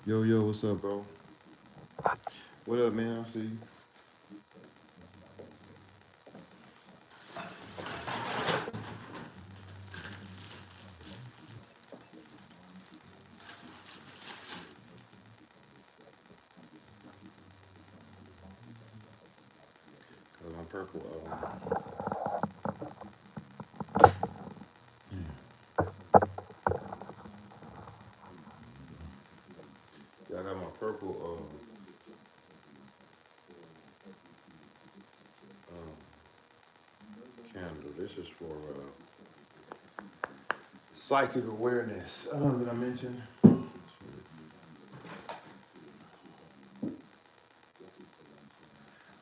Yo, yo, what's up, bro? What up, man? I see you. Cause I'm purple. Yeah. Yeah, I got my purple candle. This is for psychic awareness. Did I mention?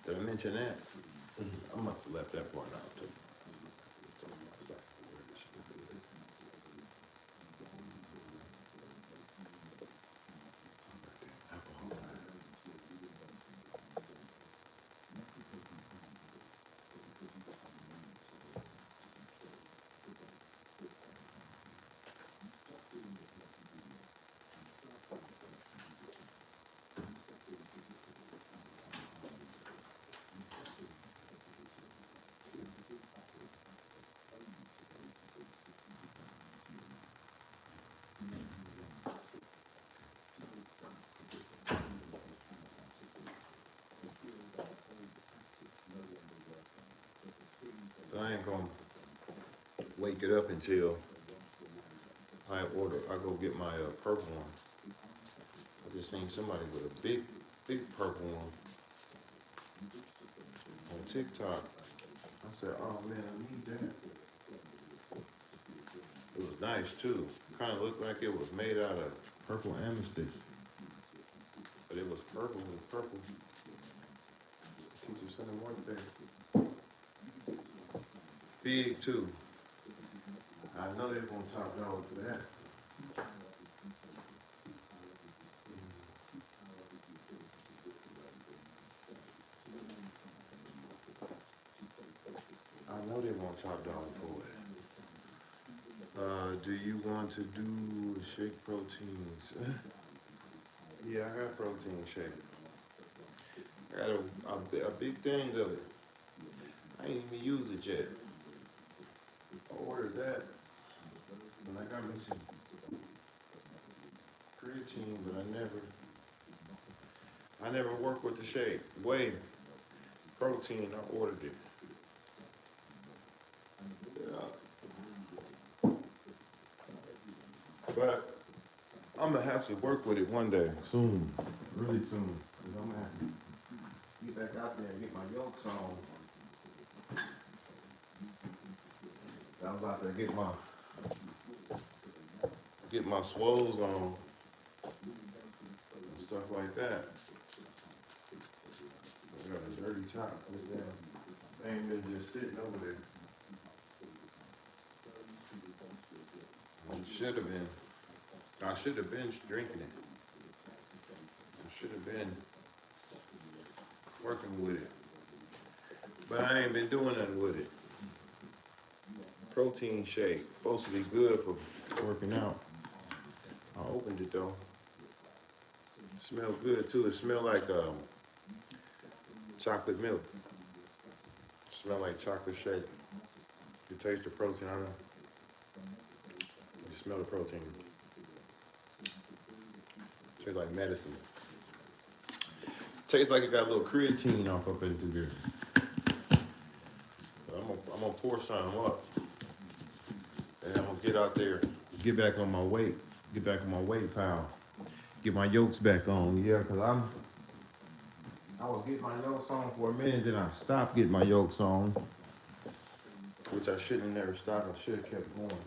Did I mention that? I must have left that part out too. It's on my psychic awareness. Alcohol. But I ain't gonna wake it up until I go get my purple one. I just seen somebody with a big purple one on TikTok. I said, oh man, I need that. It was nice too. Kind of looked like it was made out of purple amethyst, but it was purple and purple. Teacher sent him one day. Big too. I know they're gonna top dog for that. I know they're gonna top dog for it. Do you want to do shake proteins? Yeah, I got protein shake. I got a big thing of it. I ain't even used it yet. I ordered that, and I got me some creatine, but I never work with the shake. Whey protein, I ordered it. Yeah. But I'm gonna have to work with it one day, soon, really soon. Cause I'm gonna have to get back out there and get my yolks on. I was out there get my swolls on and stuff like that. I got a dirty top. They ain't been just sitting over there. I should have been. I should have been drinking it. I should have been working with it. But I ain't been doing nothing with it. Protein shake. Supposed to be good for working out. I opened it though. It smelled good too. It smelled like chocolate milk. It smelled like chocolate shake. You taste the protein. I don't know. You smell the protein. It tastes like medicine. Tastes like it got a little creatine off up into there. But I'm gonna pour some up, and I'm gonna get out there, get back on my weight, get back on my weight pile, get my yolks back on. Yeah, cause I was getting my yolks on for a minute, then I stopped getting my yolks on, which I shouldn't have never stopped. I should have kept going.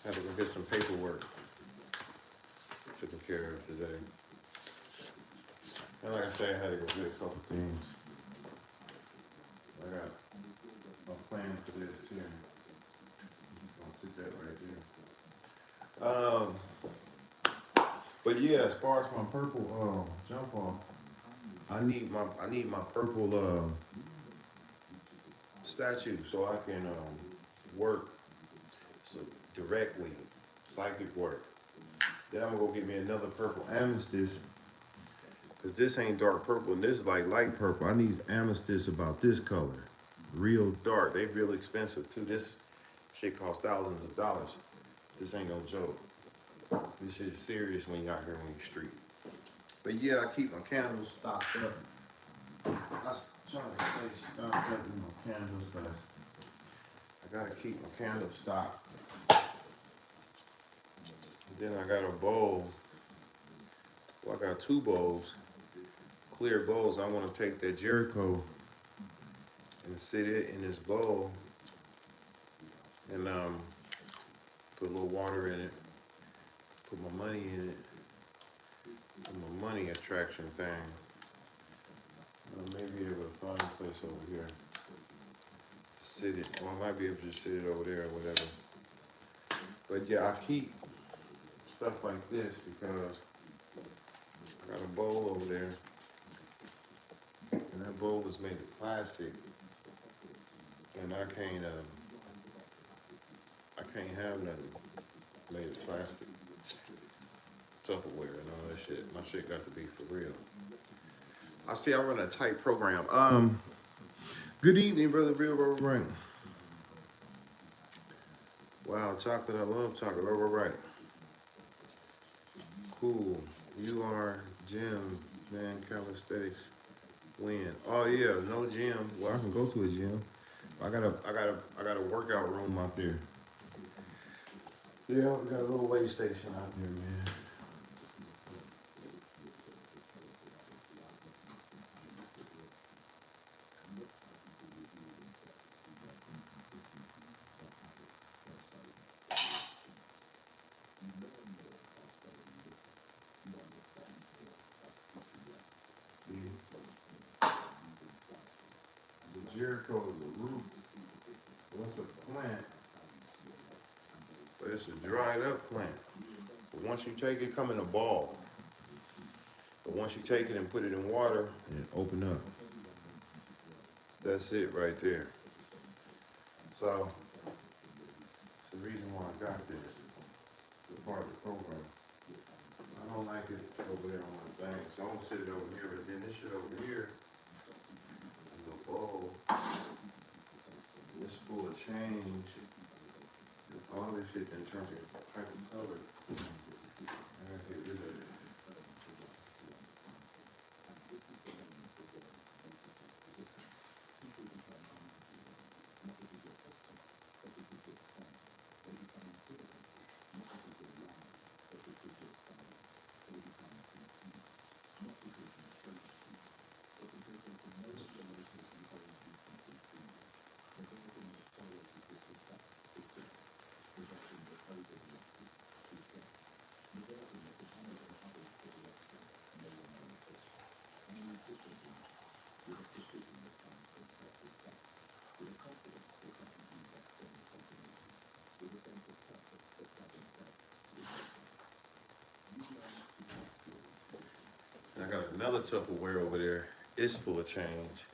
Had to go get some paperwork taken care of today. And like I said, I had to go get a couple things. I got a plan for this here. I'm just gonna sit that right there. But yeah, as far as my purple jump off, I need my purple statue so I can work so directly, psychic work. Then I'm gonna go get me another purple amethyst. Cause this ain't dark purple and this is like light purple. I need amethyst about this color. Real dark. They real expensive too. This shit costs thousands of dollars. This ain't no joke. This shit is serious when you out here on the street. But yeah, I keep my candles stocked up. I was trying to stay stocked up with my candles, but I gotta keep my candles stocked. And then I got a bowl. Well, I got two bowls, clear bowls. I want to take that Jericho and sit it in this bowl and put a little water in it, put my money in it, put my money attraction thing. I may be able to find a place over here to sit it, or I might be able to just sit it over there or whatever. But yeah, I keep stuff like this because I got a bowl over there, and that bowl is made of plastic, and I can't have nothing made of plastic, Tupperware and all that shit. My shit got to be for real. I see I run a tight program. Good evening, brother. Real right. Wow, chocolate. I love chocolate. Right. Cool. You are gym, man. Calisthenics. When? Oh yeah, no gym. Well, I can go to a gym. I got a workout room out there. Yeah, we got a little weigh station out there, man. See, the Jericho is a root. What's a plant? But it's a dried up plant. But once you take it, come in a ball. But once you take it and put it in water and open up, that's it right there. So, it's the reason why I got this. It's a part of the program. I don't like it over there on my thing, so I don't sit it over here, but then this shit over here is a bowl. It's full of change. All this shit in terms of type of color. I gotta get rid of it. And I got another Tupperware over there. It's full of change.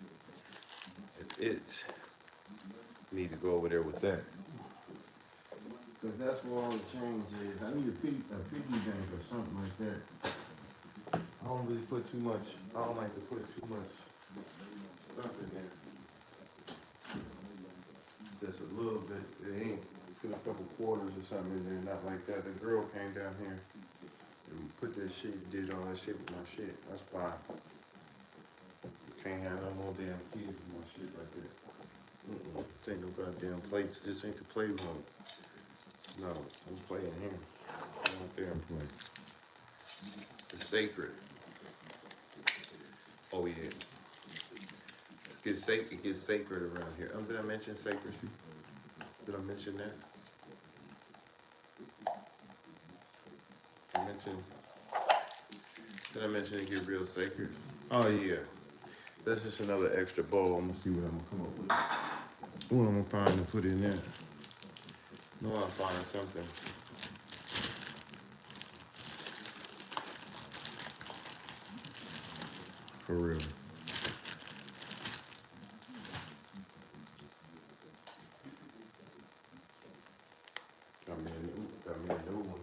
And it need to go over there with that. Because that's where all the change is. I need a piggy bank or something like that. I don't really put too much. I don't like to put too much stuff in there. Just a little bit. It ain't put a couple quarters or something in there. Not like that. The girl came down here and put that shit, did all that shit with my shit. That's fine. Can't have no more damn kids in my shit like that. This ain't no goddamn plates. This ain't the playroom. No, I'm playing here. Go out there and play. It's sacred. Oh yeah. It gets sacred around here. Did I mention sacred? Did I mention that? Did I mention it get real sacred? Oh yeah. That's just another extra bowl. I'm gonna see what I'm gonna come up with. What I'm gonna find and put in there. No, I'm finding something. For real. me a new one.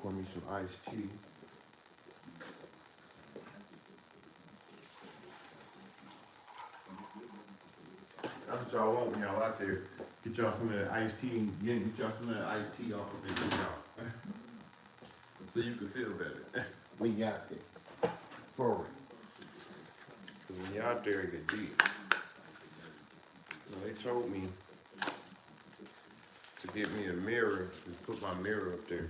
Pour me some iced tea. That's what y'all want when y'all out there. Get y'all some of that iced tea. Yeah, get y'all some of that iced tea off of it, y'all. So you can feel better. We got it. Forward. Because when you're out there, it get deep. You know, they told me to get me a mirror and put my mirror up there.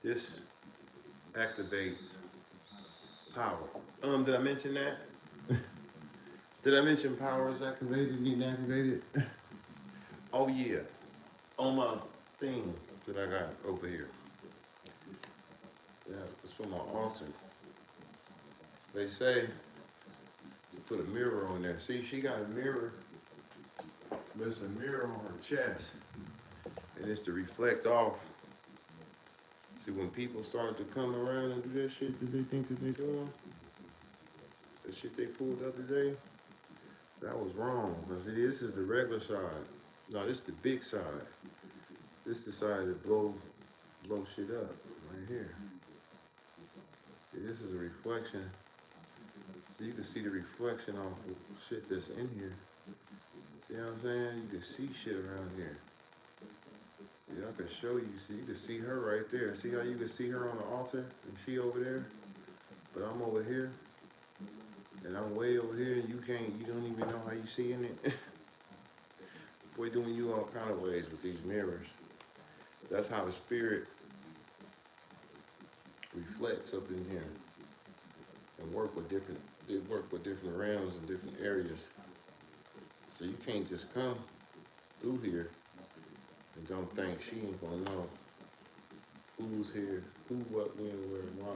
This activates power. Did I mention that? Did I mention power is activated, getting activated? Oh yeah. On my thing that I got over here. Yeah, it's for my altar. They say to put a mirror on there. See, she got a mirror. There's a mirror on her chest. And it's to reflect off. See, when people start to come around and do that shit that they think that they doing, the shit they pulled the other day, that was wrong. Cause see, this is the regular side. No, this is the big side. This is the side that blow shit up right here. See, this is a reflection. So you can see the reflection off of shit that's in here. See what I'm saying? You can see shit around here. See, I can show you. See, you can see her right there. See how you can see her on the altar and she over there, but I'm over here, and I'm way over here, and you don't even know how you seeing it. Boy, doing you all kind of ways with these mirrors. That's how the spirit reflects up in here and work with different realms and different areas. So you can't just come through here and don't think she ain't gonna know who's here, who, what, when, where, and why,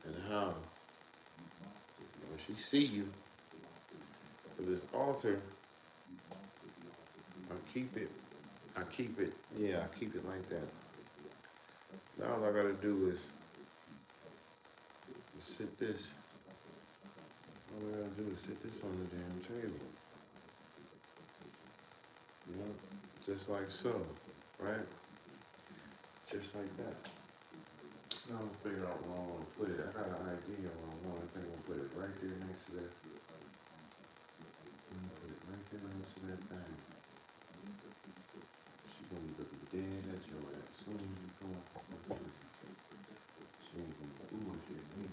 and how. When she see you, for this altar, I keep it like that. Now all I gotta do is sit this, all I gotta do is sit this on the damn table. You know, just like so, right? Just like that. Now I'm gonna figure out where I wanna put it. I got an idea where I want. I think I'm gonna put it right there next to that. I'm gonna put it right there next to that thing. She's gonna be looking dead at your ass. As soon as you come up, she ain't gonna bullshit me.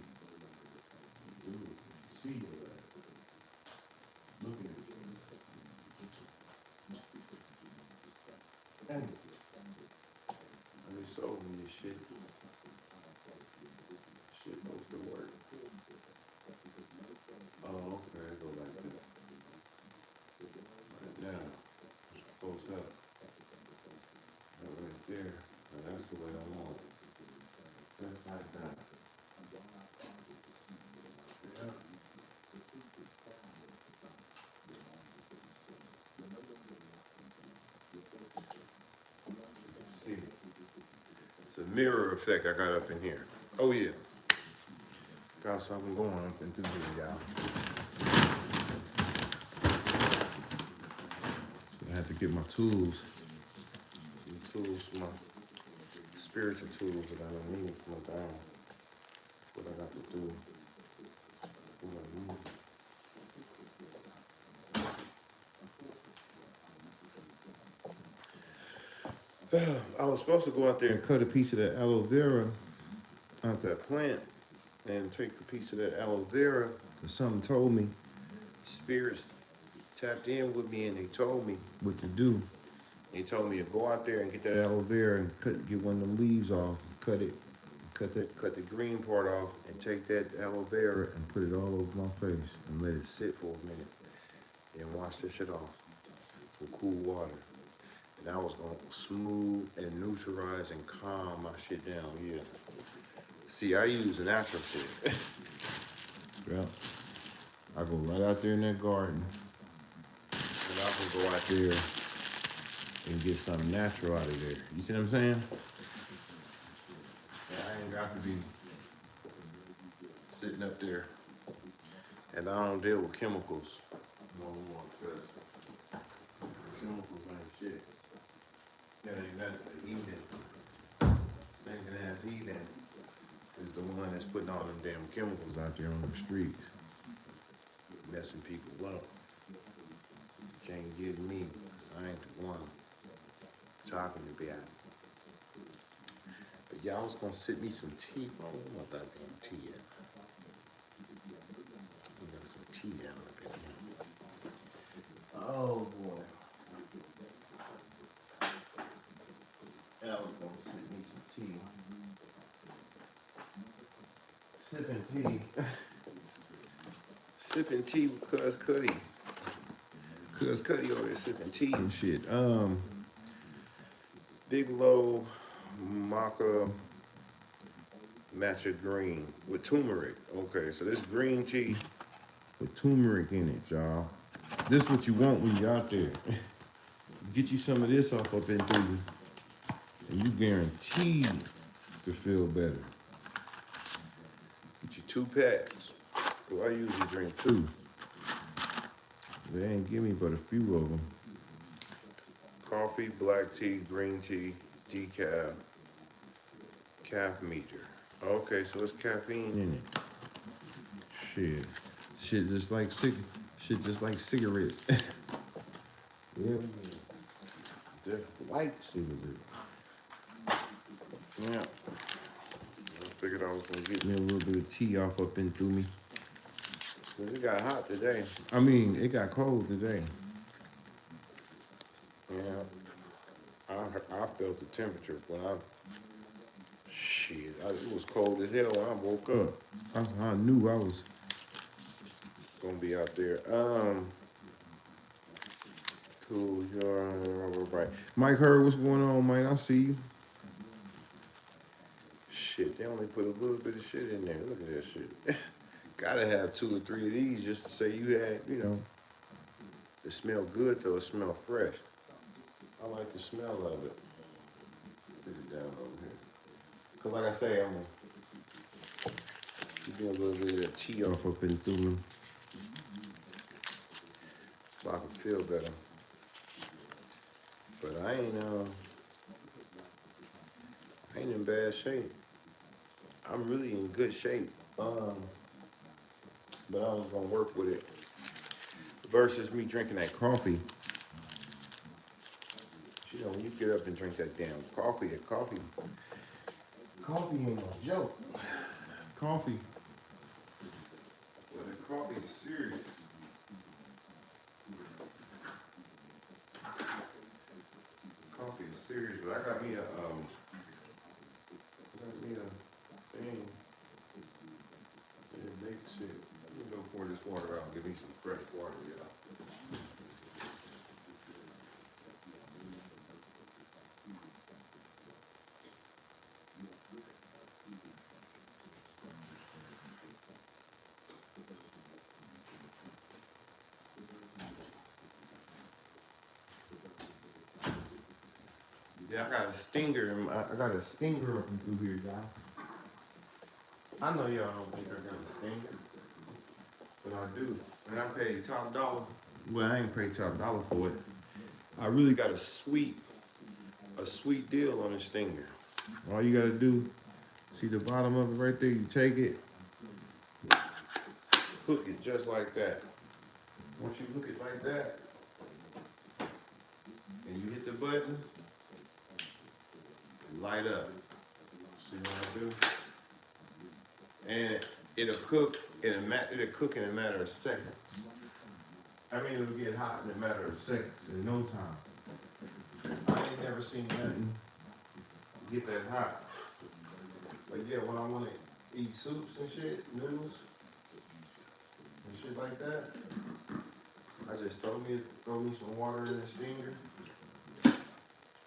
Dude, see your ass. Looking at you. Dang. I just sold me this shit. Shit supposed to work. Oh, okay, I go like that. Right now, it's close up. That right there. Now that's the way I want it. Just like that. Yeah. See, it's a mirror effect I got up in here. Oh yeah, got something going up in through here, y'all. So I had to get my tools, my spiritual tools that I don't need from down. What I got to do. What I need. I was supposed to go out there and cut a piece of that aloe vera out that plant and take a piece of that aloe vera. Something told me, spirits tapped in with me and they told me what to do. They told me to go out there and get that aloe vera and get one of them leaves off, cut the green part off, and take that aloe vera and put it all over my face and let it sit for a minute and wash this shit off. some cool water. And I was gonna smooth and neutralize and calm my shit down. Yeah. See, I use natural shit. Yeah. I go right out there in that garden, and I can go out there and get something natural out of there. You see what I'm saying? And I ain't got to be sitting up there, and I don't deal with chemicals no more, because chemicals ain't shit. That ain't nothing. Eden, stinking ass Eden, is the one that's putting all them damn chemicals out there on the streets, messing people up. Can't get me, 'cause I ain't the one talking about it. But y'all was gonna sip me some tea. I don't want that damn tea yet. We got some tea down up in here. Oh boy. Al was gonna sip me some tea. Sipping tea. Sipping tea with Cuz Cuddy. Cuz Cuddy over there sipping tea and shit. Bigelow Maca Matcha Green with turmeric. Okay, so this green tea with turmeric in it, y'all. This is what you want when you're out there. Get you some of this off up into you, and you guaranteed to feel better. Get you 2 packs. Cause I usually drink 2. They ain't give me but a few of them. Coffee, black tea, green tea, decaf, caffeine meter. Okay, so it's caffeine in it. Shit just like cigarettes. Yeah, just like cigarettes. Yeah. I figured I was gonna get me a little bit of tea off up in through me. Cause it got hot today. I mean, it got cold today. Yeah. I felt the temperature when it was cold as hell when I woke up. I knew I was gonna be out there. Cool, you're right. Mike Hurd, what's going on, man? I see you. Shit, they only put a little bit of shit in there. Look at that shit. Gotta have 2 or 3 of these just to say you had, it smell good though, it smell fresh. I like the smell of it. Sit it down over here. Cause like I say, I'm gonna get a little bit of tea off up in through me, so I can feel better. But I ain't in bad shape. I'm really in good shape. But I was gonna work with it. Versus me drinking that coffee. When you get up and drink that damn coffee, coffee ain't no joke. Coffee. Well, the coffee is serious. Coffee is serious, but I got me a thing. Yeah, make shit. Let me go pour this water out. Give me some fresh water, y'all. Yeah, I got a stinger. I got a stinger up through here, y'all. I know y'all don't think I got a stinger, but I do. And I paid top dollar. Well, I ain't paid top dollar for it. I really got a sweet deal on a stinger. All you gotta do, see the bottom of it right there, you take it, hook it just like that. Once you hook it like that, and you hit the button, light up. See what I do? And it'll cook in a matter of seconds. I mean, it'll get hot in a matter of seconds, in no time. I ain't never seen nothing get that hot. But yeah, when I want to eat soups and shit, noodles and shit like that, I I just throw me some water in the steamer,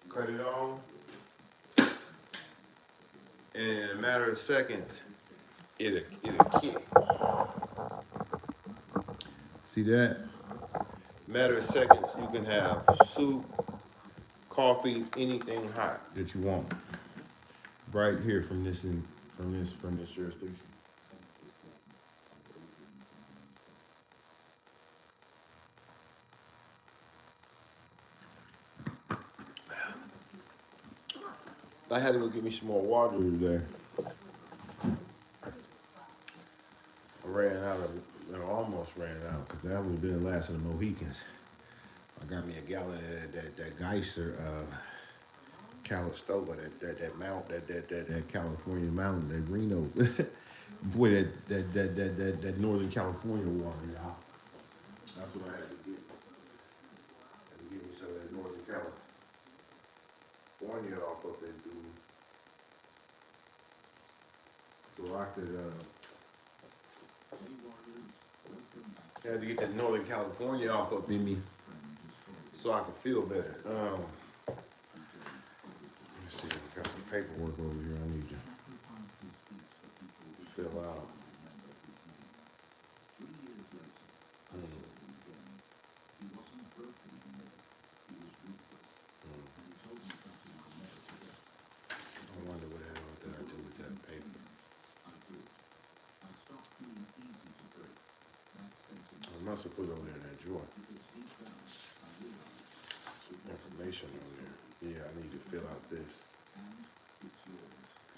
cut it on, and in a matter of seconds, it'll kick. See that? Matter of seconds, you can have soup, coffee, anything hot that you want, right here from this jurisdiction. I had to go get me some more water today. I ran out of, almost ran out, because that would have been the last of the Mohicans. I got me a gallon of that Geyser Calistoga, that California mountain, that Reno. Boy, that Northern California water, y'all. That's what I had to get. I had to give me some of that Northern California off up there, dude. So I could, had to get that Northern California off up in me so I could feel better. Let me see, I got some paperwork over here I need to fill out. I wonder what the hell did I do with that paper? I must have put it over there in that drawer. Information on there. Yeah, I need to fill out this.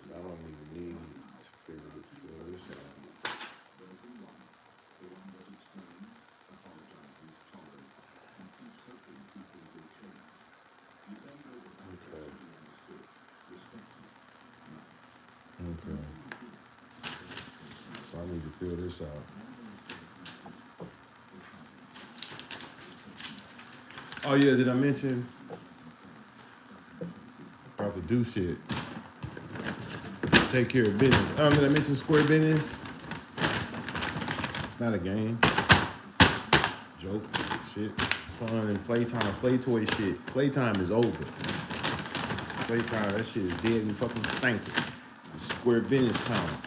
I don't even need to fill this out. Okay. So I need to fill this out. Oh yeah, did I mention about to do shit? Take care of business. Did I mention Square Business? It's not a game. Joke, shit, fun and playtime, play toy shit. Playtime is over. Playtime, that shit is dead and fucking stinking. It's Square Business time.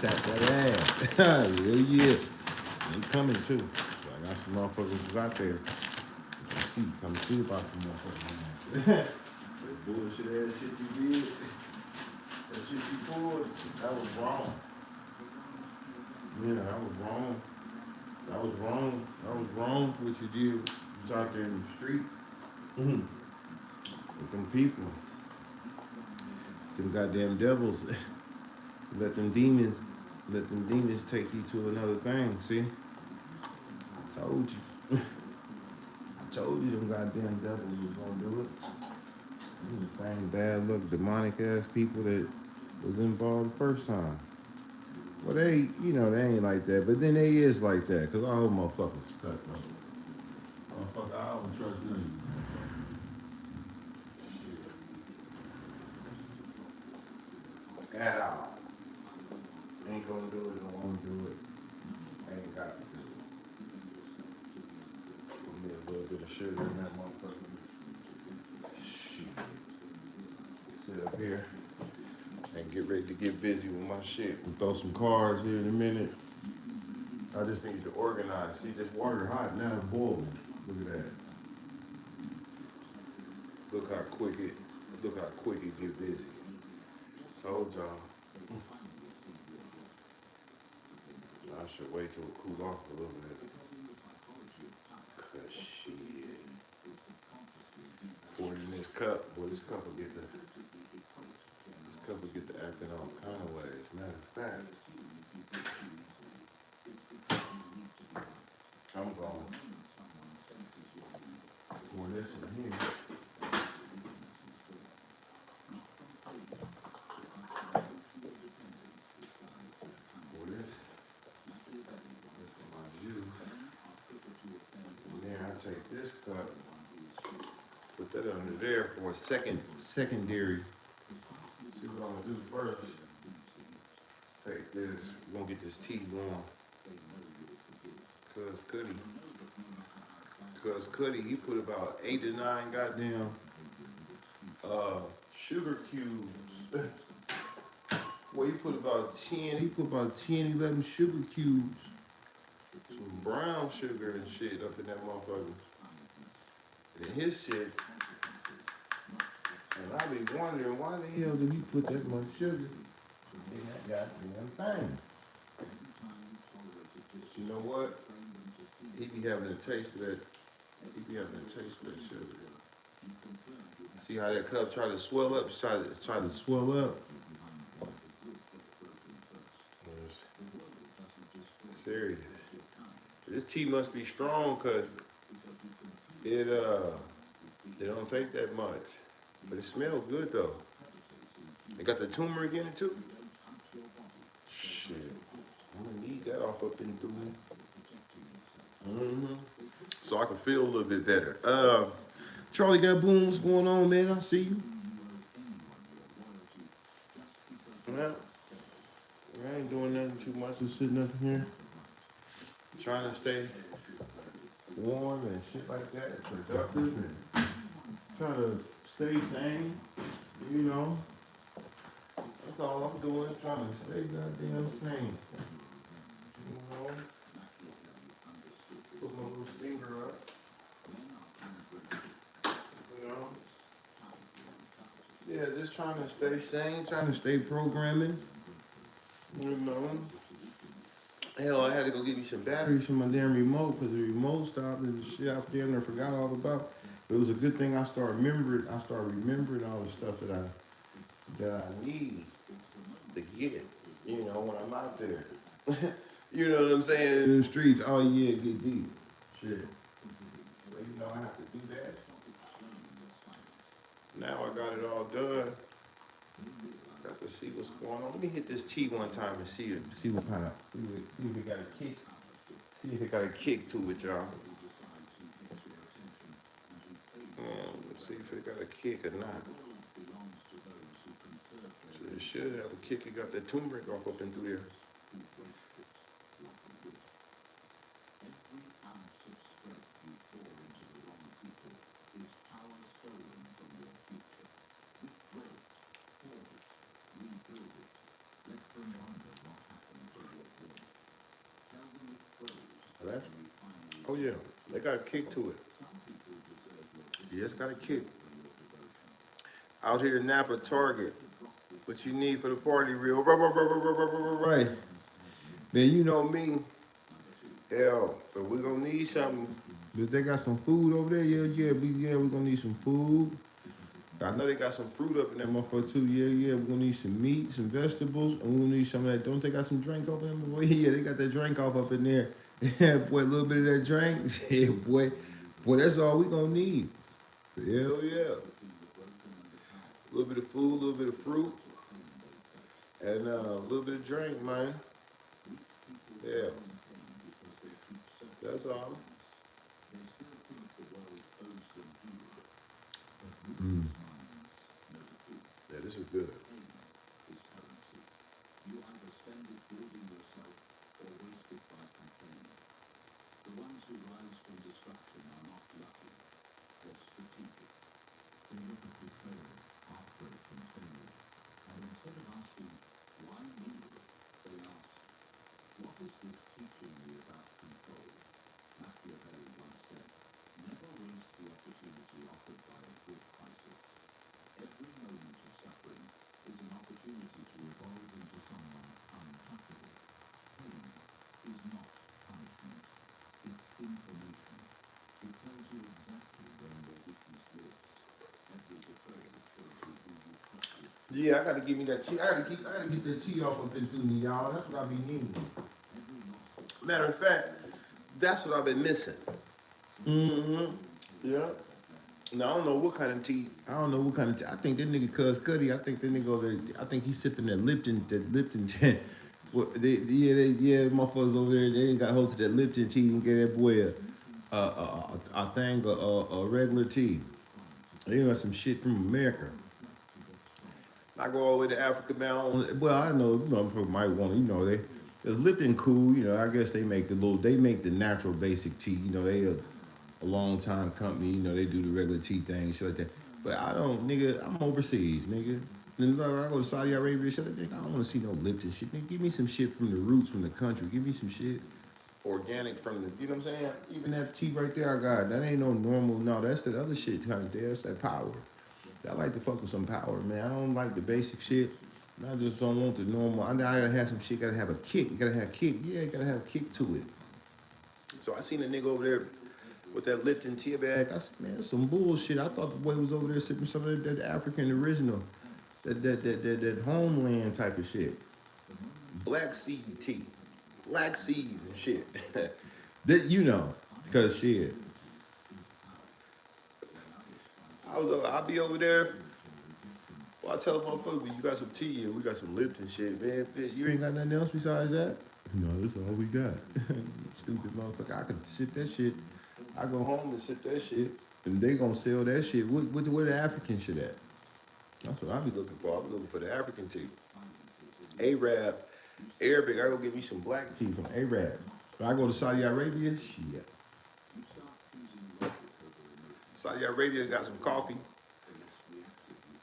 Tap that ass. Hell yeah. They coming too. So I got some motherfuckers out there. Come see about the motherfuckers. That bullshit ass shit you did. That shit you pulled, that was wrong. Yeah, that was wrong. That was wrong. That was wrong what you did. You was out there in the streets. With them people. Them goddamn devils. Let them demons take you to another thing, see? I told you. I told you them goddamn devils was gonna do it. The same bad luck, demonic ass people that was involved the first time. Well, they ain't like that, but then they is like that, cause all motherfuckers cut, bro. Motherfucker, I don't trust none. Shit. At all. Ain't gonna do it, don't wanna do it. Ain't got to do it. Give me a little bit of sugar in that motherfucker. Shit. Sit up here and get ready to get busy with my shit. We'll throw some cards here in a minute. I just need to organize. See, this water hot now, it's boiling. Look at that. Look how quick it get busy. Told y'all. I should wait till it cool off a little bit. Cause shit. Pour it in this cup. Boy, this cup will get the acting all kind of ways. Matter of fact, I'm going pour this in here. Pour this. This is my juice. And then I take this cup, put that under there for a secondary. See what I'm gonna do first. Let's take this. We're gonna get this tea going. Cuz Cuddy. Cause Cuddy, he put about 8 to 9 goddamn sugar cubes. Well, he put about 10, he put about 10, 11 sugar cubes, some brown sugar and shit up in that motherfucker. And his shit, and I be wondering why the hell did he put that much sugar in that goddamn thing? You know what? He be having a taste of that. He be having a taste of that sugar. See how that cup try to swell up? Try to swell up. Serious. This tea must be strong because it don't take that much. But it smells good though. It got the turmeric in it too. Shit. I'm gonna need that off up in through me. So I can feel a little bit better. Charlie got boom, what's going on, man? I see you. Well, I ain't doing nothing too much. Just sitting up here, trying to stay warm and shit like that, productive, and trying to stay sane. You know, that's all I'm doing. Trying to stay goddamn sane. You know, put my little finger up. You know, yeah, just trying to stay sane, trying to stay programming. You know, hell, I had to go get me some batteries from my damn remote because the remote stopped and the shit out there and I forgot all about. It was a good thing I started remembering all the stuff that I need to get it. You know, when I'm out there. You know what I'm saying? In the streets, oh yeah, get deep. Shit. So you know I have to do that. Now I got it all done. Got to see what's going on. Let me hit this tea one time and see what kind of see if it got a kick. See if it got a kick to it, y'all. Let's see if it got a kick or not. So it should have a kick. It got the turmeric off up into there. Oh yeah, they got a kick to it. Yeah, it's got a kick. Out here in Napa, Target. What you need for the party reel? Right. Man, you know me. Hell, but we're gonna need something. But they got some food over there. Yeah, we're gonna need some food. I know they got some fruit up in that motherfucker too. Yeah, we're gonna need some meat, some vegetables, and we're gonna need some of that. Don't they got some drink up in there? Yeah, they got that drink off up in there. Yeah, boy, a little bit of that drink. Yeah, boy, that's all we gonna need. Hell yeah. A little bit of food, a little bit of fruit, and a little bit of drink, man. Yeah. That's all. Yeah, this is good. Yeah, I gotta give me that tea. I gotta get that tea off up into me, y'all. That's what I be needing. Matter of fact, that's what I've been missing. Yeah. Now I don't know what kind of tea. I don't know what kind of tea. I think that nigga Cuz Cuddy. I think that nigga over there. I think he's sipping that Lipton. Well, motherfuckers over there. They ain't got hold to that Lipton tea and get that boy a thing a regular tea. They got some shit from America. I go all the way to Africa bound. Well, I know, people might want to, it's Lipton cool, I guess they make the natural basic tea, a long time company. You know, they do the regular tea thing, shit like that. But I don't, nigga. I'm overseas, nigga. And like, I go to Saudi Arabia, shit like that. I don't want to see no Lipton shit. Nigga, give me some shit from the roots, from the country. Give me some shit organic from the, you know what I'm saying? Even that tea right there I got, that ain't no normal, no, that's that other shit kind of there. That's that power. I like to fuck with some power, man. I don't like the basic shit. I just don't want the normal. I gotta have some shit, gotta have a kick. You gotta have kick. Yeah, you gotta have kick to it. So I seen a nigga over there with that Lipton tea bag. I said, man, that's some bullshit. I thought the boy was over there sipping some of that African original, that homeland type of shit. Black seed tea. Black seeds and shit. That you know, because shit. I'll be over there. Well, I tell the motherfucker, you got some tea and we got some Lipton shit, man. You ain't got nothing else besides that? No, that's all we got. Stupid motherfucker. I could sip that shit. I go home and sip that shit. And they gonna sell that shit. Where the African shit at? That's what I be looking for. I be looking for the African tea. Arab, Arabic, I go get me some black tea from Arab. When I go to Saudi Arabia, shit. Saudi Arabia got some coffee.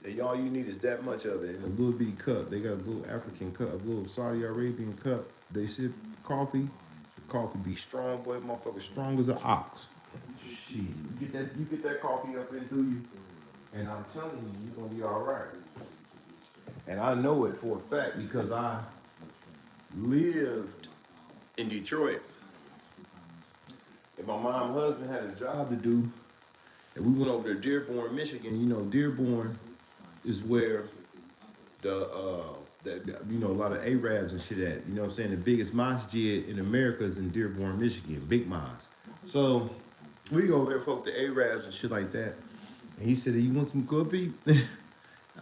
And all you need is that much of it in a little bitty cup. They got a little African cup, a little Saudi Arabian cup. They sip coffee. The coffee be strong, boy. Motherfucker strong as an ox. Shit, you get that coffee up into you, and I'm telling you, you're gonna be all right. And I know it for a fact because I lived in Detroit. And my mom and husband had a job to do, and we went over to Dearborn, Michigan. You know, Dearborn is where you know, a lot of Arabs and shit at. You know what I'm saying? The biggest masjid in America is in Dearborn, Michigan, big mosque. So we go over there, folk, the Arabs and shit like that. And he said, you want some coffee?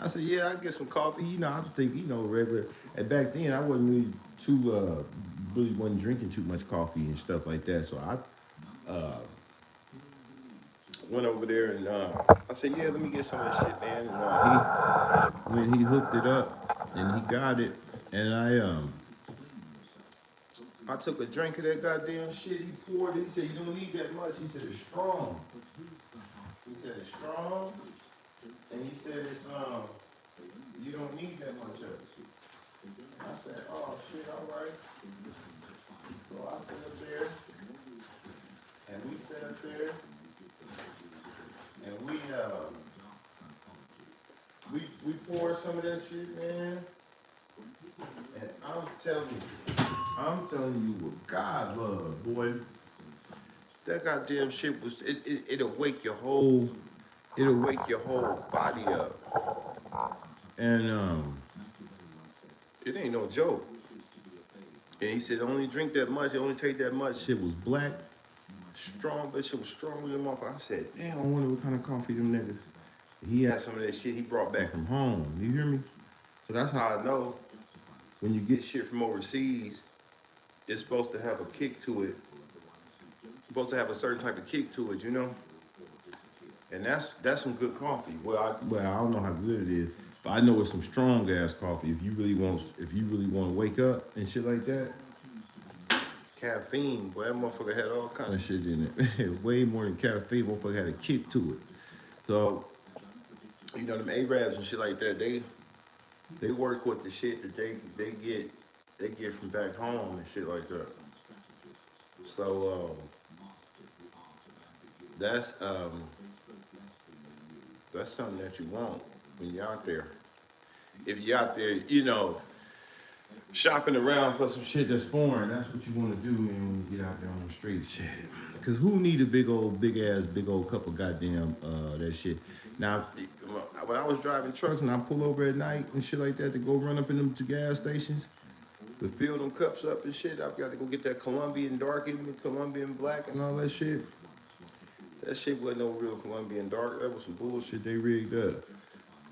I said, yeah, I get some coffee. You know, I think, you know, regular. And back then, I wasn't really wasn't drinking too much coffee and stuff like that. So I went over there and I said, yeah, let me get some of this shit, man. And when he hooked it up and he got it, and I took a drink of that goddamn shit. He poured it. He said, you don't need that much. He said, it's strong. He said, it's strong. And he said, it's you don't need that much of it. I said, oh shit, all right. So I sat up there, and we sat up there, and we poured some of that shit, man. And I'm telling you what God loved, boy. That goddamn shit was it'll wake your whole body up. And it ain't no joke. And he said only drink that much, only take that much. Shit was black, strong, but shit was stronger than motherfucker. I said, damn, I wonder what kind of coffee them niggas. He had some of that shit he brought back from home. You hear me? So that's how I know when you get shit from overseas, it's supposed to have a kick to it. It's supposed to have a certain type of kick to it, you know? And that's some good coffee. Well, I don't know how good it is, but I know it's some strong ass coffee. If you really want to wake up and shit like that, caffeine, boy, that motherfucker had all kind of shit in it. Way more than caffeine. Motherfucker had a kick to it. So, you know, them Arabs and shit like that, they work with the shit that they get from back home and shit like that. So that's something that you want when you're out there. If you're out there, you know, shopping around for some shit that's foreign, that's what you want to do, man, when you get out there on the streets. Shit. Cause who need a big old cup of goddamn that shit? Now, when I was driving trucks and I pull over at night and shit like that to go run up in them gas stations to fill them cups up and shit, I've got to go get that Colombian dark and Colombian black and all that shit. That shit wasn't no real Colombian dark. That was some bullshit they rigged up.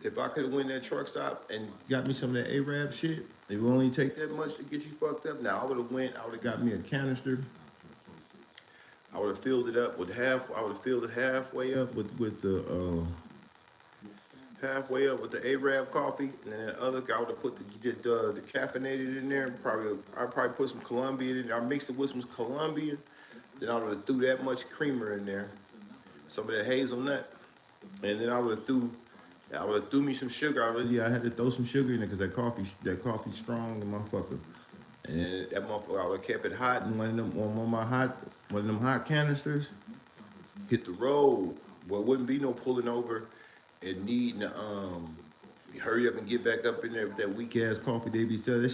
If I could have went that truck stop and got me some of that Arab shit, it would only take that much to get you fucked up. Now I would have got me a canister. I would have filled it up I would have filled it halfway up with the Arab coffee, and then the other guy would have put the caffeinated in there. I'd probably put some Colombian in there. I mixed it with some Colombian. Then I would have threw that much creamer in there. some of that hazelnut, and then I would have threw me some sugar. I had to throw some sugar in it because that coffee strong, motherfucker. And that motherfucker, I would have kept it hot, and one of them hot canisters hit the road. Well, wouldn't be no pulling over and needing to hurry up and get back up in there with that weak ass coffee they be selling. That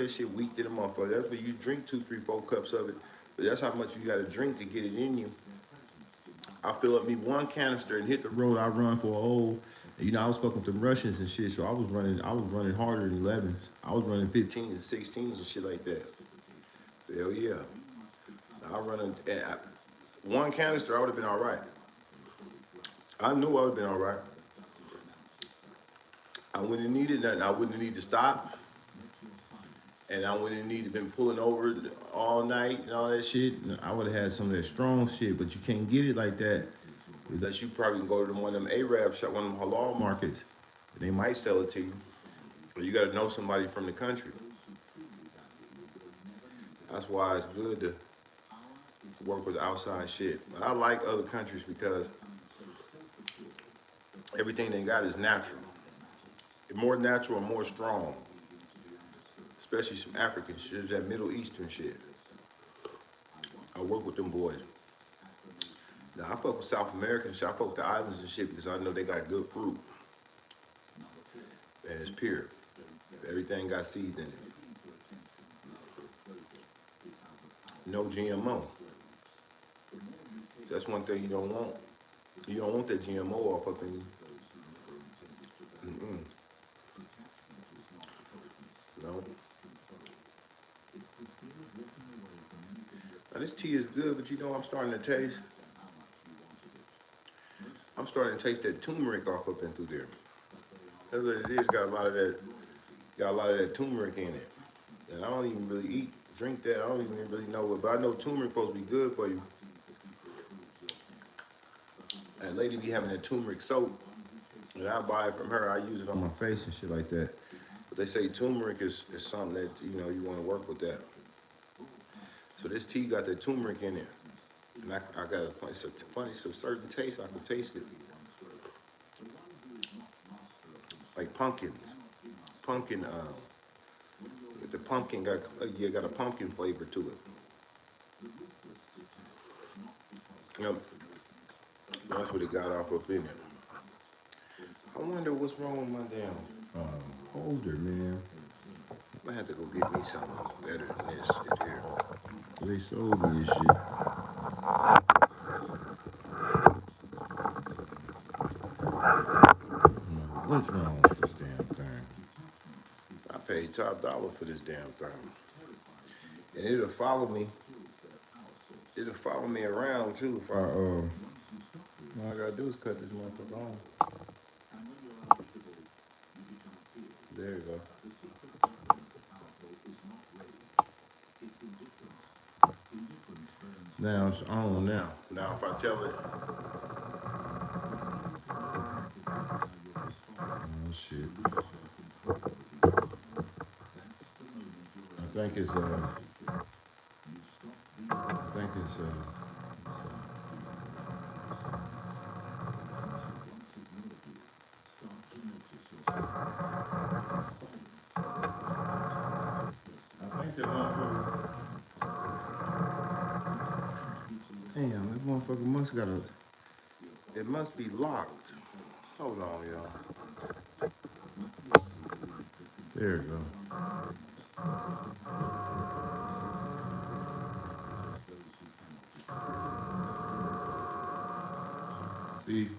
shit weak to the motherfucker. That's when you drink 2, 3, 4 cups of it. But that's how much you gotta drink to get it in you. I fill up me one canister and hit the road. I run for a hole. I was fucking with them Russians and shit, so I was running harder than 11s. I was running 15s and 16s and shit like that. Hell yeah. One canister, I would have been all right. I knew I would have been all right. I wouldn't have needed nothing. I wouldn't have needed to stop. And I wouldn't have needed to been pulling over all night and all that shit. I would have had some of that strong shit, but you can't get it like that. Unless you probably can go to one of them Arab shop, one of them halal markets. They might sell it to you. Or you gotta know somebody from the country. That's why it's good to work with outside shit. I like other countries because everything they got is natural. It's more natural and more strong. Especially some African shit, that Middle Eastern shit. I work with them boys. Now I fuck with South American shit. I fuck with the islands and shit because I know they got good fruit. And it's pure. Everything got seeds in it. No GMO. That's one thing you don't want. You don't want that GMO off up in you. No. Now this tea is good, but I'm starting to taste. I'm starting to taste that turmeric off up in through there. That's what it is. Got a lot of that turmeric in it. And I don't even really drink that. I don't even really know what, but I know turmeric supposed to be good for you. And lady be having that turmeric soap, and I buy it from her. I use it on my face and shit like that. But they say turmeric is something that you want to work with that. So this tea got that turmeric in it, and I got it's a certain taste. I can taste it, like pumpkins, pumpkin. The pumpkin got a pumpkin flavor to it. Yep. That's what it got off up in it. I wonder what's wrong with my damn holder, man. I might have to go get me something better than this shit here. They sold me this shit. What's wrong with this damn thing? I paid top dollar for this damn thing. And it'll follow me. It'll follow me around too if all I gotta do is cut this motherfucker on. There you go. Now it's on now. Now if I tell it. Oh shit. I think it's damn, that motherfucker it must be locked. Hold on, y'all. There you go. See,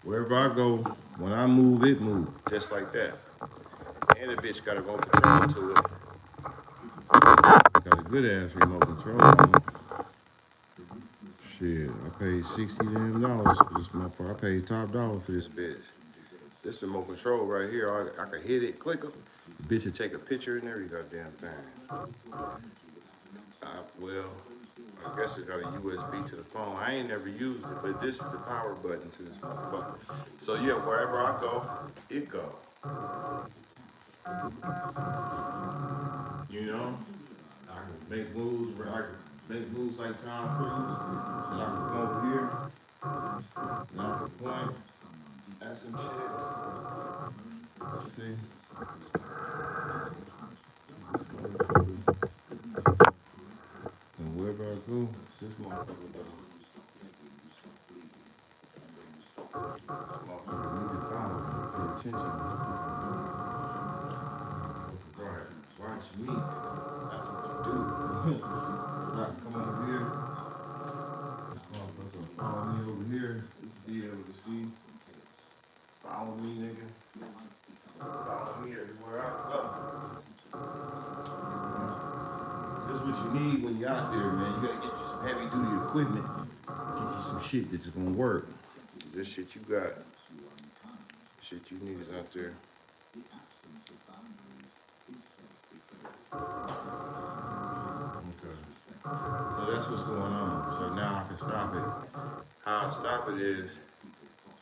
wherever I go, when I move, it moves. Just like that. And the bitch got a remote control to it. Got a good ass remote control on it. Shit, I paid $60 damn for this motherfucker. I paid top dollar for this bitch. This remote control right here, I can hit it, click it. The bitch will take a picture and every goddamn thing. Well, I guess it got a USB to the phone. I ain't never used it, but this is the power button to this motherfucker. So yeah, wherever I go, it go. I can make moves like Tom Cruise, and I can come over here Now the point and some shit. Let's see. This motherfucker. And wherever I go, this motherfucker go. Motherfucker need to follow me. Pay attention. Right. Watch me. That's what you do. Right, come over here. This motherfucker follow me over here. Be able to see. Follow me, nigga. Follow me everywhere I go. That's what you need when you're out there, man. You gotta get you some heavy duty equipment. Get you some shit that's gonna work. This shit you got. Shit you need is out there. Okay. So that's what's going on. So now I can stop it. How I stop it is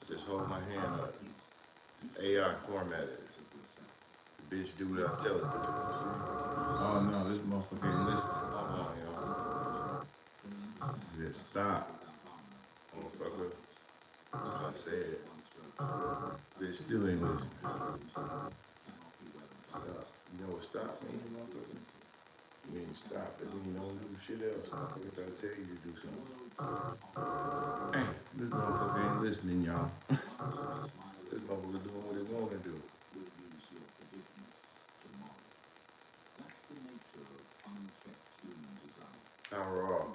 just hold my hand up. AI formatted. The bitch do what I tell it to do. Oh no, this motherfucker ain't listening. Hold on, y'all. Just stop. Motherfucker. That's what I said. Bitch still ain't listening. Stop. You know what stop means, motherfucker? It means stop. It means you don't do shit else. Motherfucker try to tell you to do something. Hey, this motherfucker ain't listening, y'all. This motherfucker doing what it want to do. Power off.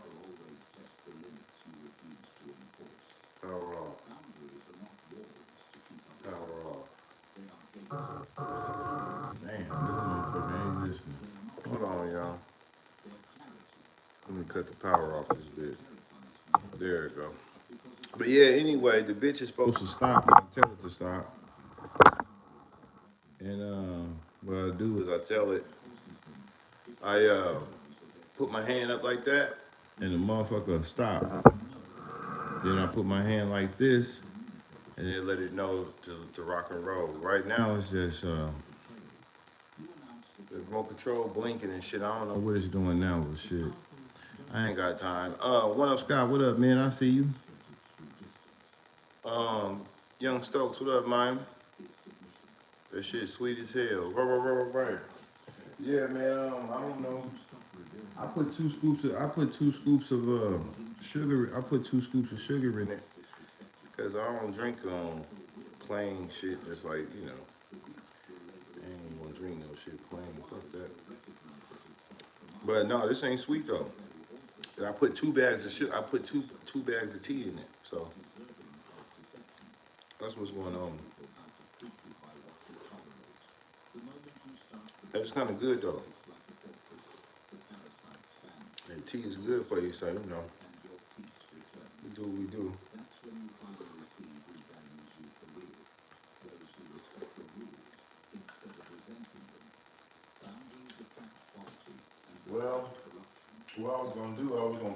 Power off. Power off. Damn, this motherfucker ain't listening. Hold on, y'all. Let me cut the power off this bitch. There it go. But yeah, anyway, the bitch is supposed to stop when I tell it to stop. And what I do is I tell it, I put my hand up like that, and the motherfucker stop. Then I put my hand like this, and then let it know to rock and roll. Right now it's just the remote control blinking and shit. I don't know what it's doing now with shit. I ain't got time. What up, Scott? What up, man? I see you. Young Stokes, what up, man? That shit sweet as hell. Right. Yeah, man. I don't know. I put two scoops of sugar. I put 2 scoops of sugar in it because I don't drink plain shit. Just like I ain't gonna drink no shit plain. Fuck that. But no, this ain't sweet though. I put 2 bags of sugar. I put two bags of tea in it. So that's what's going on. It's kind of good though. And tea is good for you, so we do what we do. Well, what I was gonna do, I was gonna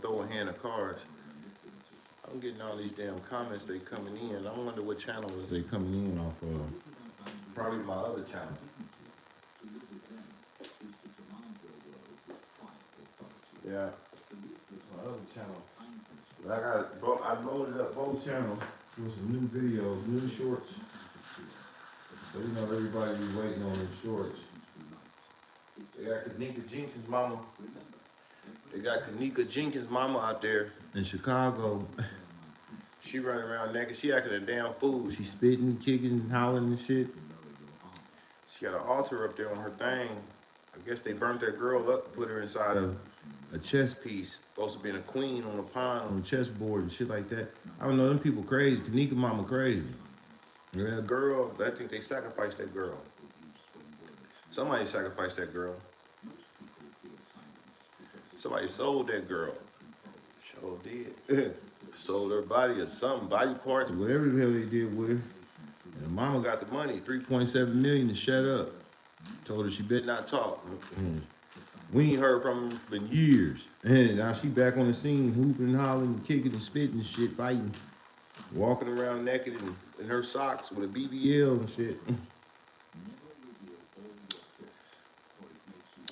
throw a hand of cards. I'm getting all these damn comments they coming in. I wonder what channel is they coming in off of. Probably my other channel. Yeah, my other channel. But I loaded up both channels with some new videos, new shorts. So everybody be waiting on the shorts. They got Kanika Jenkins mama. They got Kanika Jenkins mama out there in Chicago. She running around naked. She acting a damn fool. She spitting, kicking, hollering and shit. She got an altar up there on her thing. I guess they burnt that girl up, put her inside a chess piece. Supposed to be a queen on a pawn on a chessboard and shit like that. I don't know, them people crazy. Kanika mama crazy. That girl, I think they sacrificed that girl. Somebody sacrificed that girl. Somebody sold that girl. Sure did. Sold her body or something, body parts, whatever the hell they did with her. And the mama got the money, 3.7 million to shut up. Told her she better not talk. We ain't heard from her in years. And now she back on the scene, hooping and hollering, kicking and spitting and shit, fighting. Walking around naked in her socks with a BBL and shit.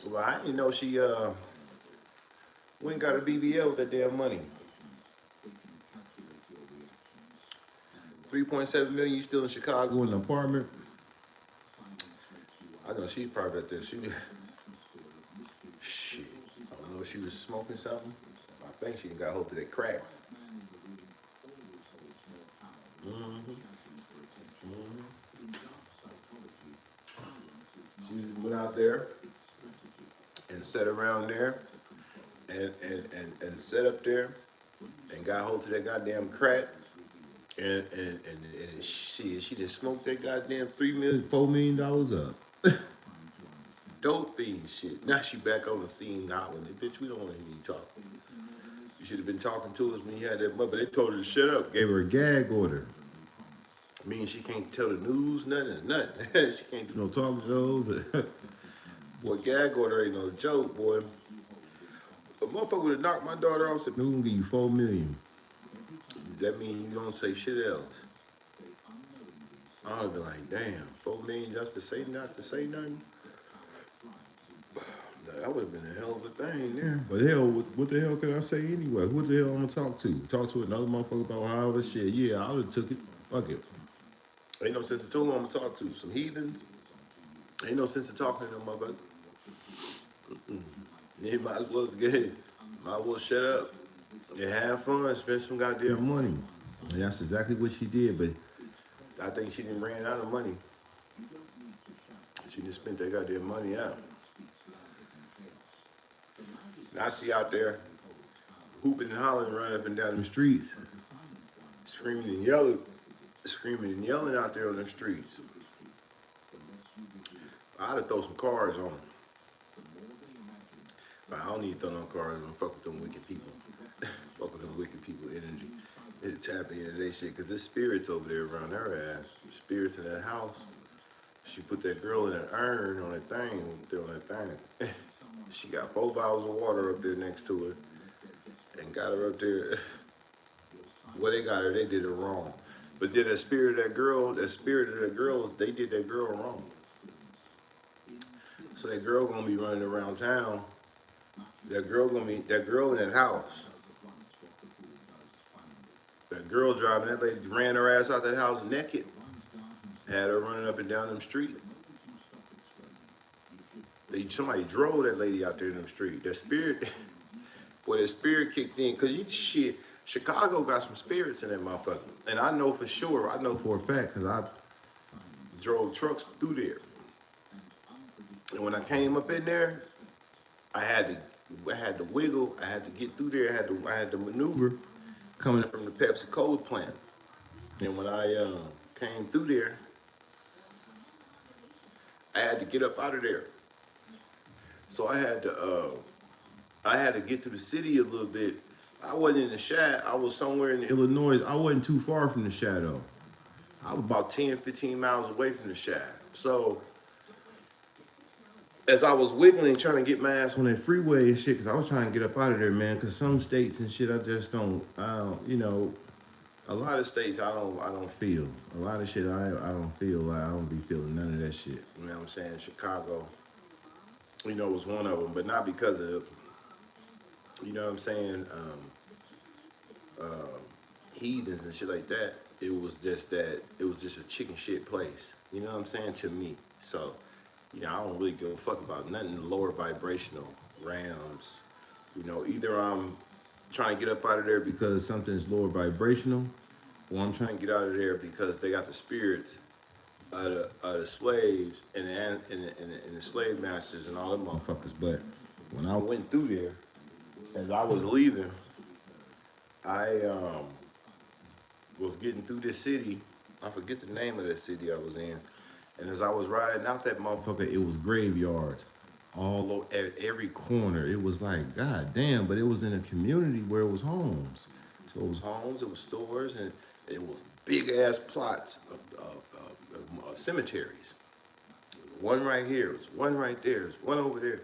Well, I didn't know she went and got a BBL with that damn money. 3.7 million. You still in Chicago in an apartment? I know she's probably at there. Shit. I don't know if she was smoking something. I think she got hold of that crack. Mm-hmm. Mm-hmm. She went out there and sat around there and sat up there and got hold to that goddamn crack. And she just smoked that goddamn $4 million up. Dope fiend shit. Now she back on the scene hollering. Bitch, we don't want to hear you talk. You should have been talking to us when you had that mother. They told her to shut up. Gave her a gag order. Means she can't tell the news, nothing. She can't do no talk shows. Boy, gag order ain't no joke, boy. A motherfucker would have knocked my daughter off. Said, we're gonna give you $4 million. That means you don't say shit else. I would have been like, damn, $4 million just to say not to say nothing. That would have been a hell of a thing there. But hell, what the hell can I say anyway? Who the hell I'm gonna talk to? Talk to another motherfucker about however shit. Yeah, I would have took it. Fuck it. Ain't no sense in telling I'm gonna talk to some heathens. Ain't no sense in talking to them motherfuckers. You might as well get. Might as well shut up and have fun, spend some goddamn money. And that's exactly what she did. But I think she didn't ran out of money. She just spent that goddamn money out. Now she out there hooping and hollering, running up and down the streets, screaming and yelling out there on the streets. I'd have throw some cars on them. But I don't need to throw no cars on. Fuck with them wicked people. Fuck with them wicked people energy. It's tapping into that shit, because there's spirits over there around her ass. Spirits in that house. She put that girl in an urn on that thing, She got 4 bottles of water up there next to her and got her up there. Well, they got her, they did it wrong. But then the spirit of that girl, they did that girl wrong. So that girl gonna be running around town. That girl in that house. That girl driving, that lady ran her ass out that house naked. Had her running up and down them streets. Somebody drove that lady out there in them streets. That spirit, boy, that spirit kicked in. Cause Chicago got some spirits in that motherfucker. And I know for sure, I know for a fact, cause I drove trucks through there. And when I came up in there, I had to wiggle, I had to get through there, I had to maneuver coming from the Pepsi Cola plant. And when I came through there, I had to get up out of there. So I had to get to the city a little bit. I wasn't in the Shad. I was somewhere in Illinois. I wasn't too far from the Shadow. I was about 10, 15 miles away from the Shad. So as I was wiggling, trying to get my ass on that freeway and shit, because I was trying to get up out of there, man, because some states and shit, I don't a lot of states I don't feel. A lot of shit I don't feel like, I don't be feeling none of that shit. You know what I'm saying? Chicago, was one of them, but not because of, you know what I'm saying, heathens and shit like that. It was just a chicken shit place. You know what I'm saying? To me. So, I don't really give a fuck about nothing lower vibrational realms. Either I'm trying to get up out of there because something's lower vibrational, or I'm trying to get out of there because they got the spirits of the slaves and the slave masters and all them motherfuckers. But when I went through there, as I was leaving, I was getting through this city. I forget the name of that city I was in. And as I was riding out that motherfucker, it was graveyards all over, at every corner. It was like, god damn, but it was in a community where it was homes. So it was homes, it was stores, and it was big ass plots of cemeteries. One right here, was one right there, was one over there,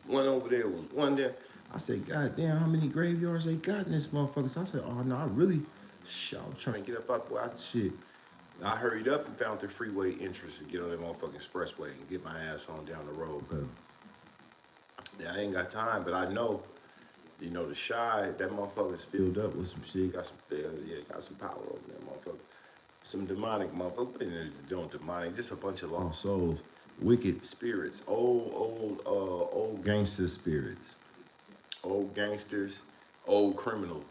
one over there, was one there. I said, god damn, how many graveyards they got in this motherfucker? So I said, oh no, I was trying to get up out there. I hurried up and found the freeway entrance to get on that motherfucking expressway and get my ass on down the road. Cause I ain't got time, but I know, the Shy, that motherfucker's filled up with some shit. Got some power over that motherfucker. Some demonic motherfuckers. Don't demonic, just a bunch of lost souls, wicked spirits, old gangster spirits, old gangsters, old criminal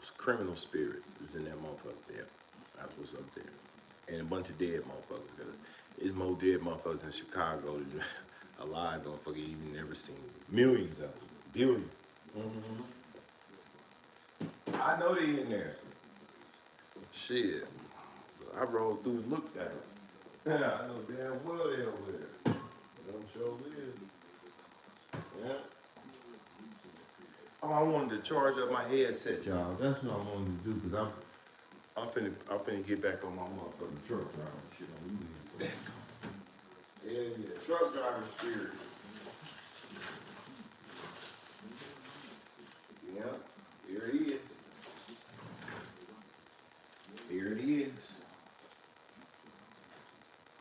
spirits is in that motherfucker there. That's what's up there. And a bunch of dead motherfuckers. Cause there's more dead motherfuckers in Chicago than alive motherfucker you never seen. Millions of them. Billions. Mm-hmm. I know they in there. Shit. I rolled through and looked at them. Yeah, I know damn well they over there. Them sure is. Yeah. Oh, I wanted to charge up my headset, y'all. That's what I wanted to do, because I'm finna get back on my motherfucking truck driving shit on you. Yeah, truck driver spirit. Yeah, here it is. Here it is.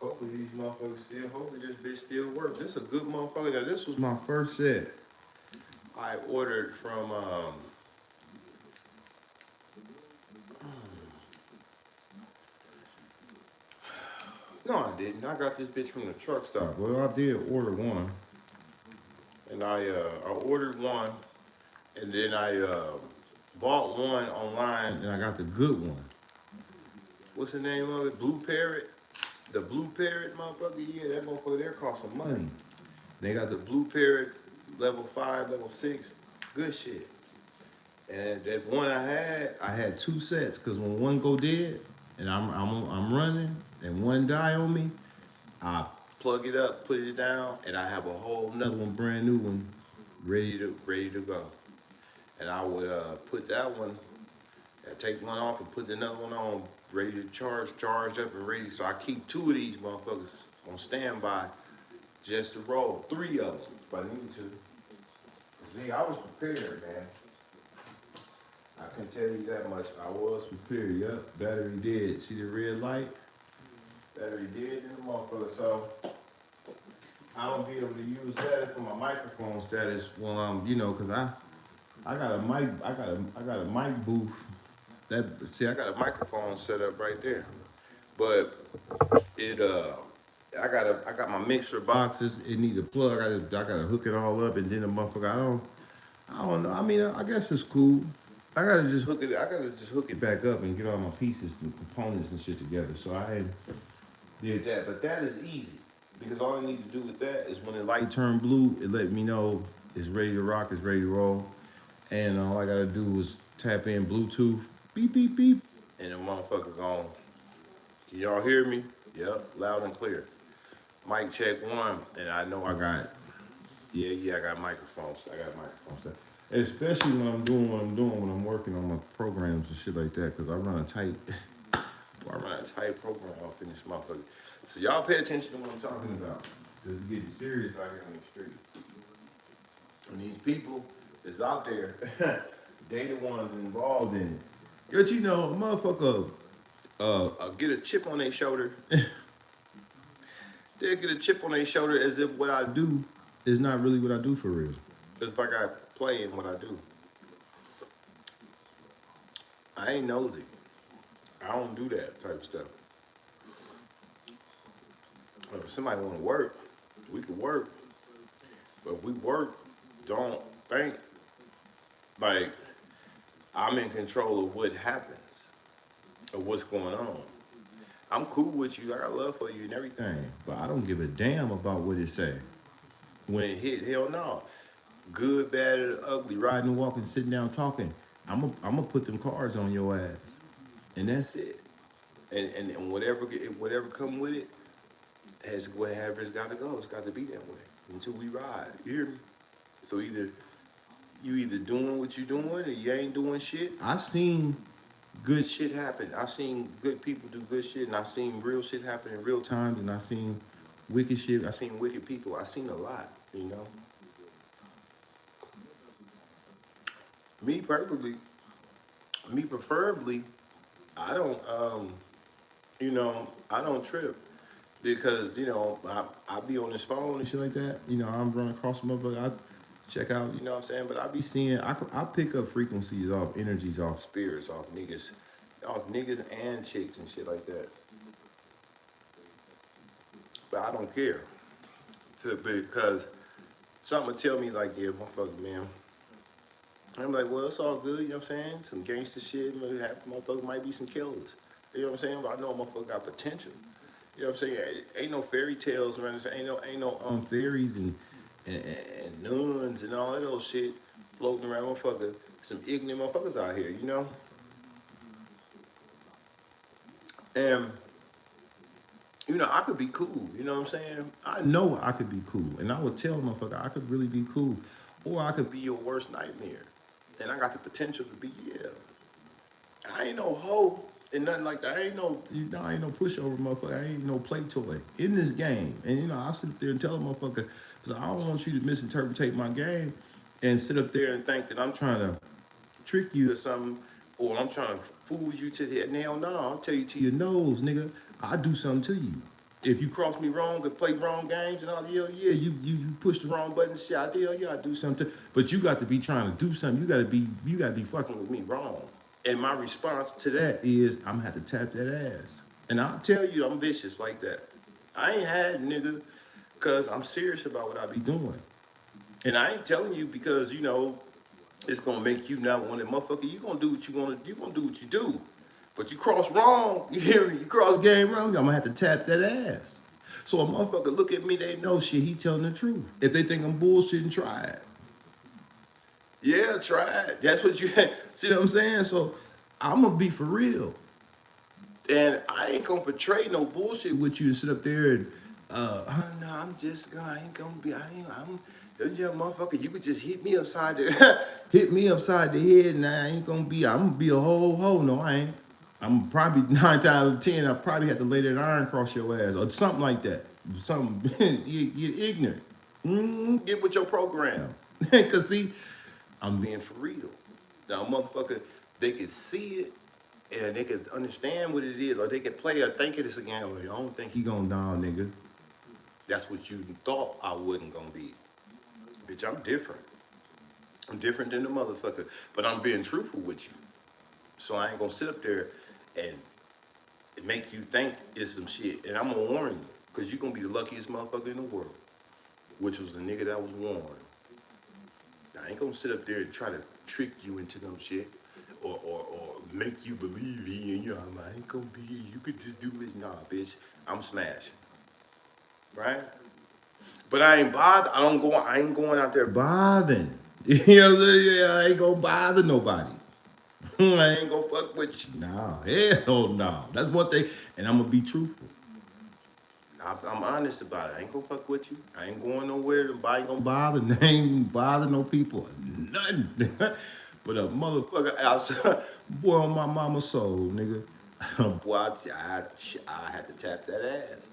Hopefully these motherfuckers hopefully this bitch still works. This is a good motherfucker. Now this was my first set. I ordered from, no I didn't. I got this bitch from the truck stop. Well, I did order one. And I ordered one, and then I bought one online, and I got the good one. What's the name of it? Blue Parrot? The Blue Parrot motherfucker? Yeah, that motherfucker there cost some money. They got the Blue Parrot level 5, level 6, good shit. And that one I had 2 sets, cause when one go dead and I'm running and one die on me, I plug it up, put it down, and I have a whole another one, brand new one, ready to go. And I would put that one, and take one off and put another one on, ready to charged up and ready. So I keep 2 of these motherfuckers on standby just to roll, 3 of them if I need to. See, I was prepared, man. I can tell you that much. I was prepared. Yep, battery dead. See the red light? Battery dead in the motherfucker. So I don't be able to use that for my microphone status while I'm, cause I got a mic. I got a mic booth. I got a microphone set up right there, but it I got my mixer boxes. It need a plug. I gotta hook it all up, and then the motherfucker. I don't know. I mean, I guess it's cool. I gotta just hook it back up and get all my pieces and components and shit together. So I did that, but that is easy because all I need to do with that is when the light turn blue, it let me know it's ready to rock, it's ready to roll, and all I gotta do is tap in Bluetooth, beep beep beep, and the motherfucker gone. Can y'all hear me? Yep, loud and clear. Mic check 1, and I know I got. Yeah, I got microphones. Especially when I'm doing what I'm doing, when I'm working on my programs and shit like that, because I run a tight program. I'll finish my motherfucker. So y'all pay attention to what I'm talking about. This is getting serious out here on the street. And these people that's out there, they the ones involved in it. But a motherfucker get a chip on their shoulder. They'll get a chip on their shoulder as if what I do is not really what I do for real. It's like I play in what I do. I ain't nosy. I don't do that type of stuff. If somebody want to work, we can work. But if we work, don't think like I'm in control of what happens or what's going on. I'm cool with you. I got love for you and everything. But I don't give a damn about what it say. When it hit, hell no. Good, bad, or ugly, riding, walking, sitting down, talking. I'm gonna put them cards on your ass, and that's it. And whatever come with it, whatever it's got to go. It's got to be that way until we ride. You hear me? So you either doing what you doing or you ain't doing shit. I've seen good shit happen. I've seen good people do good shit, and I've seen real shit happen in real times, and I've seen wicked shit. I've seen wicked people. I've seen a lot, Me preferably, I don't, I don't trip because, I be on this phone and shit like that. I'm running across some motherfucker. I check out, you know what I'm saying? But I be seeing, I pick up frequencies off energies, off spirits, off niggas and chicks and shit like that. but I don't care. Because something will tell me like, yeah, motherfucker, man. I'm like, well, it's all good, you know what I'm saying? Some gangster shit, motherfucker might be some killers. You know what I'm saying? But I know a motherfucker got potential. You know what I'm saying? Ain't no fairy tales around this. Ain't no fairies and nuns and all that old shit floating around, motherfucker. Some ignorant motherfuckers out here, you know? And I could be cool. You know what I'm saying? I know I could be cool, and I would tell a motherfucker I could really be cool, or I could be your worst nightmare. And I got the potential to be, yeah. I ain't no hoe and nothing like that. I ain't no, I ain't no pushover motherfucker. I ain't no play toy in this game. And I sit there and tell a motherfucker, because I don't want you to misinterpret my game and sit up there and think that I'm trying to trick you or something, or I'm trying to fool you to the hell no. I'll tell you to your nose, nigga. I'll do something to you. If you cross me wrong or play wrong games and all, yeah, you push the wrong button, shit, I do something. But you got to be trying to do something. You gotta be fucking with me wrong. And my response to that is, I'm gonna have to tap that ass. And I'll tell you, I'm vicious like that. I ain't had nigga, cause I'm serious about what I be doing. And I ain't telling you because it's gonna make you not want it, motherfucker. You gonna do what you wanna. You gonna do what you do. But you cross wrong, you hear me? You cross game wrong, I'm gonna have to tap that ass. So a motherfucker look at me, they know shit, he telling the truth. If they think I'm bullshitting, try it. Yeah, try it. That's what you see what I'm saying? So I'm gonna be for real. And I ain't gonna portray no bullshit with you to sit up there and no, I ain't gonna be, yeah, motherfucker, you could just hit me upside the hit me upside the head and I'm gonna be a whole hoe. No, I ain't. I'm probably 9 times out of 10, I probably had to lay that iron across your ass or something like that. Something, you're ignorant. Get with your program. Cause see, I'm being for real. Now, motherfucker, they can see it and they can understand what it is, or they can play or think it is again. Oh, I don't think he gonna down, nigga. That's what you thought I wasn't gonna be. Bitch, I'm different. I'm different than the motherfucker, but I'm being truthful with you. So I ain't gonna sit up there and make you think it's some shit. And I'm gonna warn you, because you're gonna be the luckiest motherfucker in the world, which was the nigga that was warned. I ain't gonna sit up there and try to trick you into no shit. Or make you believe he and I ain't gonna be, you could just do it. Nah, bitch, I'm smashing. Right? But I ain't bother. I ain't going out there bothering. You know what I'm saying? I ain't gonna bother nobody. I ain't gonna fuck with you. No, hell no. That's one thing. And I'm gonna be truthful. I'm honest about it. I ain't gonna fuck with you. I ain't going nowhere. I ain't gonna bother. I ain't bother no people. Nothing. But a motherfucker outside, boy, on my mama's soul, nigga. Boy, I had to tap that ass.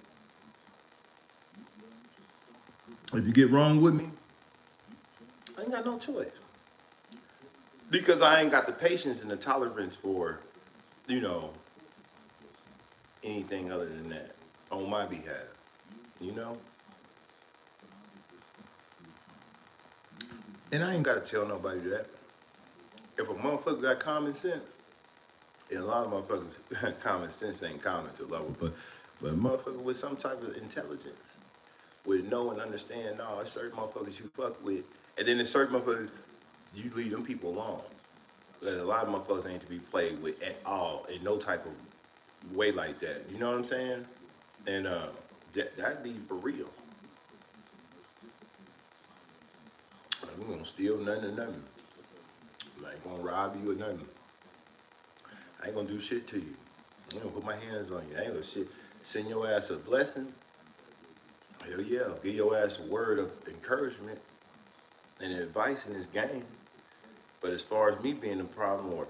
If you get wrong with me, I ain't got no choice. Because I ain't got the patience and the tolerance for, you know, anything other than that on my behalf. You know? And I ain't gotta tell nobody that. If a motherfucker got common sense, and a lot of motherfuckers common sense ain't common to a level, but a motherfucker with some type of intelligence would know and understand, no, there's certain motherfuckers you fuck with, and then there's certain motherfuckers you leave them people alone. A lot of motherfuckers ain't to be played with at all in no type of way like that. You know what I'm saying? And that'd be for real. We ain't gonna steal nothing or nothing. I ain't gonna rob you or nothing. I ain't gonna do shit to you. I ain't gonna put my hands on you. I ain't gonna shit. Send your ass a blessing. Hell yeah. Give your ass a word of encouragement and advice in this game. But as far as me being the problem or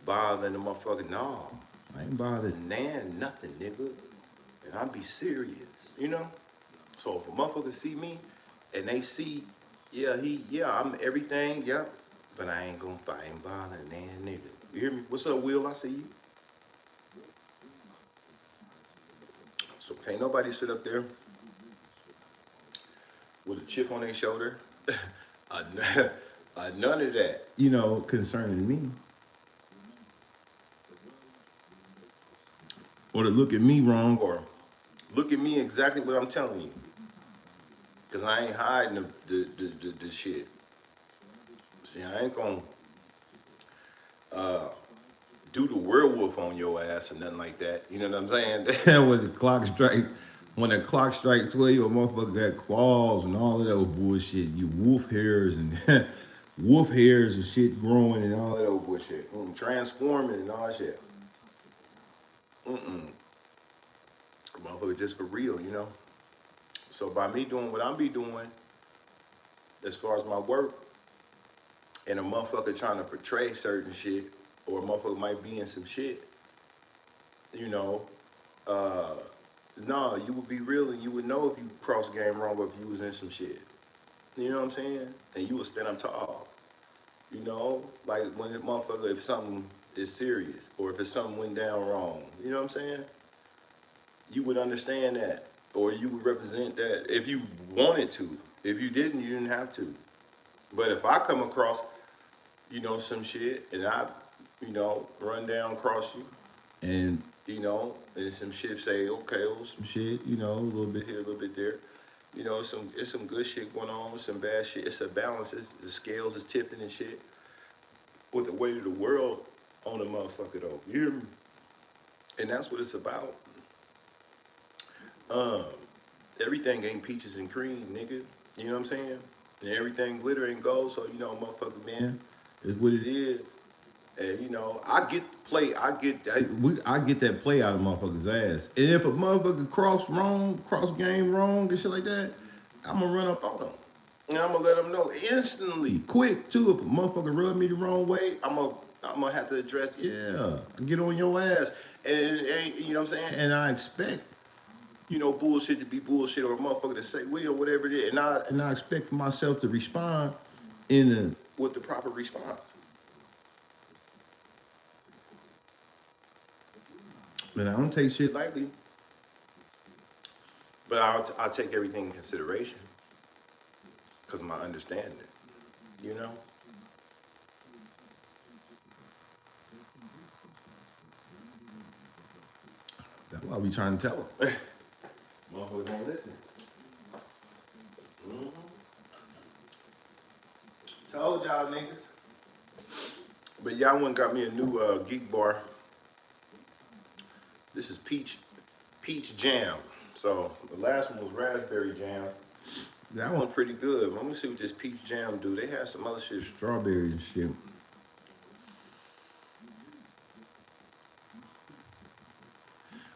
bothering the motherfucker, no. I ain't bothering nothing, nigga. And I be serious, you know? So if a motherfucker see me and they see, I'm everything, yeah. But I ain't bothering that nigga. You hear me? What's up, Will? I see you. So can't nobody sit up there with a chip on their shoulder. None of that, concerning me. Or to look at me wrong or Look at me exactly what I'm telling you. Because I ain't hiding the shit. See, I ain't going to do the werewolf on your ass or nothing like that. You know what I'm saying? When the clock strikes 12, your motherfucker got claws and all of that old bullshit. You wolf hairs and wolf hairs and shit growing and all that old bullshit. Transforming and all that shit. Mm-mm. Motherfucker just for real, you know? So by me doing what I'm be doing, as far as my work, and a motherfucker trying to portray certain shit, or a motherfucker might be in some shit, you know, uh, no, you would be real and you would know if you crossed game wrong or if you was in some shit. You know what I'm saying? And you would stand up tall. You know, like when the motherfucker, if something is serious or if it's something went down wrong, you know what I'm saying? You would understand that, or you would represent that if you wanted to. If you didn't, you didn't have to. But if I come across, you know, some shit and I, you know, run down across you and, you know, and some shit say, okay, well, some shit, you know, a little bit here, a little bit there. You know, it's some good shit going on, some bad shit. It's a balance. The scales is tipping and shit. With the weight of the world on a motherfucker though. You hear me? And that's what it's about. Um, everything ain't peaches and cream, nigga. You know what I'm saying? And everything glitter and gold, so you know, motherfucker, man, is what it is. And you know, I get the play, I get that play out of motherfuckers' ass. And if a motherfucker cross game wrong, and shit like that, I'm gonna run up on them. And I'm gonna let them know instantly, quick too. If a motherfucker rub me the wrong way, I'm gonna have to address, yeah, get on your ass. And you know what I'm saying? And I expect, you know, bullshit to be bullshit or a motherfucker to say we or whatever it is. And I expect myself to respond with the proper response. And I don't take shit lightly, but I'll take everything in consideration because of my understanding, you know? That's why we trying to tell them. Motherfuckers ain't listening. Mm-hmm. Told y'all niggas. But y'all one got me a new geek bar. This is peach jam. So the last one was raspberry jam. That one pretty good. Let me see what this peach jam do. They have some other shit, strawberry and shit.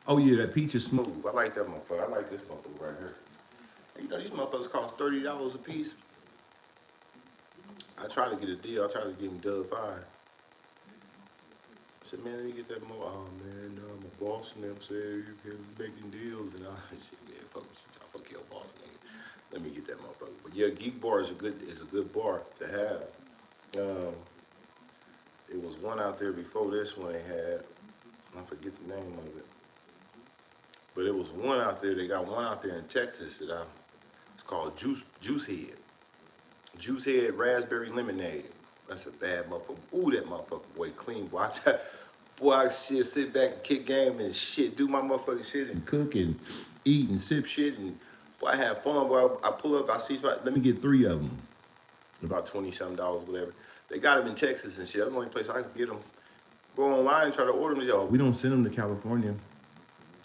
Oh yeah, that peach is smooth. I like that motherfucker. I like this motherfucker right here. You know these motherfuckers cost $30 a piece. I try to get a deal. I try to get them Dub 5. I said, man, let me get that more. Oh man, no, my boss and them said you can making deals and all that shit. Man, fuck your boss, nigga. Let me get that motherfucker. But yeah, Geek Bar is a good bar to have. It was one out there before this one they had. I forget the name of it. But it was one out there. They got one out there in Texas that it's called Juice Head. Juice Head Raspberry Lemonade. That's a bad motherfucker. Ooh, that motherfucker, boy, clean, boy. Boy, I shit, sit back and kick game and shit, do my motherfucking shit and cook and eat and sip shit and boy, I have fun. Boy, I pull up, I see spot. Let me get 3 of them. About $20-something, whatever. They got them in Texas and shit. That's the only place I can get them. Go online and try to order them. Yo, we don't send them to California.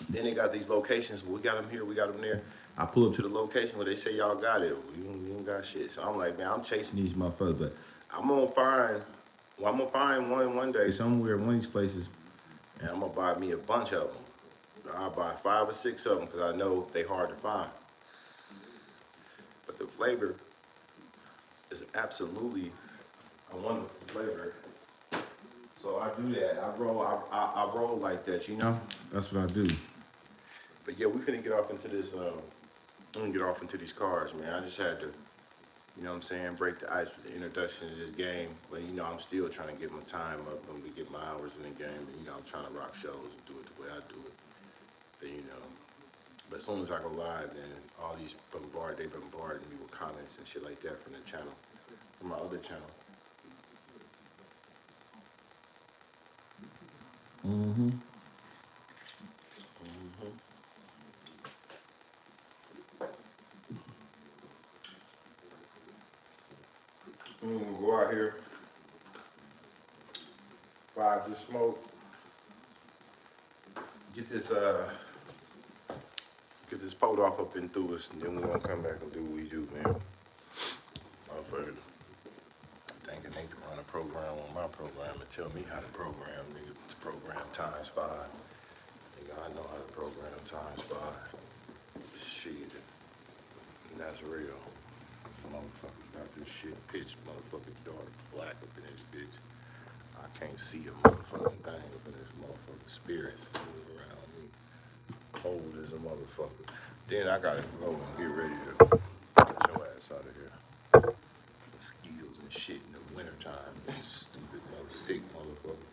Then they got these locations. We got them here, we got them there. I pull up to the location where they say y'all got it. You don't got shit. So I'm like, man, I'm chasing these motherfuckers, but I'm gonna find one day somewhere in one of these places, and I'm gonna buy me a bunch of them. I'll buy 5 or 6 of them because I know they hard to find. But the flavor is absolutely a wonderful flavor. So I do that. I roll like that, you know? That's what I do. But yeah, we finna get off into this, I'm gonna get off into these cars, man. I just had to, you know what I'm saying, break the ice with the introduction to this game. But you know, I'm still trying to get my time up and we get my hours in the game. And you know, I'm trying to rock shows and do it the way I do it. But you know, but as soon as I go live, then all these they bombard me with comments and shit like that from the channel, from my other channel. Mm-hmm. Mm-hmm. out here. 5 to smoke. Get this pot off up and through us, and then we're gonna come back and do what we do, man. Motherfucker thinking they can run a program on my program and tell me how to program, nigga. It's program times 5. Nigga, I know how to program times 5. Shit. And that's real. Motherfuckers got this shit pitch motherfucking dark black up in this bitch. I can't see a motherfucking thing up in this motherfucking spirits moving around me. Cold as a motherfucker. Then I gotta go and get ready to get your ass out of here. Mosquitoes and shit in the wintertime. Stupid sick motherfucker.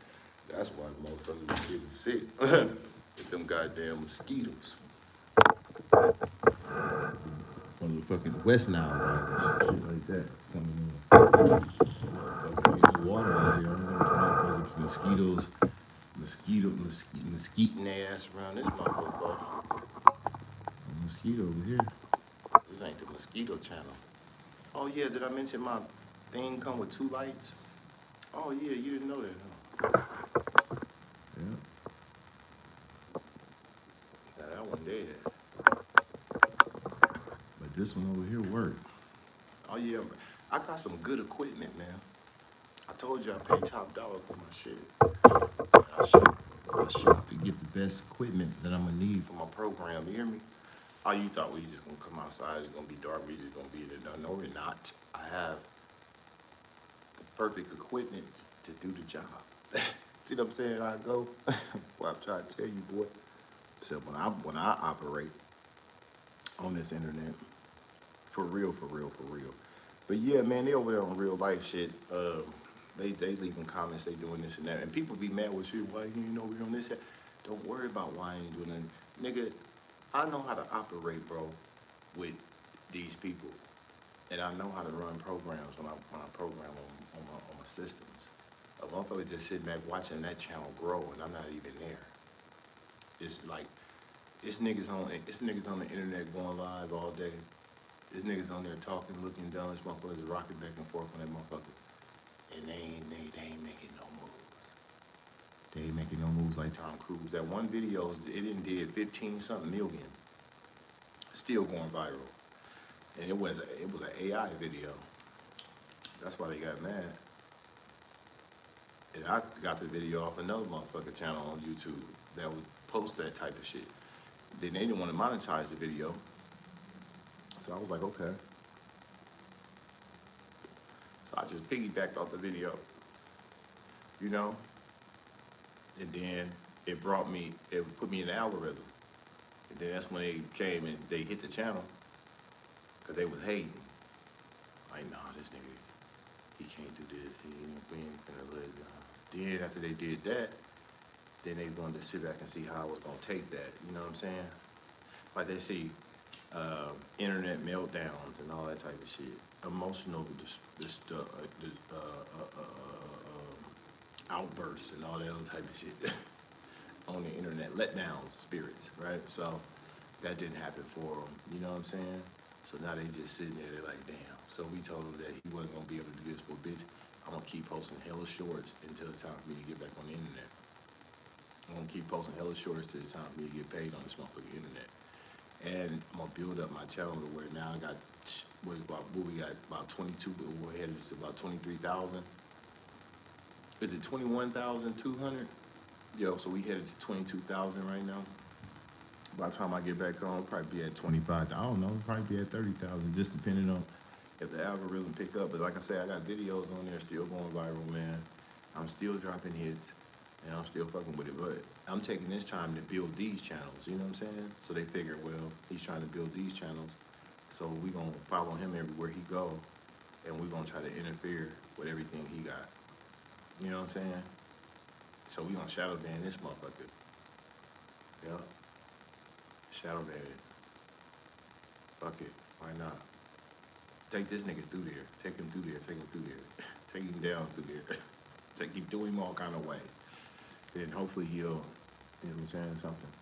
That's why the motherfuckers be getting sick. With them goddamn mosquitoes. Motherfucking West Nile virus, shit like that coming in. Motherfucking ain't no water out here. I don't know what the mosquitoes, mosquitoing their ass around this motherfucker. A mosquito over here. This ain't the mosquito channel. Oh yeah, did I mention my thing come with 2 lights? Oh yeah, you didn't know that, huh? Yeah. Now that one dead. But this one over here worked. Oh yeah, I got some good equipment, man. I told you I pay top dollar for my shit. I shop to get the best equipment that I'm gonna need for my program. You hear me? Oh, you thought we just gonna come outside, it's gonna be dark, we just gonna be in there. No, we're not. I have the perfect equipment to do the job. See what I'm saying? I go. Well, I'm trying to tell you, boy. So when I operate on this internet, for real. But yeah, man, they over there on real life shit. They leaving comments, they doing this and that, and people be mad with you. Why you ain't over here on this? Don't worry about why I ain't doing nothing, nigga. I know how to operate, bro, with these people, and I know how to run programs when I program on my systems. A motherfucker just sitting back watching that channel grow, and I'm not even there. It's like it's niggas on the internet going live all day. This niggas on there talking, looking dumb. This motherfuckers rocking back and forth on that motherfucker, and they ain't making no moves. They ain't making no moves like Tom Cruise. That one video, it did 15-something million, still going viral, and it was an AI video. That's why they got mad. And I got the video off another motherfucker channel on YouTube that would post that type of shit. Then they didn't want to monetize the video, so I was like, okay. So I just piggybacked off the video, you know? And then it put me in the algorithm. And then that's when they came and they hit the channel, because they was hating. Like, nah, this nigga, he can't do this. We ain't gonna let it go. Then after they did that, then they wanted to sit back and see how I was gonna take that. You know what I'm saying? Like they see internet meltdowns and all that type of shit, emotional outbursts and all that other type of shit on the internet, letdowns, spirits, right? So that didn't happen for them. You know what I'm saying? So now they just sitting there, they're like, damn. So we told him that he wasn't gonna be able to do this, but bitch, I'm gonna keep posting hella shorts until it's time for me to get back on the internet. I'm gonna keep posting hella shorts till it's time for me to get paid on this motherfucking internet. And I'm gonna build up my channel to where now I got, about 22, but we're headed to about 23,000. Is it 21,200? Yo, so we headed to 22,000 right now. By the time I get back on, I'll probably be at 25. I don't know, probably be at 30,000, just depending on if the algorithm pick up. But like I said, I got videos on there still going viral, man. I'm still dropping hits, and I'm still fucking with it. But I'm taking this time to build these channels, you know what I'm saying? So they figure, well, he's trying to build these channels, so we gonna follow him everywhere he go, and we gonna try to interfere with everything he got. You know what I'm saying? So we gonna shadow ban this motherfucker. Yeah. Shadow ban it. Fuck it. Why not? Take this nigga through there. Take him through there. Take him through there. Take him down through there. Do him all kind of way. Then hopefully he'll, you know what I'm saying, something.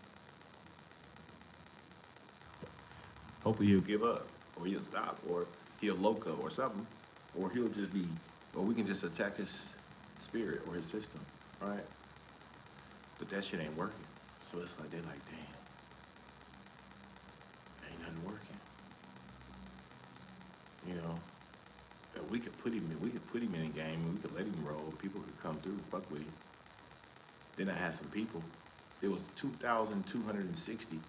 Hopefully he'll give up, or he'll stop, or he'll loco or something, or he'll just be or we can just attack his spirit or his system, right? But that shit ain't working. So it's like they're like, damn, ain't nothing working. You know, we could put him in. We could put him in a game. And we could let him roll. People could come through, fuck with him. Then I had some people. It was 2,260.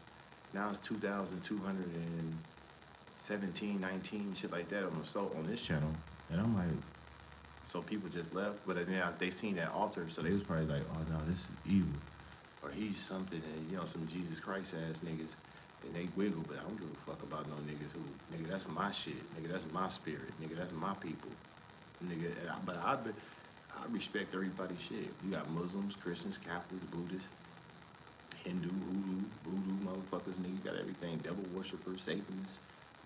Now it's 2,217, 19, shit like that on this channel. And I'm like, so people just left, but then they seen that altar, so they was probably like, oh no, this is evil, or he's something, and some Jesus Christ ass niggas, and they wiggle. But I don't give a fuck about no niggas who, nigga, that's my shit, nigga, that's my spirit, nigga, that's my people, nigga. But I respect everybody's shit. You got Muslims, Christians, Catholics, Buddhists, Hindu, voodoo motherfuckers, nigga. You got everything. Devil worshippers, Satanists.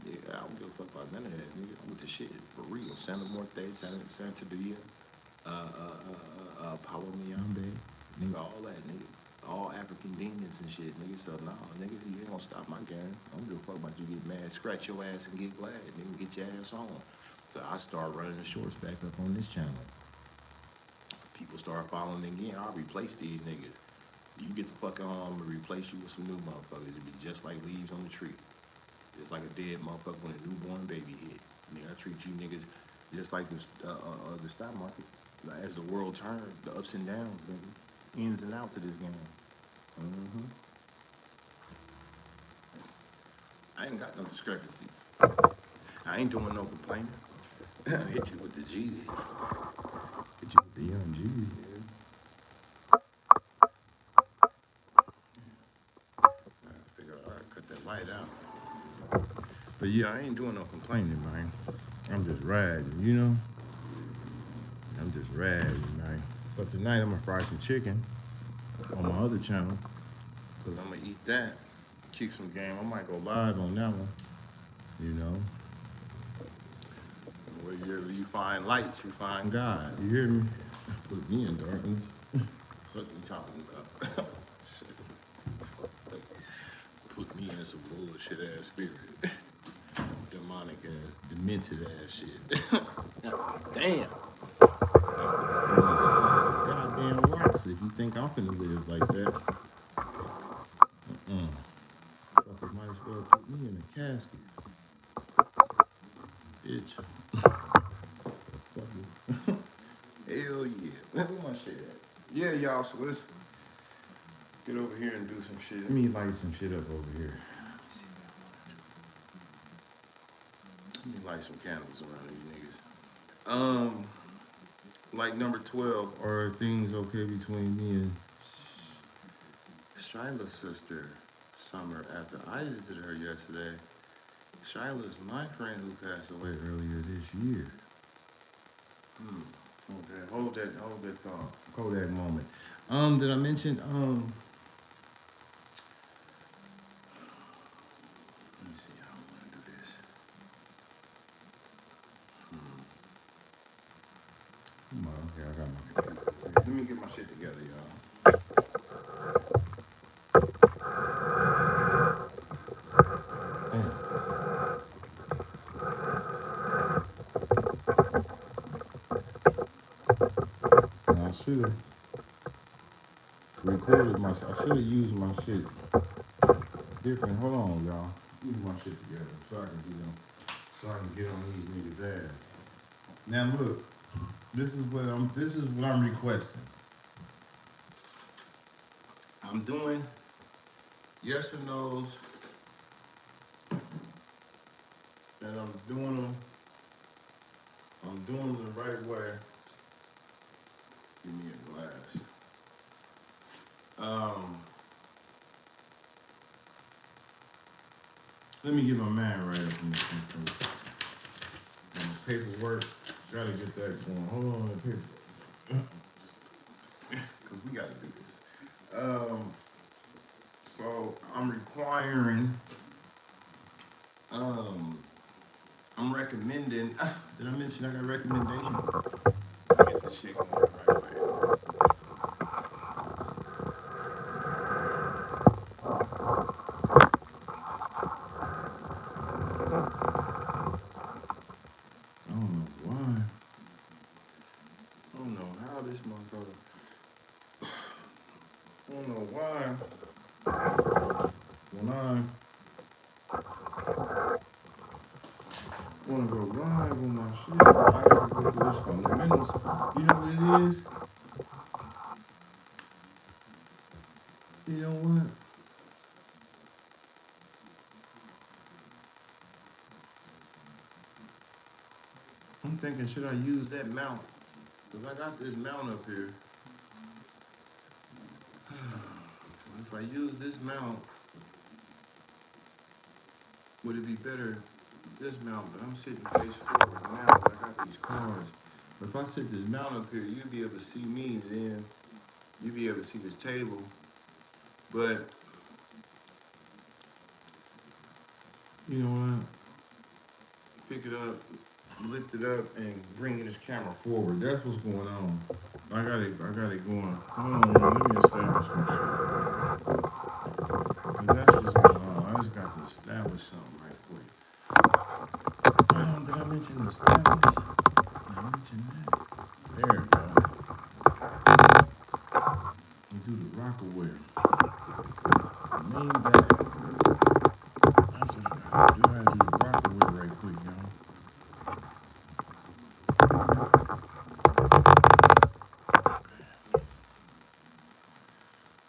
Yeah, I don't give a fuck about none of that, nigga. I'm with the shit for real. Santa Muerte, Santa Dia, Paulo Miyambe, nigga, all that, nigga. All African demons and shit, nigga. So nah, nigga, you ain't gonna stop my game. I don't give a fuck about you get mad, scratch your ass and get glad, nigga. Get your ass on. So I start running the shorts back up on this channel. People start following again. I'll replace these niggas. You get the fuck on, I'm gonna replace you with some new motherfuckers. It'll be just like leaves on the tree. Just like a dead motherfucker when a newborn baby hit. Nigga, I treat you niggas just like the stock market. Like, as the world turns, the ups and downs, nigga. Ins and outs of this game. I ain't got no discrepancies. I ain't doing no complaining. I hit you with the Jeezy. Hit you with the young Jeezy, man. I figure out how to cut that light out. But yeah, I ain't doing no complaining, man. I'm just riding, I'm just riding, man. But tonight I'm gonna fry some chicken on my other channel, cause I'm gonna eat that, kick some game. I might go live on that one, Wherever you find light, you find God. You hear me? Put me in darkness. What you talking about? Put me in some bullshit ass spirit. Demonic ass, demented ass shit. Damn. Some goddamn rocks if you think I'm finna live like that. Fuckers might as well put me in a casket. Bitch. Hell yeah. Where my shit at? Yeah, y'all, so let's get over here and do some shit. Let me light some shit up over here. Let me light some candles around these niggas. Like number 12, are things okay between me and Shyla's sister, Summer, after I visited her yesterday? Shyla's my friend who passed away earlier this year. Okay, hold that thought. Hold that moment. Did I mention, let me see how I want to do this. Come on, okay, I got my computer. Let me get my shit together, y'all. I should have recorded I should have used my shit different. Hold on, y'all. Use my shit together so I can get on these niggas' ass. Now look, this is what I'm requesting. I'm doing yes or no's, and I'm doing them the right way. Give me a glass. Let me get my mind right up in this thing. And the paperwork, gotta get that going. Hold on, the paperwork. Because we gotta do this. So I'm requiring, I'm recommending, did I mention I got recommendations? Get this shit going the right way. I don't know why. out this motherfucker. I don't know why. When I wanna go live on my shit, I gotta go through this fundamentals. You know what it is? You know what? I'm thinking, should I use that mount? Cause I got this mount up here. If I use this mount, would it be better this mount? But I'm sitting face forward now, but I got these cars. But if I sit this mount up here, you'll be able to see me, then you'll be able to see this table. But, you know what? Pick it up, lift it up, and bring this camera forward. That's what's going on. I got it going. Hold on, let me establish some shit. 'Cause that's what's going on. I just got to establish something right quick. Did I mention establish? Did I mention that? There we go. We do the Rockaware. Main back. That's what I gotta do. I gotta do the Rockaware right quick, y'all.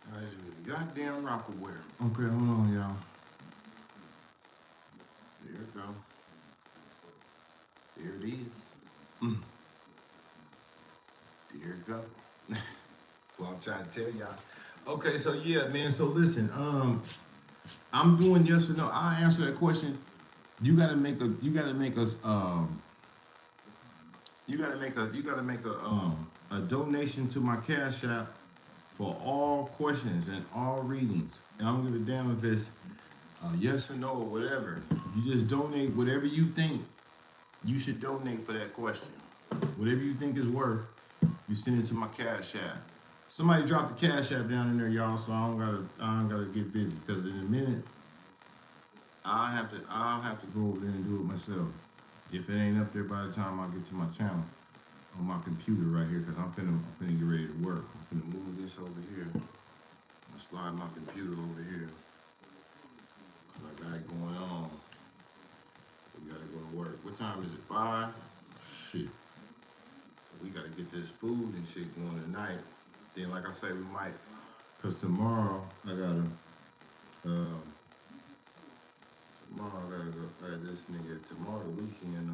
I gotta do the goddamn Rockaware. Okay, hold on, y'all. There it go. There it is. There it go. Well, I'm trying to tell y'all. Okay, so yeah, man. So listen, I'm doing yes or no. I'll answer that question. You gotta make a. You gotta make us. You gotta make a. You gotta make a donation to my Cash App for all questions and all readings. And I don't give a damn if it's yes or no or whatever. You just donate whatever you think you should donate for that question. Whatever you think is worth, you send it to my Cash App. Somebody drop the Cash App down in there, y'all, so I don't gotta get busy. Cause in a minute, I'll have to go over there and do it myself. If it ain't up there by the time I get to my channel on my computer right here, cause I'm finna get ready to work. I'm finna move this over here. I'm gonna slide my computer over here. Cause I got it going on. We gotta go to work. What time is it? 5? Shit. So we gotta get this food and shit going tonight. Then, like I say, we might, cause tomorrow I gotta go. I got this nigga tomorrow the weekend.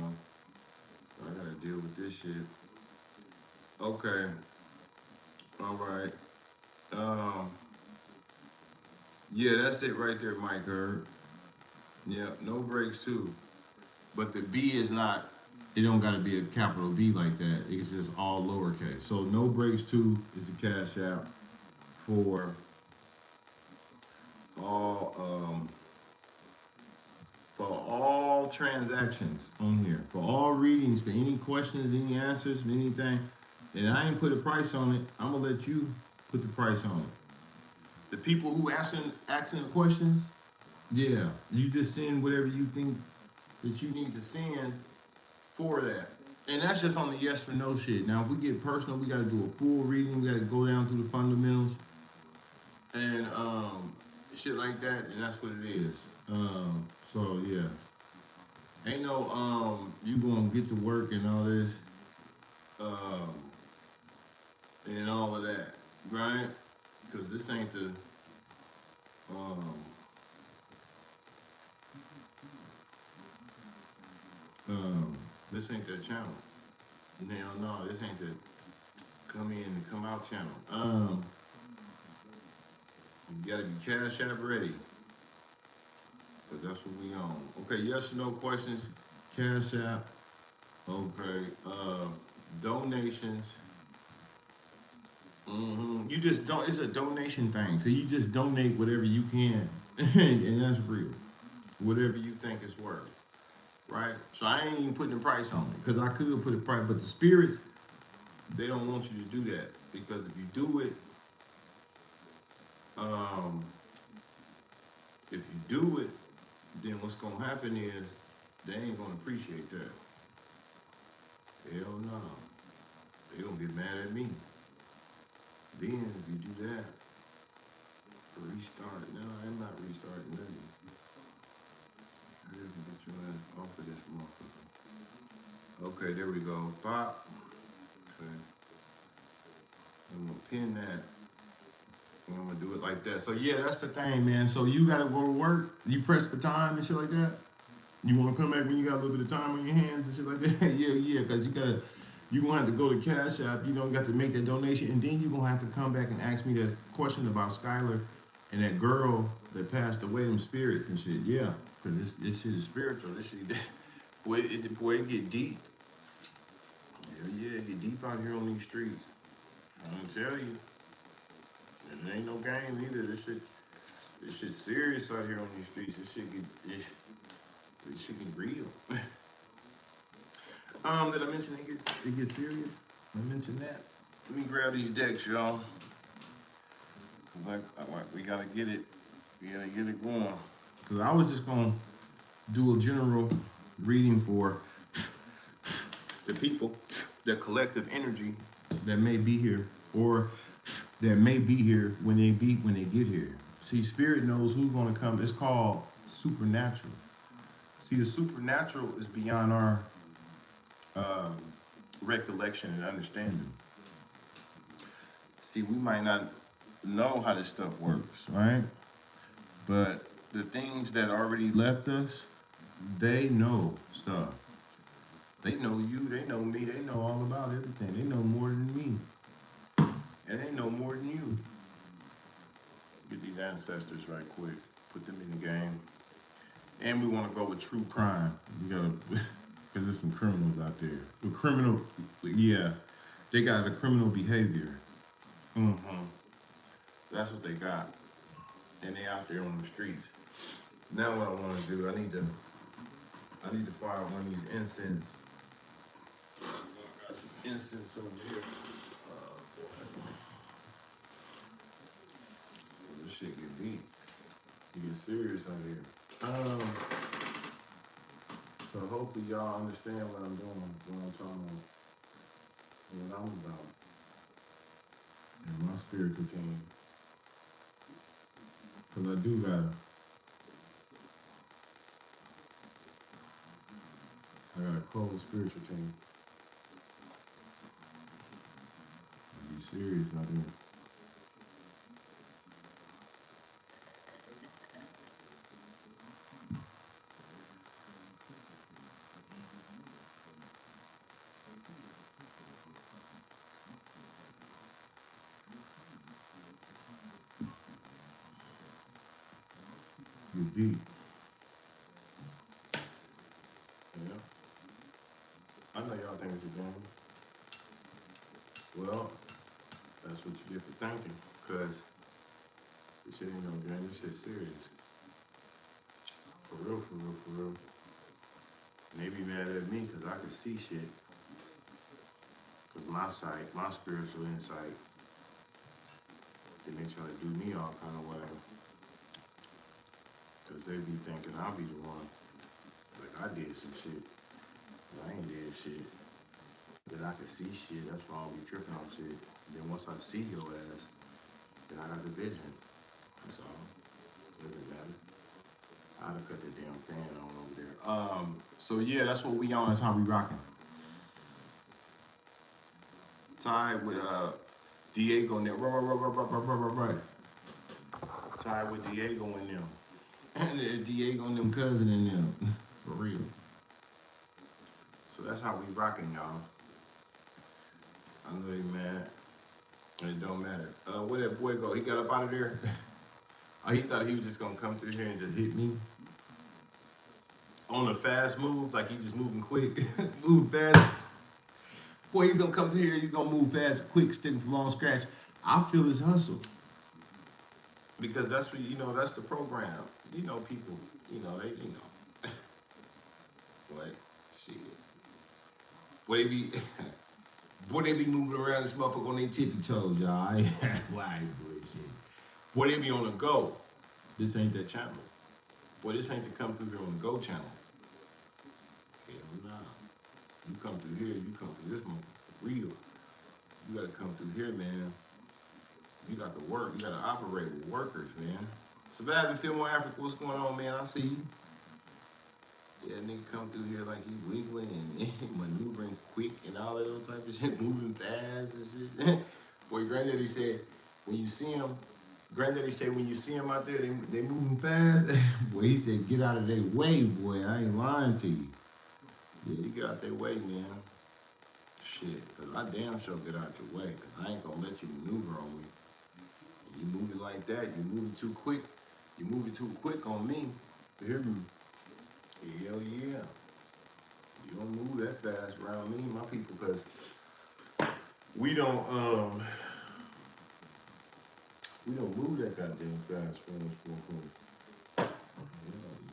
I gotta deal with this shit. Okay. All right. Yeah, that's it right there, Mike Herb. Yeah, no breaks too. But the B is not, it don't gotta be a capital B like that. It's just all lowercase. So no breaks too is the Cash App for all transactions on here. For all readings, for any questions, any answers, anything. And I ain't put a price on it. I'm gonna let you put the price on it. The people who asking the questions, yeah, you just send whatever you think that you need to send for that. And that's just on the yes or no shit. Now, if we get personal, we gotta do a full reading. We gotta go down through the fundamentals and shit like that. And that's what it is. So yeah, ain't no you gonna get to work and all this, and all of that, right? Because this ain't the this ain't the channel. No, this ain't the come in and come out channel. You gotta be Cash App ready. Cause that's what we on. Okay, yes or no questions, Cash App. Okay, donations. You just don't, it's a donation thing. So you just donate whatever you can, and that's real. Whatever you think is worth. Right? So I ain't even putting a price on it, because I could put a price, but the spirits, they don't want you to do that. Because if you do it, then what's gonna happen is they ain't gonna appreciate that. Hell no. They gonna get mad at me. Then if you do that, restart. No, I'm not restarting nothing. I didn't get your ass off of this motherfucker. Okay, there we go. Pop. Okay. I'm gonna pin that. And I'm gonna do it like that. So yeah, that's the thing, man. So you gotta go to work. You press for time and shit like that. You wanna come back when you got a little bit of time on your hands and shit like that. Yeah, cause you gonna have to go to Cash App. You don't got to make that donation, and then you gonna have to come back and ask me that question about Skylar and that girl that passed away, them spirits and shit. Yeah, cause this shit is spiritual. This shit, boy, it get deep. Yeah, it get deep out here on these streets. I'm gonna tell you. It ain't no game either. This shit serious out here on these streets. This shit get real. Did I mention it gets serious? I mentioned that. Let me grab these decks, y'all. Cause we gotta get it. We gotta get it going. Cause I was just gonna do a general reading for the people, the collective energy that may be here, or that may be here when they get here. See, spirit knows who's gonna come. It's called supernatural. See, the supernatural is beyond our recollection and understanding. See, we might not know how this stuff works, right? But the things that already left us, they know stuff. They know you, they know me, they know all about everything. They know more than me. And they know more than you. Get these ancestors right quick. Put them in the game. And we want to go with true crime. We gotta, because there's some criminals out there. Yeah, they got a criminal behavior. That's what they got. And they out there on the streets. Now what I want to do, I need to fire one of these incense. I got some incense over here. This shit get deep. You get serious out here. So hopefully y'all understand what I'm doing, what I'm trying to, what I'm about. And my spiritual team. Cause I do I got a cold spiritual team. Be serious out here. Get deep. Yeah. I know y'all think it's a game. Well, that's what you get for thinking, cause this shit ain't no game, this shit's serious. For real, for real, for real. And they be mad at me cause I can see shit. Cause my sight, my spiritual insight, then they try to do me all kind of whatever. Cause they be thinking I'll be the one. Like I did some shit. But I ain't did shit. But I can see shit, that's why I'll be tripping on shit. Then once I see your ass, then I got the vision. That's all. Doesn't matter. I'd have cut the damn fan on over there. So yeah, that's what we on, that's how we rocking. Tied with Diego in there. Right. Tied with Diego in them. And Diego and them cousin in them. For real. So that's how we rocking, y'all. I know they mad. It don't matter. Where that boy go? He got up out of there? Oh, he thought he was just gonna come through here and just hit me? On a fast move, like he just moving quick. Moving fast. Boy, he's gonna come through here, he's gonna move fast, quick, sticking for long scratch. I feel his hustle. Because that's what, that's the program. People, they. What? Shit. Boy, they be moving around this motherfucker on their tippy toes, y'all. Why bullshit? Boy, they be on the go. This ain't that channel. Boy, this ain't to come through here on the go channel. Hell nah. You come through here, you come through this motherfucker real. You gotta come through here, man. You got to work. You gotta operate with workers, man. Surviving Fillmore Africa, what's going on, man? I see you. Yeah, nigga come through here like he wiggling and maneuvering quick and all that other type of shit, moving fast and shit. Boy, Granddaddy said when you see him, Granddaddy said when you see him out there, they moving fast. Boy, he said get out of their way, boy. I ain't lying to you. Yeah, you get out their way, man. Shit, cause I damn sure get out your way, cause I ain't gonna let you maneuver on me. You moving like that, you moving too quick. You moving too quick on me. You hear me? Hell yeah. You don't move that fast around me, my people, cause we don't move that goddamn fast for us.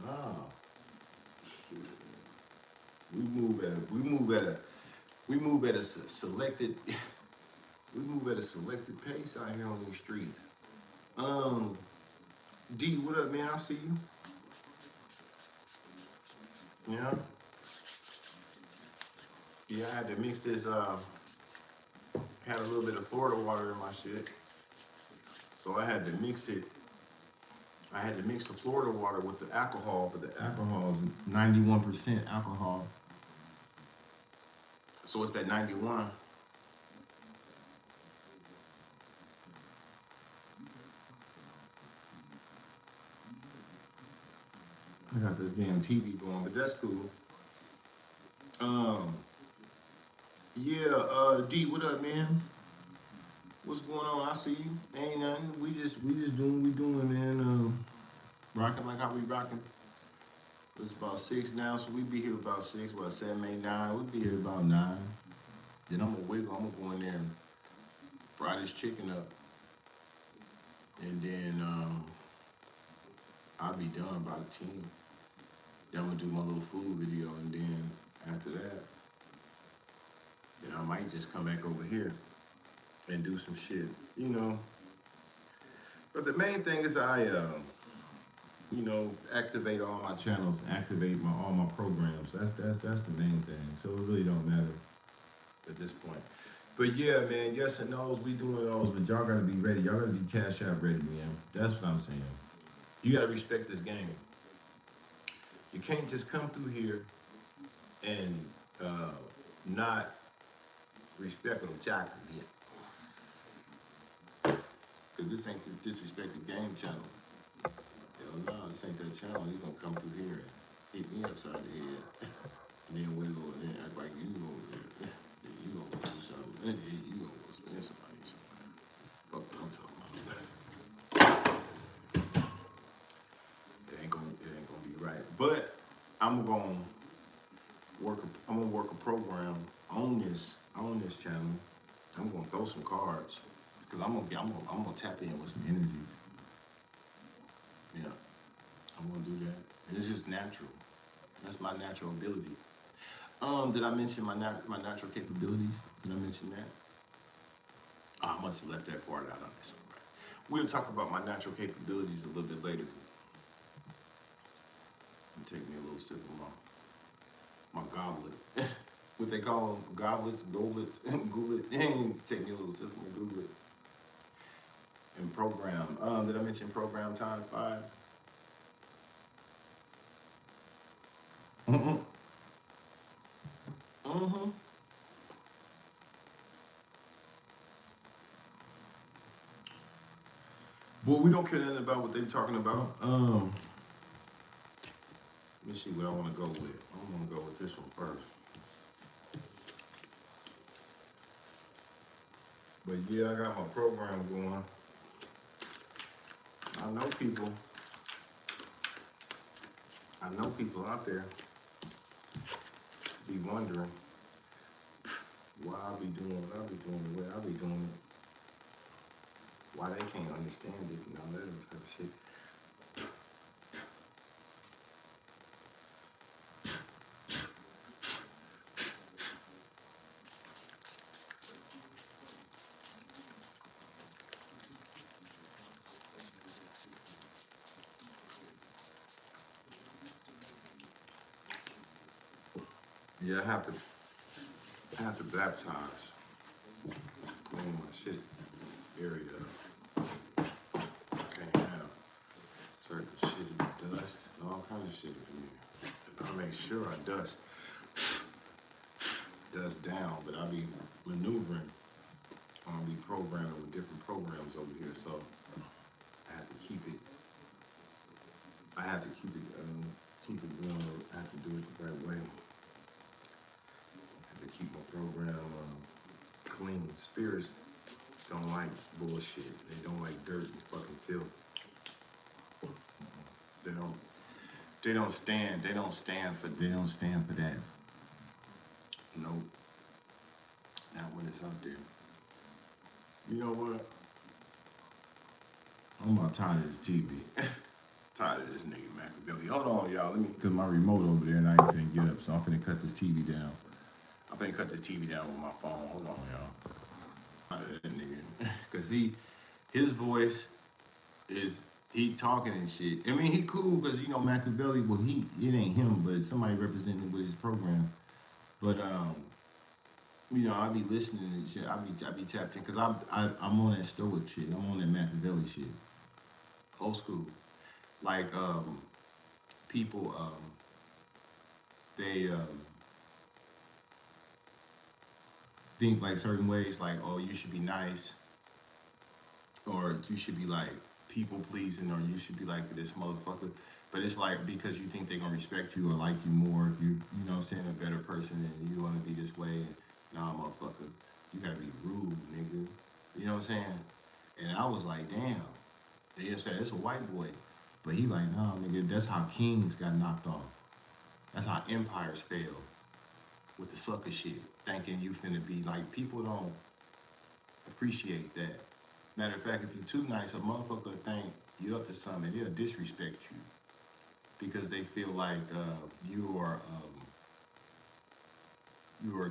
Nah. Shit. We move at a selected we move at a selected pace out here on these streets. D, what up, man? I see you. Yeah. Yeah, I had to mix this, had a little bit of Florida water in my shit. So I had to mix it. I had to mix the Florida water with the alcohol, but the alcohol is 91% alcohol. So it's that 91. I got this damn TV going, but that's cool. Yeah, D, what up, man? What's going on? I see you. Ain't nothing. We just doing what we doing, man. Rocking like how we rocking. It's about 6 now, so we be here about 6, about 7, 8, 9. We be here about 9. Then I'm gonna wiggle. I'm gonna go in there and fry this chicken up, and then I'll be done by 10. Then I'm gonna do my little food video, and then after that, then I might just come back over here and do some shit, you know. But the main thing is I, you know, activate all my channels, activate all my programs. That's the main thing. So it really don't matter at this point. But yeah, man, yes and no's, we doing those, but y'all gotta be ready. Y'all gotta be cash out ready, man. That's what I'm saying. You gotta respect this game. You can't just come through here and not respect what I'm talking about. Cause this ain't the disrespected game channel. Hell no, this ain't that channel. You gonna come through here and hit me upside the head, and then wiggle and then act like you over there. Then you gonna do something, and then you gonna go spend somebody somewhere. Fuck what I'm talking about. It ain't gonna be right. But I'm gonna work a program on this channel. I'm gonna throw some cards because I'm gonna tap in with some energies. Yeah, I'm gonna do that. And it's just natural. That's my natural ability. Did I mention my natural capabilities? Did I mention that? Oh, I must have left that part out on this. All right. We'll talk about my natural capabilities a little bit later. And take me a little sip of my goblet. What they call them, goblets, goblets, goblet. Take me a little sip of my goblet. And program. Did I mention program times 5? Mm-hmm. Mm-hmm. Boy, we don't care nothing about what they're talking about. Let me see what I want to go with. I want to go with this one first. But yeah, I got my program going. I know people out there be wondering why I be doing what I be doing, the way I be doing it. Why they can't understand it and all that other type of shit. Yeah, I have to baptize. area. I can't have certain shit, dust, and all kind of shit in here. And I make sure I dust down, but I be maneuvering. I'll be programming with different programs over here, so I have to keep it. I have to keep it going. I have to do it the right way. I have to keep my program clean. Spirits don't like bullshit. They don't like dirt and fucking filth. They don't stand for that. Nope. Not when it's out there. You know what? I'm about tired of this TV. Tired of this nigga Machiavelli. Hold on, y'all. Cause my remote over there and I ain't finna get up, so I'm finna cut this TV down. I'm finna cut this TV down with my phone. Hold on, y'all. Tired of that nigga. Cause his voice is, he talking and shit. I mean, he cool cause you know Machiavelli, well it ain't him, but somebody representing with his program. But you know, I be listening and shit. I be tapped in because I'm on that stoic shit. I'm on that Machiavelli shit. Old school. Like people they think like certain ways, like, oh, you should be nice, or you should be like people pleasing, or you should be like this motherfucker. But it's like because you think they're gonna respect you or like you more if you know what I'm saying, a better person, and you wanna be this way. And, nah, motherfucker, you gotta be rude, nigga. You know what I'm saying? And I was like, damn. They said it's a white boy. But he like, nah, nigga, that's how kings got knocked off. That's how empires fail. With the sucker shit. Thinking you finna be like, people don't appreciate that. Matter of fact, if you too nice, a motherfucker think you up to something, they'll disrespect you. Because they feel like you are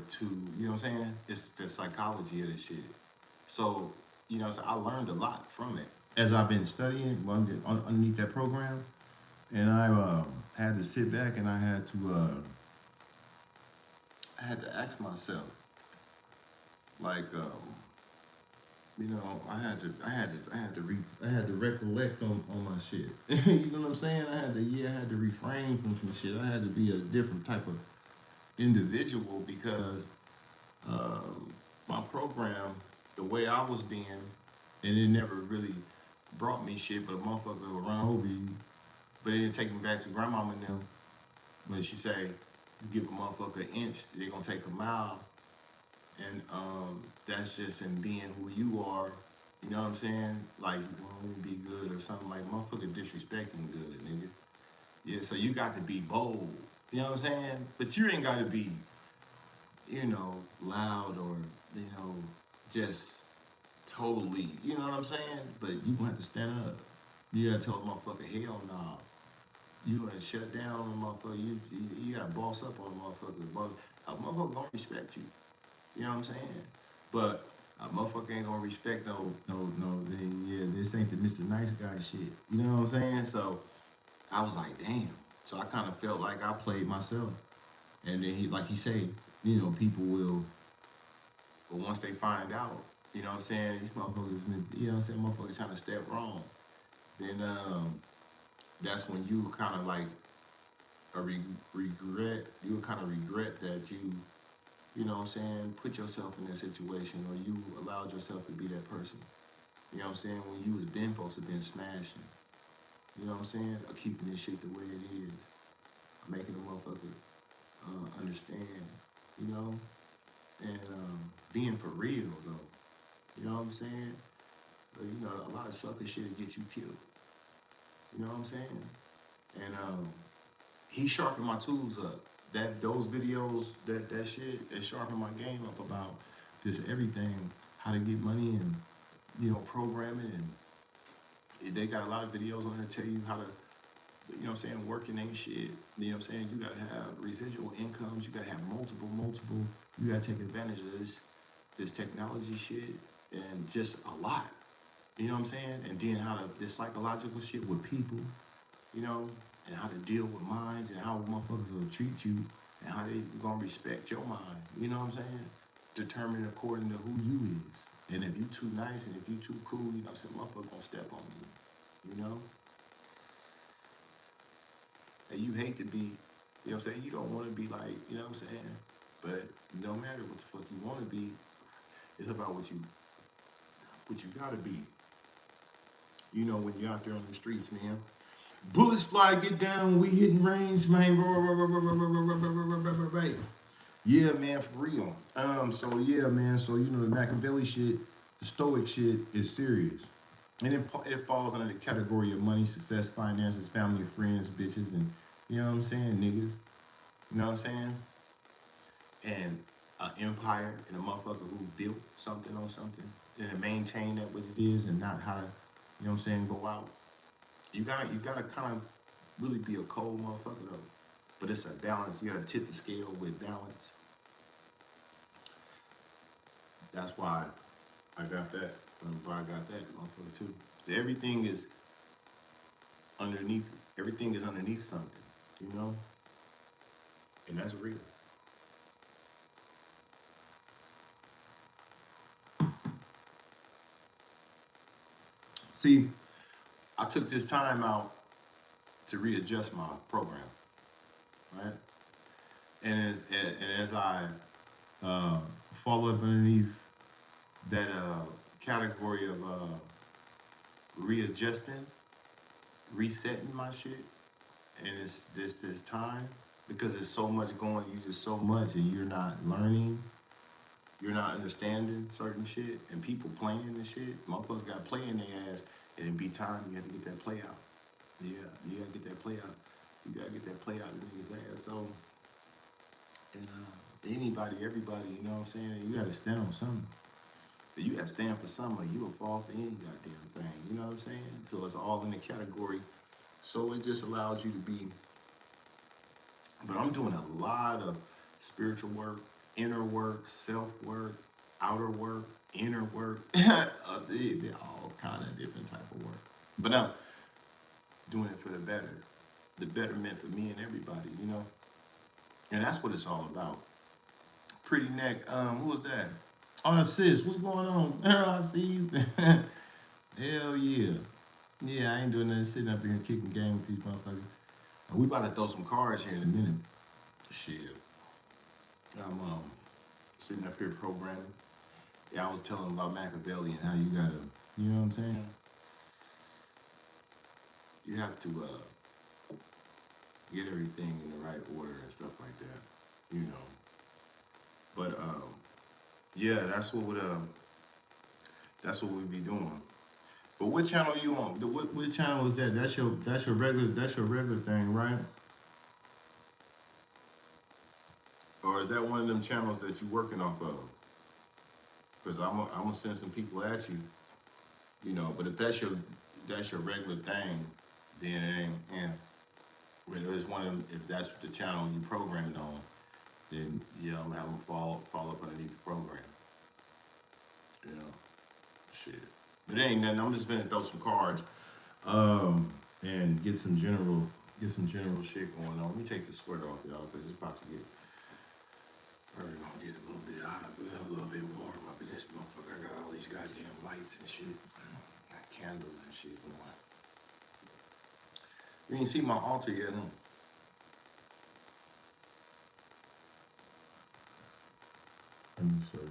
too, you know what I'm saying? It's the psychology of this shit. So, you know, so I learned a lot from it. As I've been studying underneath that program, and I had to sit back and I had to ask myself, like, you know, I had to recollect on my shit. You know what I'm saying? I had to refrain from some shit. I had to be a different type of individual because my program, the way I was being, and it never really brought me shit, but a motherfucker will run over you. But it didn't take me back to grandmama and them. When she say, you give a motherfucker an inch, they're gonna take a mile. And that's just in being who you are. You know what I'm saying? Like, you want to be good or something, like motherfucker disrespecting good, nigga. Yeah, so you got to be bold. You know what I'm saying? But you ain't got to be, you know, loud or, you know, just totally, you know what I'm saying? But you gonna have to stand up. You gotta tell a motherfucker, hell no. You gonna shut down on a motherfucker. You gotta boss up on a motherfucker. A motherfucker gonna respect you. You know what I'm saying? But a motherfucker ain't gonna respect this ain't the Mr. Nice Guy shit. You know what I'm saying? So I was like, damn. So I kind of felt like I played myself. And then like he said, you know, people will, but once they find out, you know what I'm saying, these motherfuckers, you know what I'm saying, motherfuckers trying to step wrong, then that's when you kind of like regret that you know what I'm saying, put yourself in that situation, or you allowed yourself to be that person. You know what I'm saying? When you was been supposed to been smashing. You know what I'm saying? Or keeping this shit the way it is. Making a motherfucker understand, you know? And being for real, though. You know what I'm saying? But, you know, a lot of sucker shit will get you killed. You know what I'm saying? And he sharpened my tools up. Those videos, that shit, it sharpened my game up about just everything, how to get money and, you know, programming. And they got a lot of videos on there tell you how to, you know what I'm saying, working ain't shit. You know what I'm saying? You gotta have residual incomes, you gotta have multiple, you gotta take advantage of this technology shit, and just a lot. You know what I'm saying? And then this psychological shit with people, you know, and how to deal with minds and how motherfuckers will treat you and how they gonna respect your mind. You know what I'm saying? Determined according to who you is. And if you too nice and if you too cool, you know, some motherfucker gonna step on you, you know? And you hate to be, you know what I'm saying? You don't want to be like, you know what I'm saying? But no matter what the fuck you want to be, it's about what you gotta be. You know, when you're out there on the streets, man. Bullets fly, get down, we hitting range, man. Yeah, man, for real. So yeah, man. So you know, the Machiavelli shit, the Stoic shit is serious, and it falls under the category of money, success, finances, family, friends, bitches, and you know what I'm saying, niggas. You know what I'm saying? And an empire and a motherfucker who built something on something and to maintain that what it is and not how to, you know what I'm saying, go out. You gotta kind of really be a cold motherfucker though. But it's a balance. You gotta tip the scale with balance. That's why I got that. Why I got that motherfucker too. So everything is underneath. Everything is underneath something, you know, and that's real. See, I took this time out to readjust my program, right? And as I fall up underneath that category of readjusting, resetting my shit, and it's this time because there's so much going, you just so much, and you're not learning, you're not understanding certain shit, and people playing the shit. Motherfuckers got to play in their ass, and it be time you have to get that play out. Yeah, you gotta get that play out. You gotta get that play out of niggas' ass. So, and anybody, everybody, you know what I'm saying? You gotta stand on something. You gotta stand for something, or you will fall for any goddamn thing. You know what I'm saying? So it's all in the category. So it just allows you to be. But I'm doing a lot of spiritual work, inner work, self work, outer work, inner work. They're all kind of different type of work. But I'm doing it for the betterment for me and everybody, you know. And that's what it's all about. Pretty neck. Who was that? Oh, that's sis. What's going on? I see you. Hell yeah. Yeah, I ain't doing nothing sitting up here kicking game with these motherfuckers. And we about to throw some cards here in a minute. Shit. I'm sitting up here programming. Yeah, I was telling them about Machiavelli and how you gotta, you know what I'm saying? You have to get everything in the right order and stuff like that, you know. But yeah, that's what we be doing. But what channel you on? What channel is that? That's your regular thing, right? Or is that one of them channels that you working off of? Because I'm gonna send some people at you, you know. But if that's your regular thing, then it ain't. Yeah. But if it's one of them, if that's the channel you programming on, then yeah, I'm gonna have them fall up underneath the program. You know, shit. But it ain't nothing. I'm just gonna throw some cards, and get some general shit going on. Let me take the sweater off, y'all, because it's about to get. We're gonna get a little bit hot, a little bit warm up in this motherfucker. I got all these goddamn lights and shit, got candles and shit going. You ain't see my altar yet, huh? Let me show you.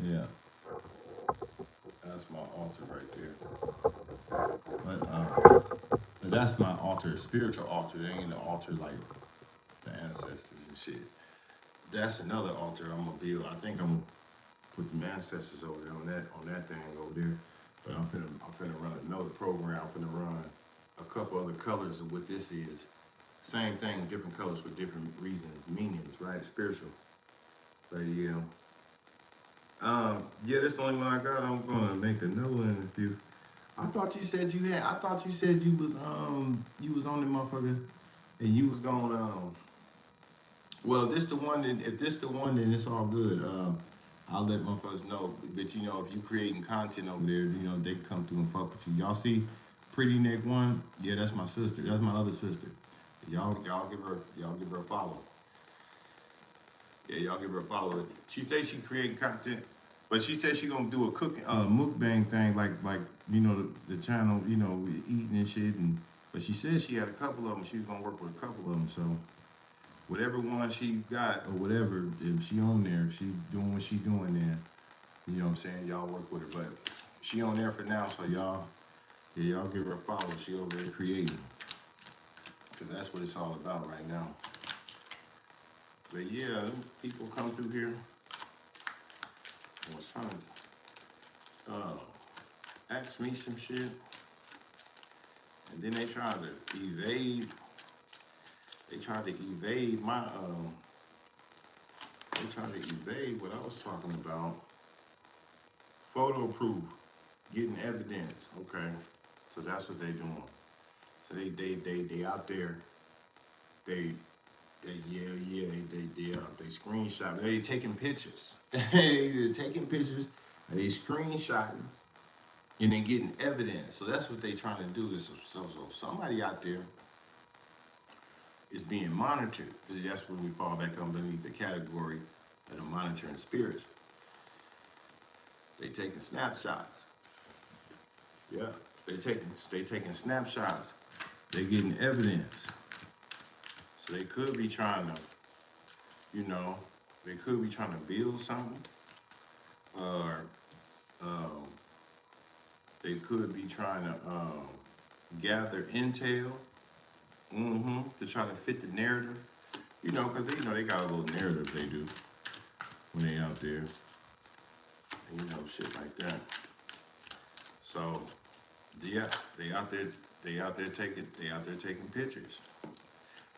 Yeah, that's my altar right there. But that's my altar, spiritual altar. There ain't an altar like the ancestors and shit. That's another altar I'm gonna build. I think I'm gonna put the ancestors over there on that thing over there. But I'm finna run another program. I'm finna run a couple other colors of what this is. Same thing, different colors for different reasons, meanings, right? Spiritual. But yeah. Yeah, that's the only one I got. I'm gonna make another one in a few. I thought you said you was on the motherfucker and you was gonna well, if this the one, then it's all good. I'll let motherfuckers know. But you know, if you creating content over there, you know, they can come through and fuck with you. Y'all see Pretty Neck One? Yeah, that's my sister. That's my other sister. Y'all give her a follow. Yeah, y'all give her a follow. She says she creating content, but she said she gonna do a cooking mukbang thing like you know the channel, you know, eating and shit, and but she said she had a couple of them. She was gonna work with a couple of them. So whatever one she got or whatever, if she on there, if she doing what she doing there, you know what I'm saying? Y'all work with her, but she on there for now. So y'all, yeah, y'all give her a follow. She over there creating, cause that's what it's all about right now. But yeah, people come through here. I was trying to ask me some shit, and then they tried to evade. They tried to evade my. They tried to evade what I was talking about. Photo proof, getting evidence. Okay, so that's what they doing. So they out there. They they screenshot. They taking pictures. They taking pictures. They screenshotting and then getting evidence. So that's what they trying to do. Is so somebody out there is being monitored. That's when we fall back underneath the category of the monitoring spirits. They taking snapshots. Yeah, they taking snapshots. They getting evidence. So they could be trying to, you know, they could be trying to build something, or they could be trying to gather intel, to try to fit the narrative, you know, because they got a little narrative they do when they out there, and, you know, shit like that. So yeah, they out there taking pictures.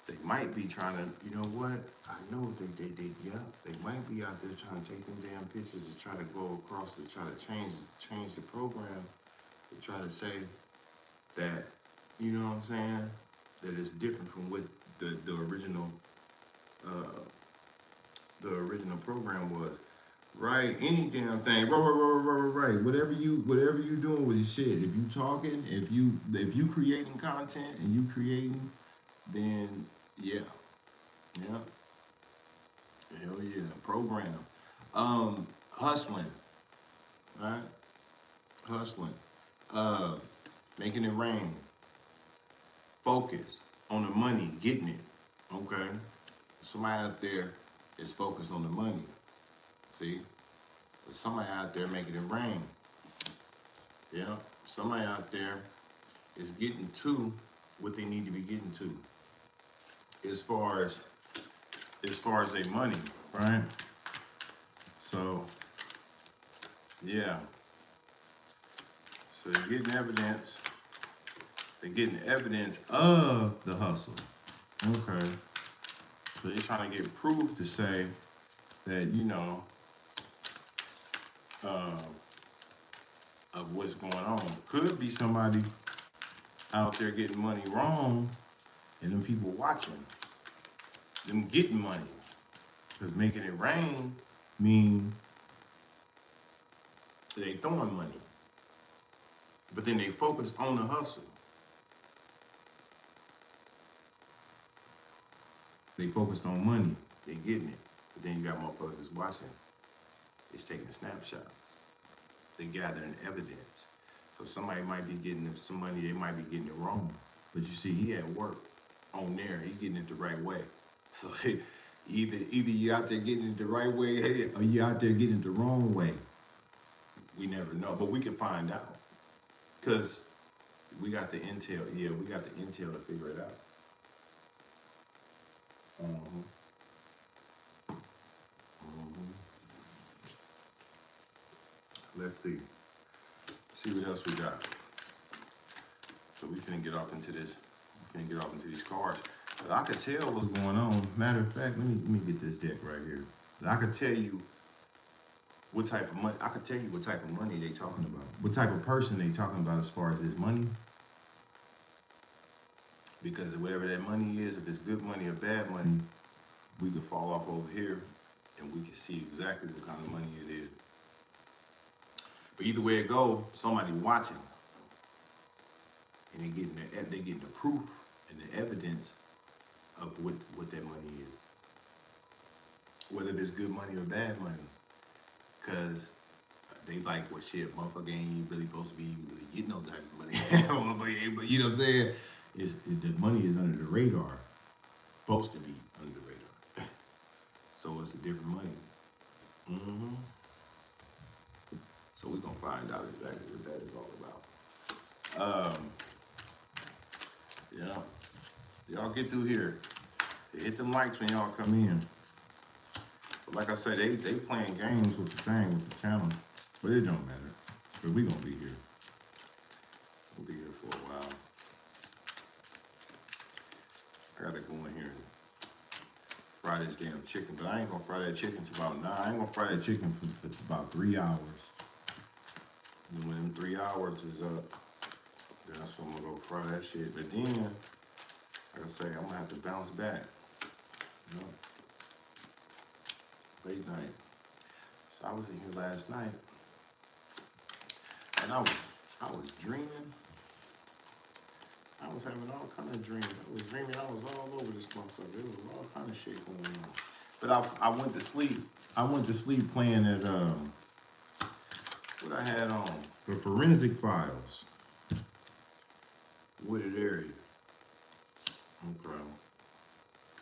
They might be trying to, you know what? I know they might be out there trying to take them damn pictures to try to go across to try to change the program, to try to say that, you know what I'm saying, that it's different from what the original program was. Right, any damn thing. Right. Whatever you doing with your shit. If you talking, if you creating content and you creating, then yeah. Hell yeah. Program. Hustling. Right? Hustling. Making it rain. Focus on the money, getting it. Okay. Somebody out there is focused on the money. See? But somebody out there making it rain. Yeah. Somebody out there is getting to what they need to be getting to. As far as their money, right? So yeah. So they're getting evidence. They're getting evidence of the hustle. Okay. So they're trying to get proof to say that, you know, of what's going on. Could be somebody out there getting money wrong and them people watching them getting money. Because making it rain mean they throwing money. But then they focus on the hustle. They focused on money. They getting it. But then you got motherfuckers that's watching. It's taking snapshots. They gathering evidence. So somebody might be getting some money, they might be getting it wrong. But you see, he at work on there, he getting it the right way. So either you out there getting it the right way, or you out there getting it the wrong way. We never know, but we can find out. Because we got the intel, we got the intel to figure it out. Let's see. See what else we got. So we finna get off into this. We finna get off into these cards. But I could tell what's going on. Matter of fact, let me get this deck right here. I could tell you what type of money. I could tell you what type of money they talking about. What type of person they talking about as far as this money. Because whatever that money is, if it's good money or bad money, we could fall off over here and we can see exactly what kind of money it is. But either way it go, somebody watching, and they getting the proof and the evidence of what that money is. Whether it's good money or bad money. Cause they like, well, shit, motherfucker ain't really supposed to be really getting no type of money. But you know what I'm saying? The money is under the radar. Supposed to be under the radar. So it's a different money. Mm-hmm. So we're gonna find out exactly what that is all about. Yeah. Y'all get through here. Hit them likes when y'all come in. But like I said, they playing games with the thing, with the channel. But it don't matter. But we gonna be here. We'll be here for a while. I gotta go in here and fry this damn chicken. But I ain't gonna fry that chicken till about 9. I ain't gonna fry that chicken for about 3 hours. And when them 3 hours is up, that's when I'm gonna go fry that shit. But then, like I say, I'm gonna have to bounce back. You know? Late night. So I was in here last night, and I was dreaming. I was having all kind of dreams. I was dreaming I was all over this motherfucker. There was all kind of shit going on. But I went to sleep. I went to sleep playing at what I had on, the Forensic Files. Wooded area. Okay.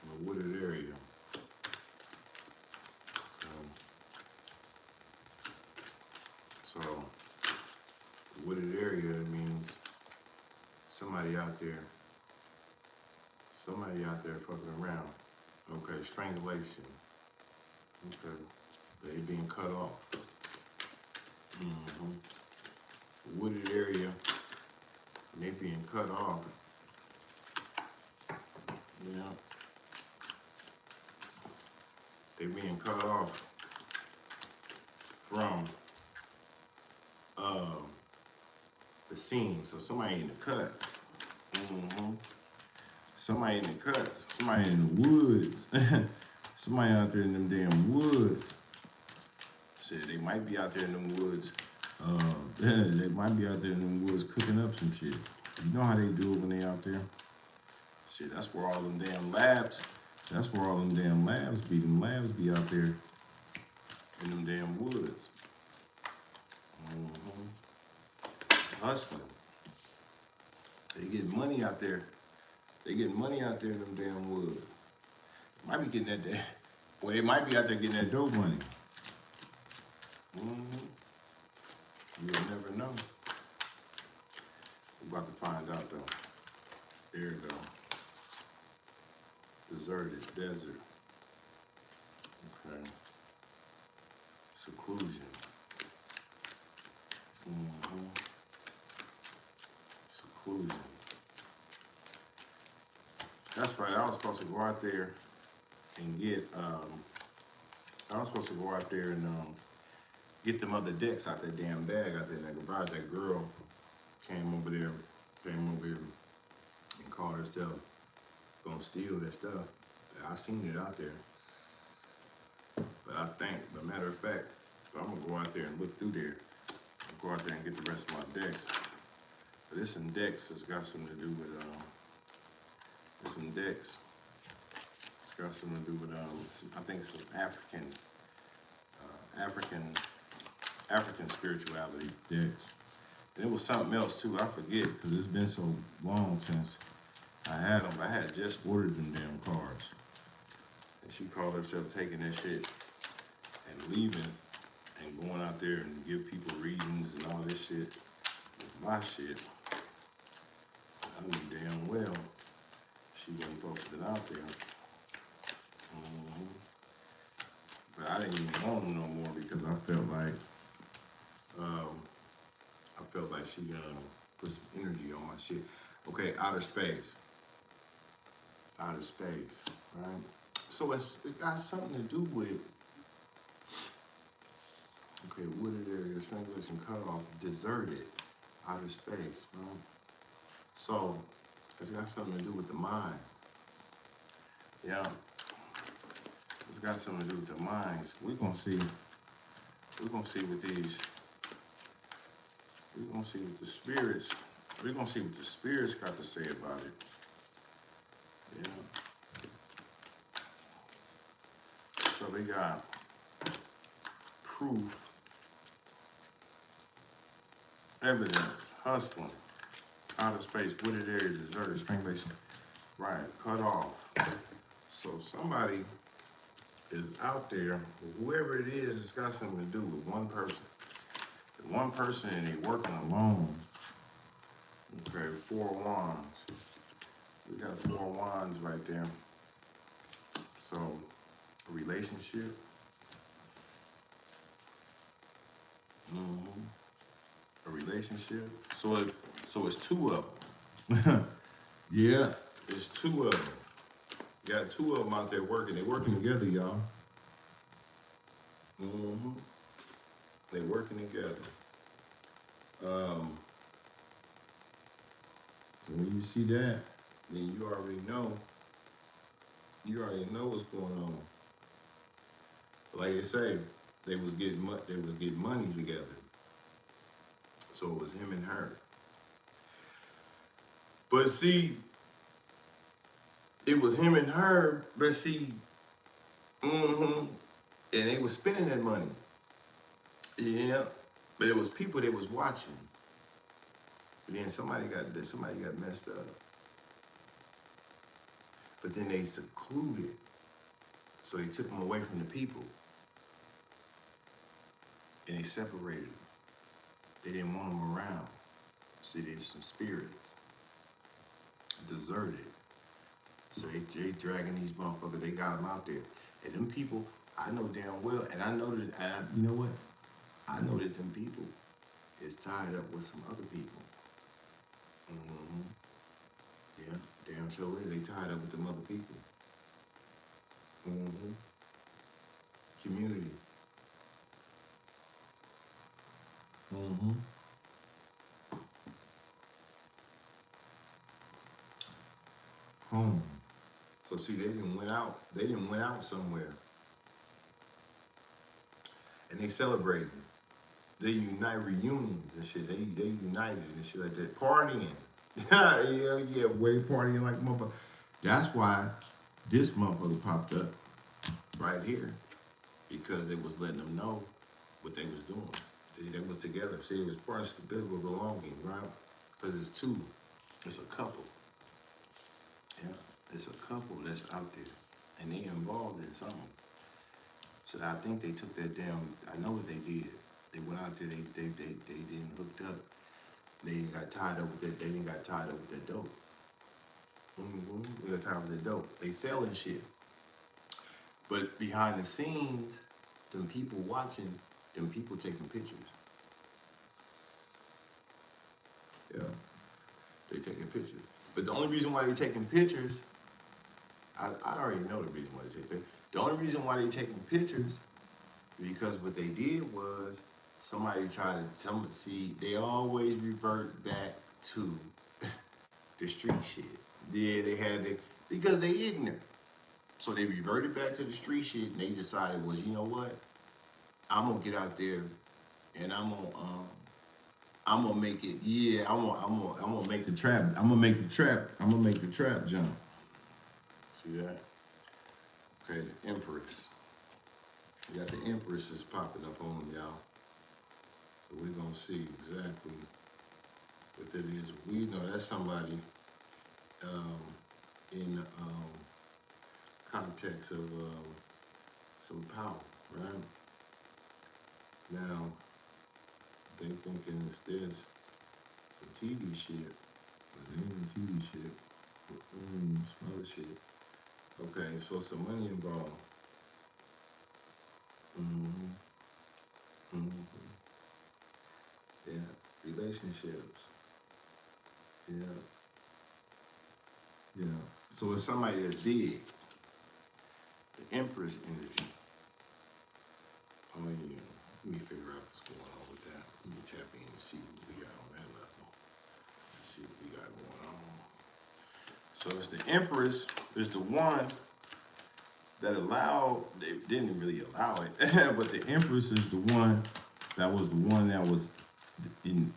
A wooded area. So, wooded area means somebody out there fucking around. Okay, strangulation. Okay, they being cut off. Wooded area, and they being cut off. Yeah. They being cut off from the scene. So somebody in the cuts. Somebody in the cuts. Somebody in the woods. Somebody out there in them damn woods. Shit, they might be out there in them woods. They might be out there in them woods cooking up some shit. You know how they do it when they out there? Shit, that's where all them damn labs. That's where all them damn labs be. Them labs be out there in them damn woods. Hustling. They get money out there. They get money out there in them damn woods. Might be getting that damn. Well, they might be out there getting that dope money. You'll never know. We're about to find out though. There you go. Deserted desert. Okay. Seclusion. Seclusion. That's right. I was supposed to go out there and get. I was supposed to go out there and get them other decks out that damn bag out there in that garage. That girl came over here and called herself gonna steal that stuff. I seen it out there. But I think, as a matter of fact, I'm gonna go out there and look through there. I'll go out there and get the rest of my decks. But this some decks has got something to do with this some decks. It's got something to do with I think some African spirituality decks. And it was something else too, I forget, because it's been so long since I had them. I had just ordered them damn cards. And she called herself taking that shit and leaving and going out there and give people readings and all this shit. My shit. I knew damn well she wasn't posted out there. But I didn't even want them no more because I felt like she put some energy on my shit. Okay, outer space. Outer space, right? So it got something to do with, okay, wooded area, strangulation, cut off, deserted, outer space, right? So it's got something to do with the mind. Yeah. It's got something to do with the minds. We're gonna see what these, we're gonna see what the spirits, we're gonna see what the spirits got to say about it. Yeah. they got proof, evidence, hustling, outer space, wooded area, deserted, strangulation, right, cut off. So somebody is out there, whoever it is, it's got something to do with one person. The one person and they working alone. Okay, 4 wands. We got 4 wands right there. So, a relationship. A relationship. So it's 2 of them. Yeah, it's 2 of them. You got 2 of them out there working. They working together, y'all. They working together. So when you see that, then you already know. You already know what's going on. Like I say, they was getting money together. So it was him and her. But see, it was him and her, but see, and they was spending that money. Yeah, but it was people that was watching. But then somebody got messed up. But then they secluded, so they took them away from the people, and they separated them. They didn't want them around. See, there's some spirits deserted. So they dragging these motherfuckers. They got them out there, and them people, I know damn well, and I know that. You know what? I know that them people is tied up with some other people. Yeah, damn sure is. They tied up with them other people. Community. Home. So see, they didn't went out. They didn't went out somewhere. And they celebrated. They unite reunions and shit. They united and shit like that. Partying. yeah, way partying like motherfucker. That's why this motherfucker popped up right here. Because it was letting them know what they was doing. See, they was together. See, it was part of the biblical belonging, right? Because it's 2. It's a couple. Yeah, it's a couple that's out there. And they involved in something. So I think they took that down. I know what they did. They went out there, they didn't hooked up. They didn't got tied up with that. They didn't got tied up with that dope. They got tied up with that dope. They selling shit. But behind the scenes, them people watching, them people taking pictures. Yeah, they taking pictures. But the only reason why they taking pictures, I already know the reason why they take pictures. The only reason why they taking pictures, because what they did was, somebody tried to, see, they always revert back to the street shit. Yeah, they had to, because they ignorant. So they reverted back to the street shit, and they decided was, you know what? I'm gonna get out there, and I'm gonna make it. Yeah, I'm gonna make the trap. I'm gonna make the trap jump. See that? Okay, the Empress. You got the Empresses popping up on them, y'all. So we're gonna see exactly what that is. We know that's somebody in context of some power, right? Now, they thinking it's this, some TV shit, but it ain't TV shit, some other shit. Okay, so some money involved. Yeah, relationships. Yeah. So it's somebody that's big. The Empress energy. Oh yeah. Let me figure out what's going on with that. Let me tap in and see what we got on that level. Let's see what we got going on. So it's the Empress is the one that allowed, they didn't really allow it, but the Empress is the one that was in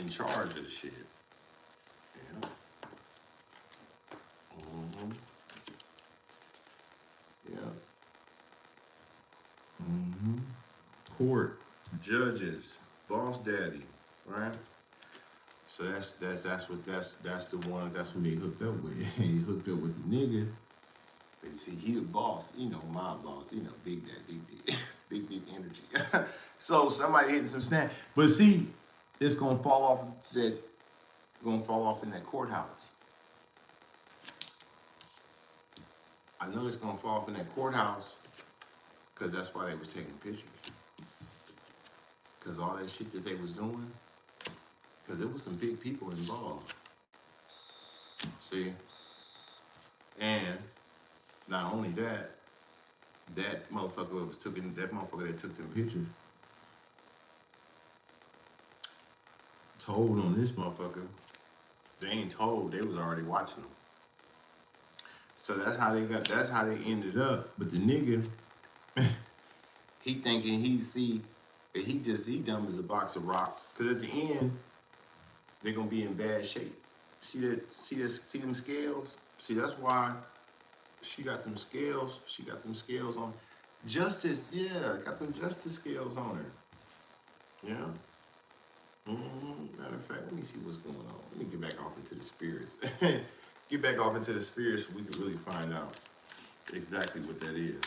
charge of the shit. Yeah. Yeah. court, judges, boss daddy, right? So that's the one that's when they hooked up with. He hooked up with the nigga. But see, he the boss, my boss, big daddy, big dick energy. So somebody hitting some snap. But see, it's gonna fall off in that courthouse. I know it's gonna fall off in that courthouse because that's why they was taking pictures. Because all that shit that they was doing, because there was some big people involved. See? And not only that, that motherfucker that took them pictures told on this motherfucker. They ain't told, they was already watching them. So that's how they ended up. But the nigga, he thinking he dumb as a box of rocks. Cause at the end, they're gonna be in bad shape. See them scales? See, that's why she got them scales. She got them scales on. Justice, yeah, got them justice scales on her. Yeah. Matter of fact, let me see what's going on. Let me get back off into the spirits. Get back off into the spirits so we can really find out exactly what that is.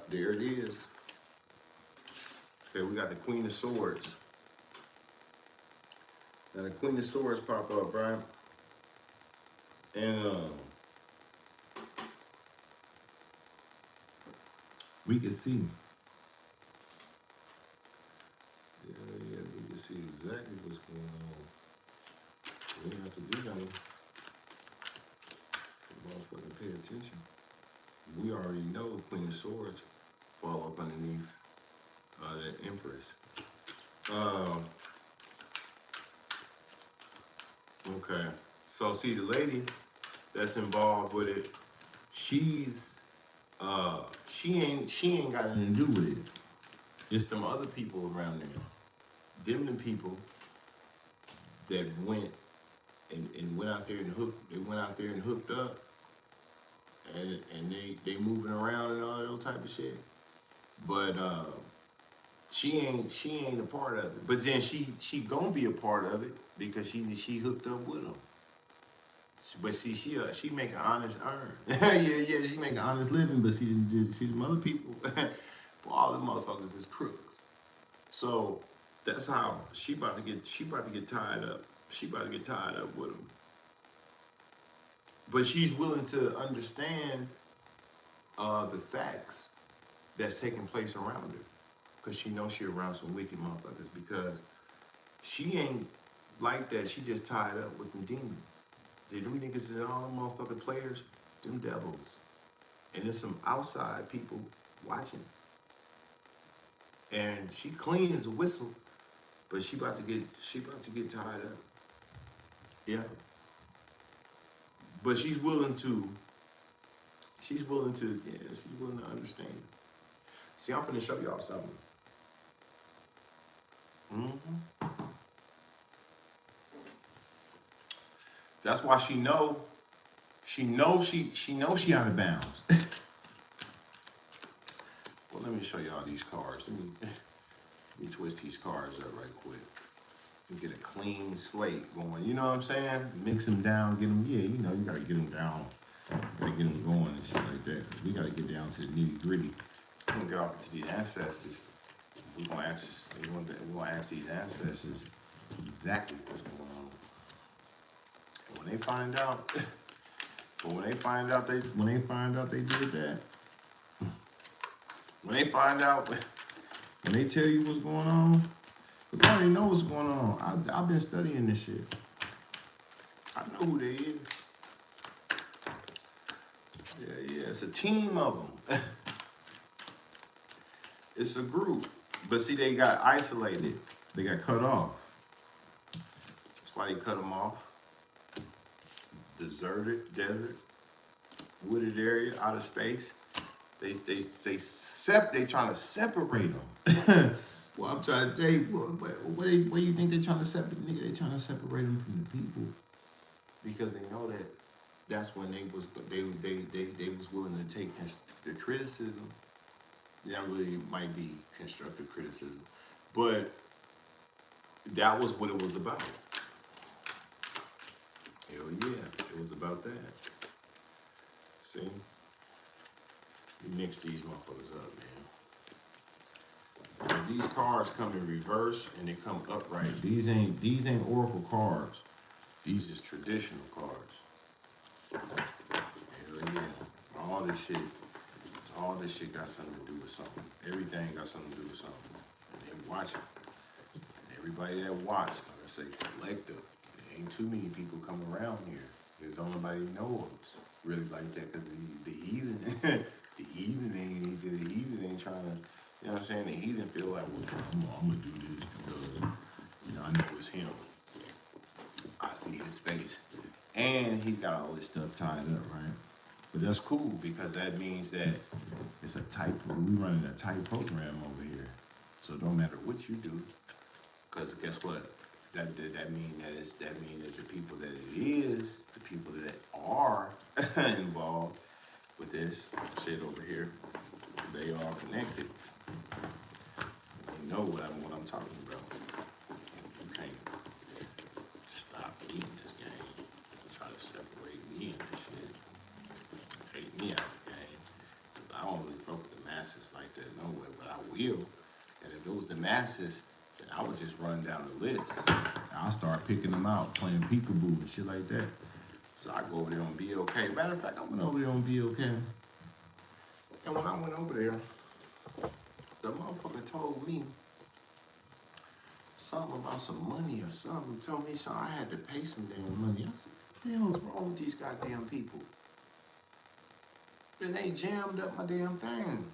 There it is. Okay, we got the Queen of Swords. Now the Queen of Swords pop up, right? And we can see. Yeah, we can see exactly what's going on. We don't have to do nothing. Motherfucking pay attention. We already know Queen of Swords fall up underneath the Empress. Okay. So see, the lady that's involved with it, she ain't got nothing to do with it. It's them other people around there. Them people that went out there and hooked up. And they moving around and all that type of shit. But she ain't a part of it. But then she gonna be a part of it because she hooked up with them. But see, she make an honest earn. yeah, she make an honest living. But see them other people, well, all them motherfuckers is crooks. So that's how she about to get tied up. She about to get tied up with them. But she's willing to understand the facts that's taking place around her. Because she knows she around some wicked motherfuckers. Because she ain't like that. She just tied up with them demons. Them niggas is all them motherfucking players, them devils. And there's some outside people watching. And she clean as a whistle, but she about to get tied up. Yeah. But she's willing to understand. See, I'm finna show y'all something. That's why she knows she out of bounds. Well, let me show y'all these cards. Let me twist these cards up right quick. And get a clean slate going. You know what I'm saying? Mix them down, get them, you gotta get them down. You gotta get them going and shit like that. We gotta get down to the nitty gritty. We're gonna get off into these ancestors. We're gonna ask these ancestors exactly what's going on. And when they find out, when they find out they did that, when they tell you what's going on, because I already know what's going on. I've been studying this shit. I know who they is. Yeah, it's a team of them. It's a group. But see, they got isolated. They got cut off. That's why they cut them off. Deserted, desert, wooded area, outer space. They trying to separate them. Well, I'm trying to tell you, what do you think they trying to separate? Nigga, they trying to separate them from the people because they know that that's when they was willing to take the criticism. That really might be constructive criticism, but that was what it was about. Hell yeah, it was about that. See, you mix these motherfuckers up, man. Because these cards come in reverse and they come upright. These ain't Oracle cards. These is traditional cards. Hell yeah. All this shit got something to do with something. Everything got something to do with something. And they watch it. And everybody that watch, like I say, collective. There ain't too many people coming around here. There's don't nobody know us really like that, because the heathen, the heathen ain't trying to, you know what I'm saying? The heathen feel like, well, I'm gonna do this because, you know, I know it's him. I see his face. And he got all this stuff tied up, right? But that's cool, because that means that it's a tight, we running a tight program over here. So it don't matter what you do, because guess what? That mean that the people that it is, the people that are involved with this shit over here, they are connected. They know what I'm talking about. You can't stop eating this game. Try to separate me and this shit. Take me out the game. I don't really fuck with the masses like that no way, but I will. And if it was the masses, then I would just run down the list. I'll start picking them out, playing peekaboo and shit like that. So I go over there on BOK. Matter of fact, I went over there on BOK. And when I went over there, the motherfucker told me something about some money or something. He told me so I had to pay some damn money. I said, what the hell is wrong with these goddamn people? They jammed up my damn thing.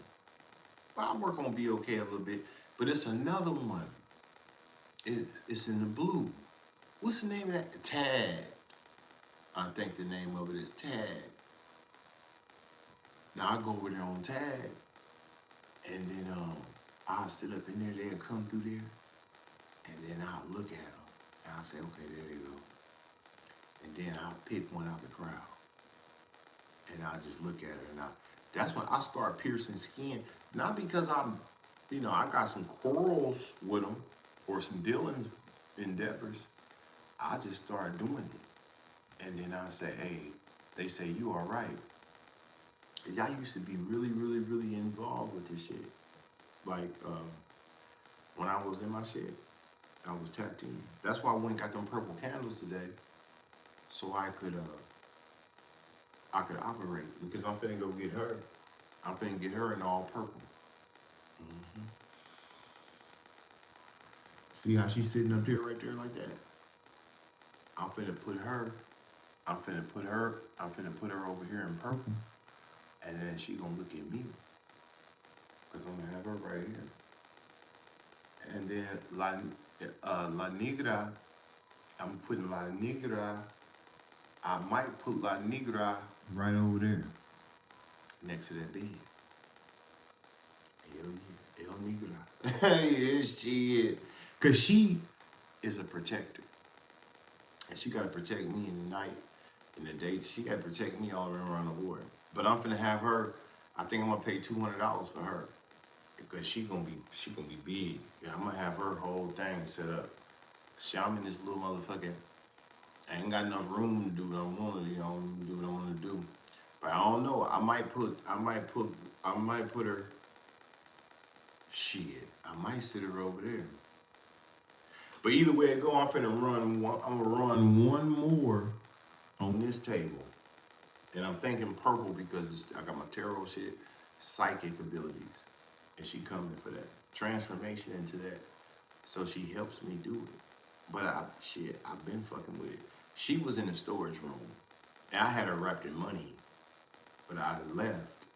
Well, I work on BOK a little bit, but it's another one. It's in the blue. What's the name of that? Tag. I think the name of it is Tag. Now I go over there on Tag, and then I'll sit up in there. They'll come through there, and then I'll look at them, and I'll say, okay, there they go. And then I'll pick one out the crowd, and I'll just look at her, and that's when I start piercing skin. Not because I'm, you know, I got some quarrels with them or some dealings endeavors. I just start doing it. And then I say, hey, they say, you all right. Y'all used to be really, really, really involved with this shit. Like, when I was in my shit, I was tapped in. That's why I went and got them purple candles today, so I could operate, because I'm finna go get her. I'm finna get her in all purple. Mm-hmm. See how she's sitting up there right there like that? I'm finna put her over here in purple, and then she gonna look at me, cause I'm gonna have her right here. And then La Negra, I'm putting La Negra. I might put La Negra right over there, next to that bed. Hell yeah, El Negra. Yes, she is, cause she is a protector. And she gotta protect me in the night, in the day. She gotta protect me all around the board. But I'm gonna have her. I think I'm gonna pay $200 for her, because she gonna be big. Yeah, I'm gonna have her whole thing set up. I'm in this little motherfucker. I ain't got enough room to do what I want to, do what I want to do. But I don't know. I might put her. Shit, I might sit her over there. But either way it go, I'm gonna run one more on this table. And I'm thinking purple because I got my tarot shit, psychic abilities. And she coming for that. Transformation into that. So she helps me do it. But I've been fucking with it. She was in the storage room. And I had her wrapped in money. But I left.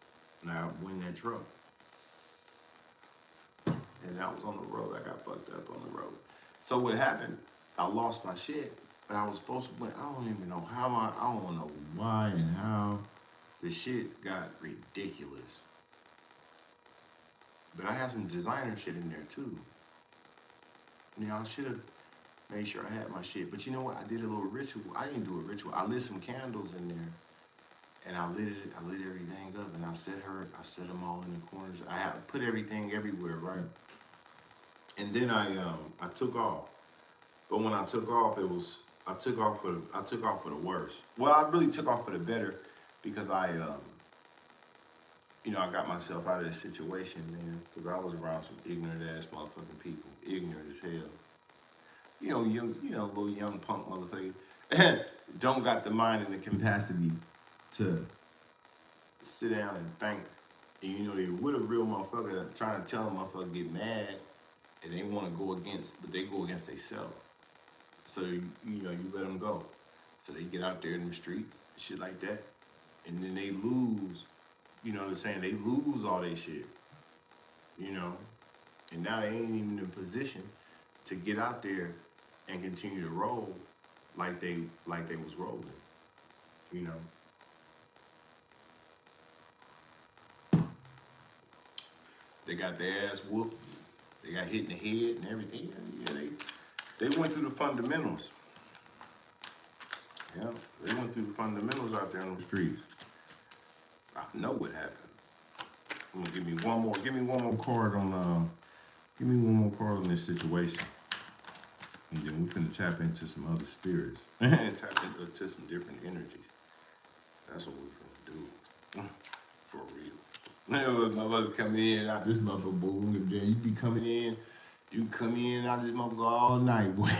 And I went in that truck. And I was on the road. I got fucked up on the road. So what happened, I lost my shit. But I was supposed to, I don't even know how, I don't know why and how. The shit got ridiculous. But I had some designer shit in there too. You know, I should have Made sure I had my shit. But you know what? I did a little ritual. I didn't do a ritual. I lit some candles in there, and I lit everything up, and I set them all in the corners. Put everything everywhere, right? And then I took off. But when I took off, I took off for the worse. Well, I really took off for the better because I I got myself out of this situation, man, because I was around some ignorant ass motherfucking people, ignorant as hell. Little young punk motherfucker, don't got the mind and the capacity to sit down and think. And they with a real motherfucker trying to tell a motherfucker get mad, and they want to go against, but they go against themselves. So you let them go. So they get out there in the streets, shit like that, and then they lose. You know what I'm saying? They lose all their shit. And now they ain't even in a position to get out there and continue to roll like they was rolling. They got their ass whooped. They got hit in the head and everything. Yeah, they went through the fundamentals. Yeah, they went through the fundamentals out there on the streets. I know what happened. I'm gonna give me one more card on this situation. And then we're finna tap into some other spirits. Tap into some different energies. That's what we're finna do. For real. My brothers coming in and out this motherfucker, boom. You be coming in, you come in and out this motherfucker all night. Boy,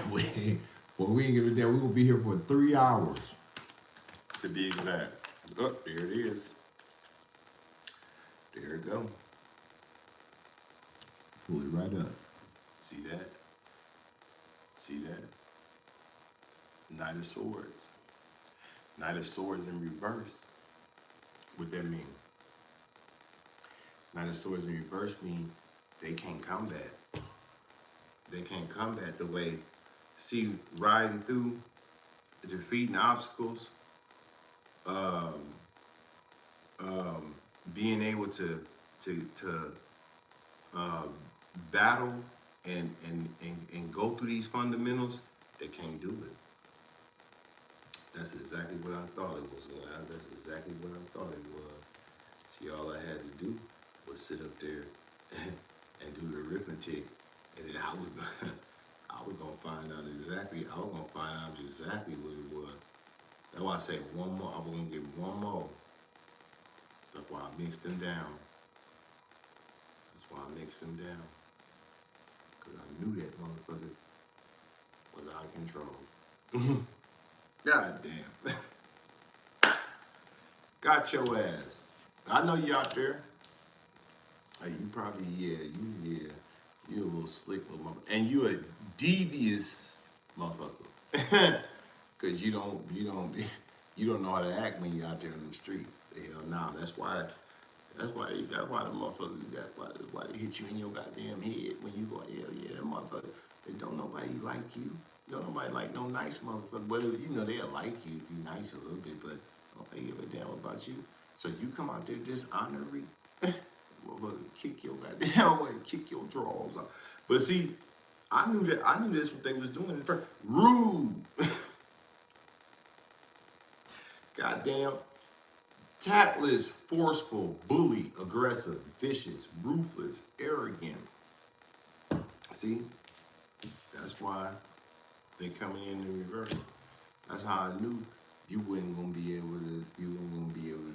we ain't giving a damn. We're gonna be here for 3 hours. To be exact. Oh, there it is. There it go. Pull it right up. See that? See that? Knight of Swords. Knight of Swords in reverse. What that mean? Knight of Swords in reverse mean they can't combat. They can't combat the way. See, riding through, defeating obstacles, being able to battle and go through these fundamentals, they can't do it. That's exactly what I thought it was. That's exactly what I thought it was. See, all I had to do was sit up there and do the arithmetic, and then I was gonna find out exactly what it was. That's why I say one more. I was gonna get one more. That's why I mixed them down. Because I knew that motherfucker was out of control. God damn. Got your ass. I know you out there. Hey, you probably, you a little slick little motherfucker. And you a devious motherfucker. Cause you don't know how to act when you're out there in the streets. Hell no, that's why the motherfuckers why they hit you in your goddamn head when you go, hell yeah, that motherfucker. They don't nobody like you. Don't nobody like no nice motherfucker. But they'll like you if you nice a little bit, but nobody give a damn about you. So you come out there dishonoring, motherfucker, kick your goddamn way, kick your drawers off. But see, I knew that's what they was doing. Rude. Goddamn. Tactless, forceful, bully, aggressive, vicious, ruthless, arrogant. See? That's why they coming in reverse. That's how I knew you weren't gonna be able to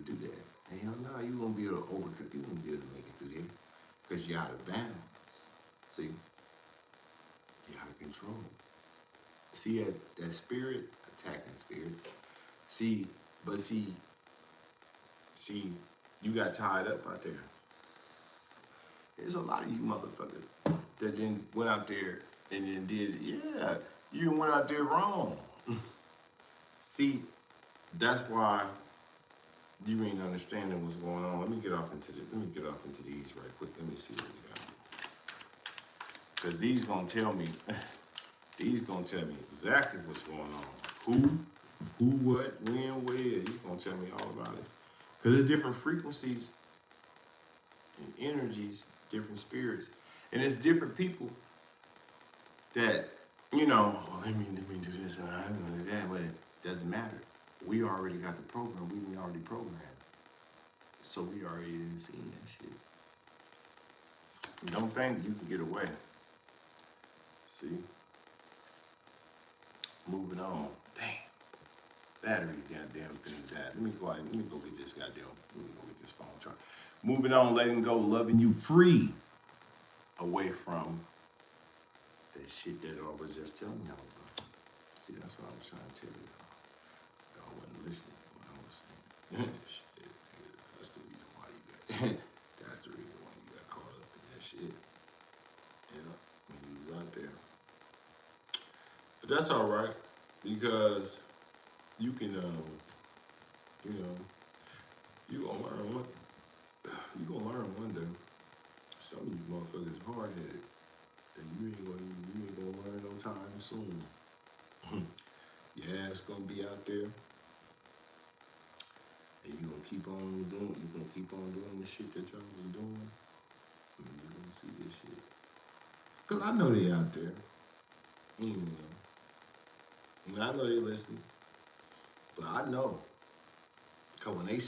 do that. Hell no, you won't be able to overcome, you won't be able to make it through there. Because you're out of balance. See? You're out of control. See that spirit, attacking spirits. See, you got tied up out there. There's a lot of you motherfuckers that then went out there and then did, you went out there wrong. See, that's why you ain't understanding what's going on. Let me get off into these right quick. Let me see what we got. Cause these gonna tell me exactly what's going on. Who, what, when, where. He's gonna tell me all about it. Cause there's different frequencies and energies, different spirits, and it's different people that you know, well, let me do this and I'm gonna do that, but it doesn't matter. We already got the program. We already programmed, so we already didn't see that shit. Don't think you can get away. See, moving on. Damn, battery goddamn finna die. Let me go out. Let me go get this goddamn. Let me go get this phone charger. Moving on, letting go, loving you free, away from that shit that I was just telling y'all about. See, that's what I was trying to tell you. Y'all wasn't listening when I was saying. Shit, yeah, that's the reason why you got. That's the reason why you got caught up in that shit. Yeah, when you was out there. But that's all right because you can, you know, you gonna learn one. You gonna learn one day. Some of you motherfuckers hard headed, and you ain't gonna learn no time soon. Your ass gonna be out there, and you gonna keep on doing. You gonna keep on doing the shit that y'all was doing. And you gonna see this shit. Cause I know they out there. You know. And I know they listen, but I know. Cause when they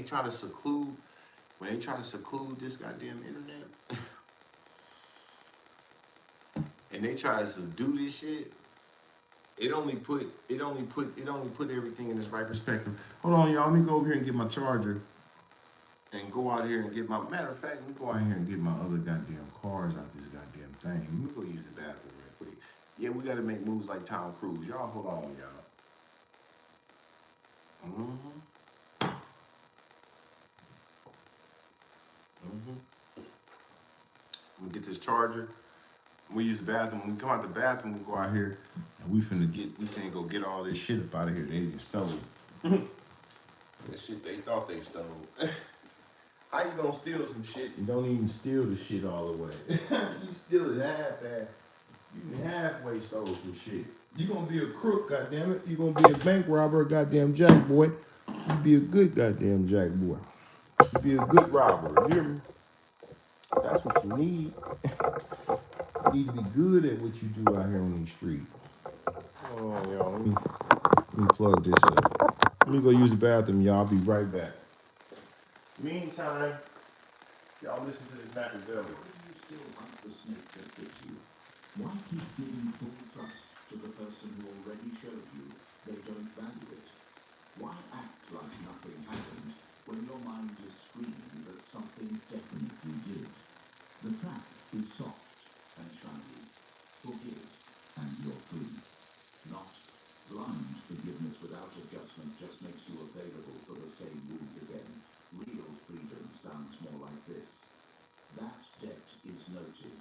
try to seclude this goddamn internet, and they try to do this shit, it only put everything in its right perspective. Hold on, y'all. Let me go over here and get my charger, and go out here and get my. Matter of fact, let me go out here and get my other goddamn cars out this goddamn thing. Let me go use the bathroom real quick. Yeah, we gotta make moves like Tom Cruise. Y'all hold on, y'all. I'm gonna get this charger. We use the bathroom. When we come out the bathroom, we go out here and we finna go get all this shit up out of here. They just stole. That shit they thought they stole. How you gonna steal some shit and don't even steal the shit all the way? You steal it half-ass. You halfway stole some shit. You gonna be a crook, goddammit. You gonna be a bank robber, goddamn jack boy. You be a good goddamn jack boy. You be a good robber. You hear me? That's what you need. You need to be good at what you do out here on these streets. Hold on, y'all. Let me plug this up. Let me go use the bathroom, y'all. I'll be right back. Meantime, y'all listen to this Machiavelli. You still want the snake that bit you. Why keep giving full trust to the person who already showed you they don't value it? Why act like nothing happened when your mind is screaming that something definitely did? The trap is soft and shiny. Forgive and you're free. Not blind forgiveness without adjustment just makes you available for the same wound again. Real freedom sounds more like this. That debt is noted.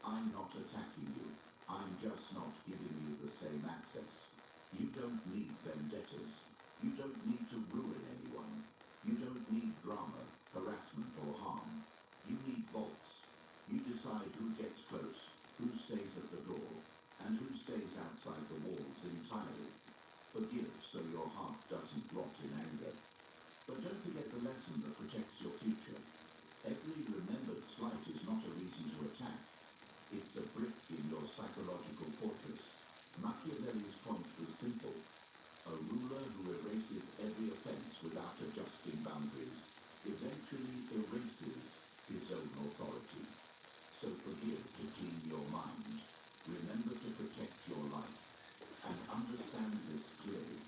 I'm not attacking you. I'm just not giving you the same access. You don't need vendettas. You don't need to ruin anyone. You don't need drama, harassment, or harm. You need vaults. You decide who gets close, who stays at the door, and who stays outside the walls entirely. Forgive so your heart doesn't rot in anger. But don't forget the lesson that protects your future. Every remembered slight is not a reason to attack. It's a brick in your psychological fortress. Machiavelli's point was simple. A ruler who erases every offense without adjusting boundaries eventually erases his own authority. So forgive to clean your mind. Remember to protect your life. And understand this clearly.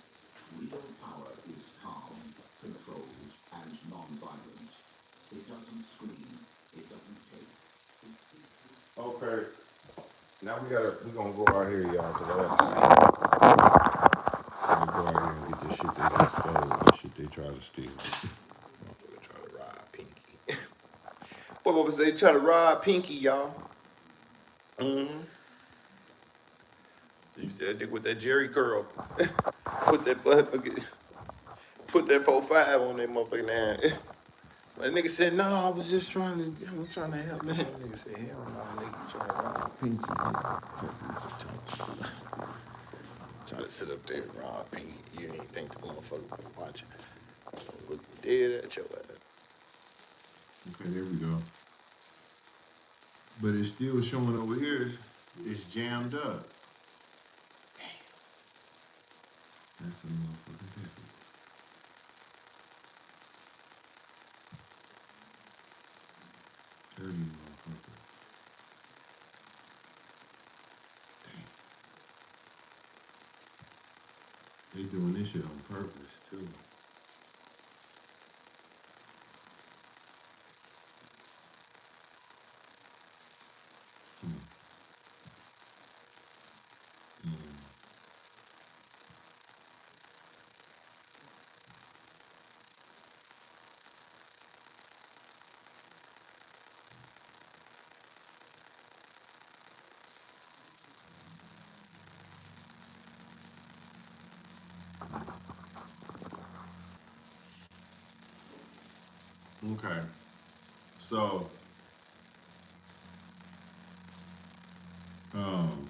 Real power is calm, controlled, and non-violent. It doesn't scream. It doesn't chase. Okay. Now we're gonna go out here, y'all, because I got to see. Let me go out here and get this shit they just stole. This shit they try to steal. Motherfucker try to rob Pinky. What was they try to rob Pinky, y'all? You said that with that Jerry curl. Put that 4-5 on that motherfucking hand. My nigga said, no, I was trying to help, man. Nigga said, hell no, nigga, you trying to rob Pinky. Trying to sit up there and rob Pinky. You ain't think the motherfucker was watching. Look dead at your ass. Okay, there we go. But it's still showing over here, it's jammed up. That's a motherfucking package. Dirty motherfucker. Damn. They doing this shit on purpose too. Hmm. Mm. Okay. So, um,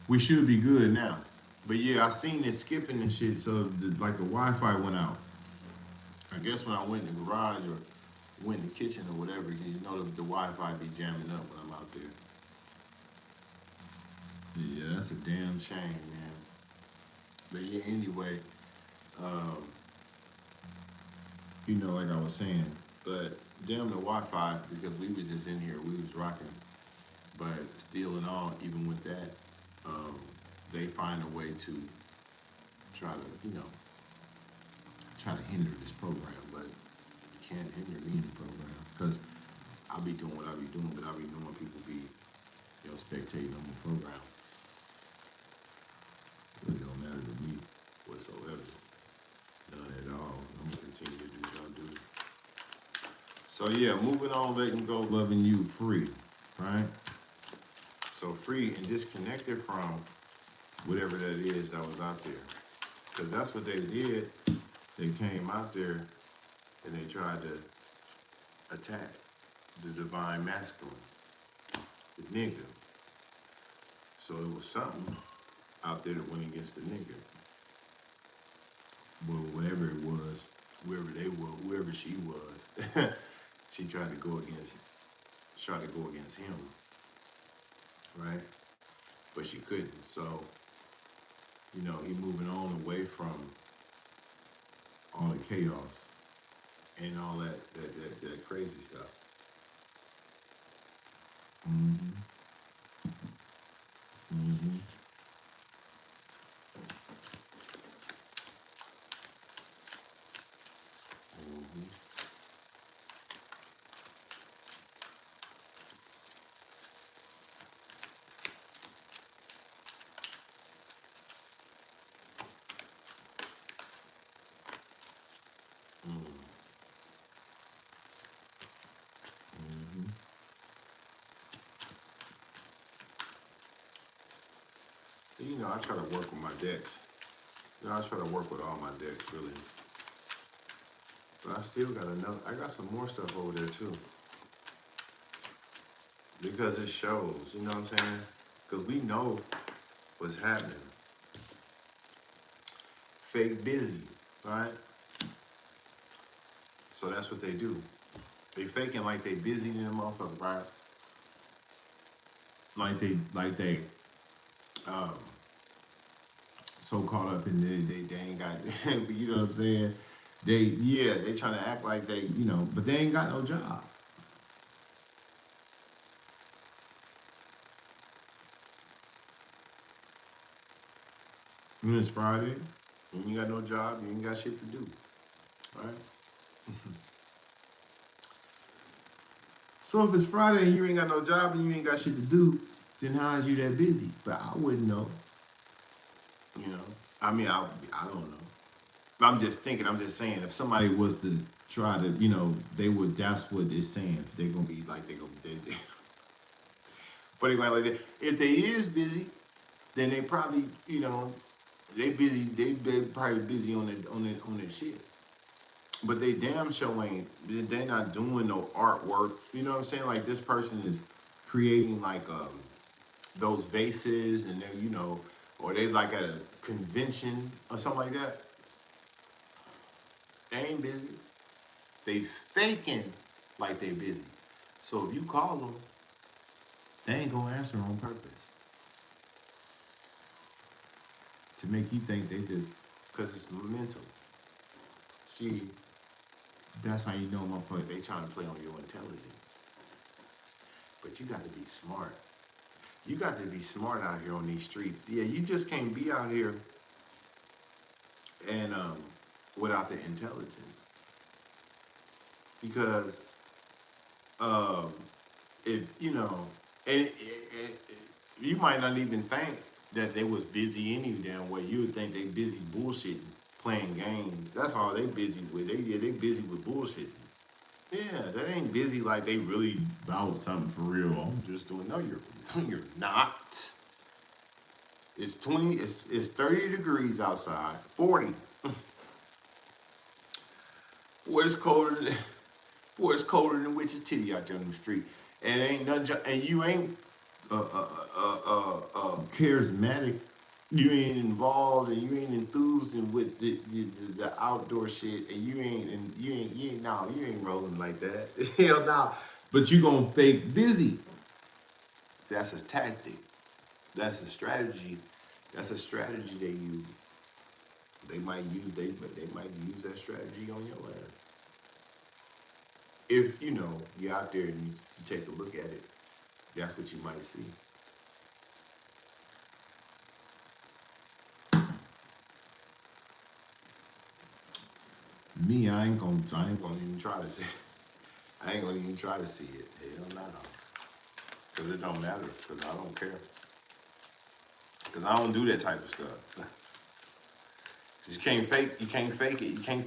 we should be good now. But yeah, I seen it skipping and shit. So like the Wi-Fi went out. I guess when I went in the garage or went in the kitchen or whatever, you know the Wi-Fi be jamming up when I'm out there. Yeah, that's a damn shame, man. But yeah, anyway, um, like I was saying, but damn the Wi-Fi because we was just in here, we was rocking. But still and all, even with that, um, they find a way to try to, try to hinder this program, but you can't hinder me in the program because I'll be doing what I be doing, but I be knowing people be, spectating on the program. It really don't matter to me whatsoever. None at all. I'm gonna continue to do what I do. So yeah, moving on, letting go, loving you, free, right? So free and disconnected from whatever that is that was out there. Because that's what they did. They came out there and they tried to attack the divine masculine, the nigga. So it was something out there that went against the nigga. Well, whatever it was, whoever they were, whoever she was, she tried to go against him, right? But she couldn't. So, he moving on away from all the chaos and all that crazy stuff. Mm-hmm. Mm-hmm. Mm-hmm. Mm-hmm. I try to work with my decks. I try to work with all my decks, really. But I still got I got some more stuff over there, too. Because it shows, you know what I'm saying? Because we know what's happening. Fake busy, right? So that's what they do. They faking like they busy in the motherfucker, right? Like they so caught up in they ain't got you know what I'm saying? They trying to act like they, but they ain't got no job. And it's Friday, and you got no job, you ain't got shit to do. Right? So if it's Friday and you ain't got no job and you ain't got shit to do, then how is you that busy? But I wouldn't know. I mean, I don't know. I'm just thinking, I'm just saying, if somebody was to try to, they would, that's what it's saying. They're going to be like, but anyway, like that. If they is busy, then they probably, they busy, they probably busy on their shit. But they damn sure ain't, they not doing no artwork. You know what I'm saying? Like this person is creating like those vases and then, or they like at a convention or something like that. They ain't busy. They faking like they busy. So if you call them, they ain't gonna answer on purpose to make you think they just, cause it's mental. See, that's how you know motherfucker, they trying to play on your intelligence. But you got to be smart. You got to be smart out here on these streets. Yeah, you just can't be out here and without the intelligence. Because if you know, you might not even think that they was busy any damn way. You would think they busy bullshitting, playing games. That's all they busy with. They busy with bullshitting. Yeah, that ain't busy like they really about something for real. I'm just doing. No, you're not. It's 20. It's 30 degrees outside. 40. Boy, it's colder. Boy, it's colder than witch's titty out there on the street. And ain't nothing. And you ain't charismatic. You ain't involved, and you ain't enthused in with the outdoor shit, and you ain't rolling like that. Hell no. But you gonna fake busy. That's a tactic. That's a strategy. That's a strategy they use. They might use that strategy on your ass. If you know you're out there and you take a look at it, that's what you might see. Me, I ain't gonna even try to see. I ain't gonna even try to see it. Hell no. Cause it don't matter. Cause I don't care. Cause I don't do that type of stuff. Cause you can't fake it. You can't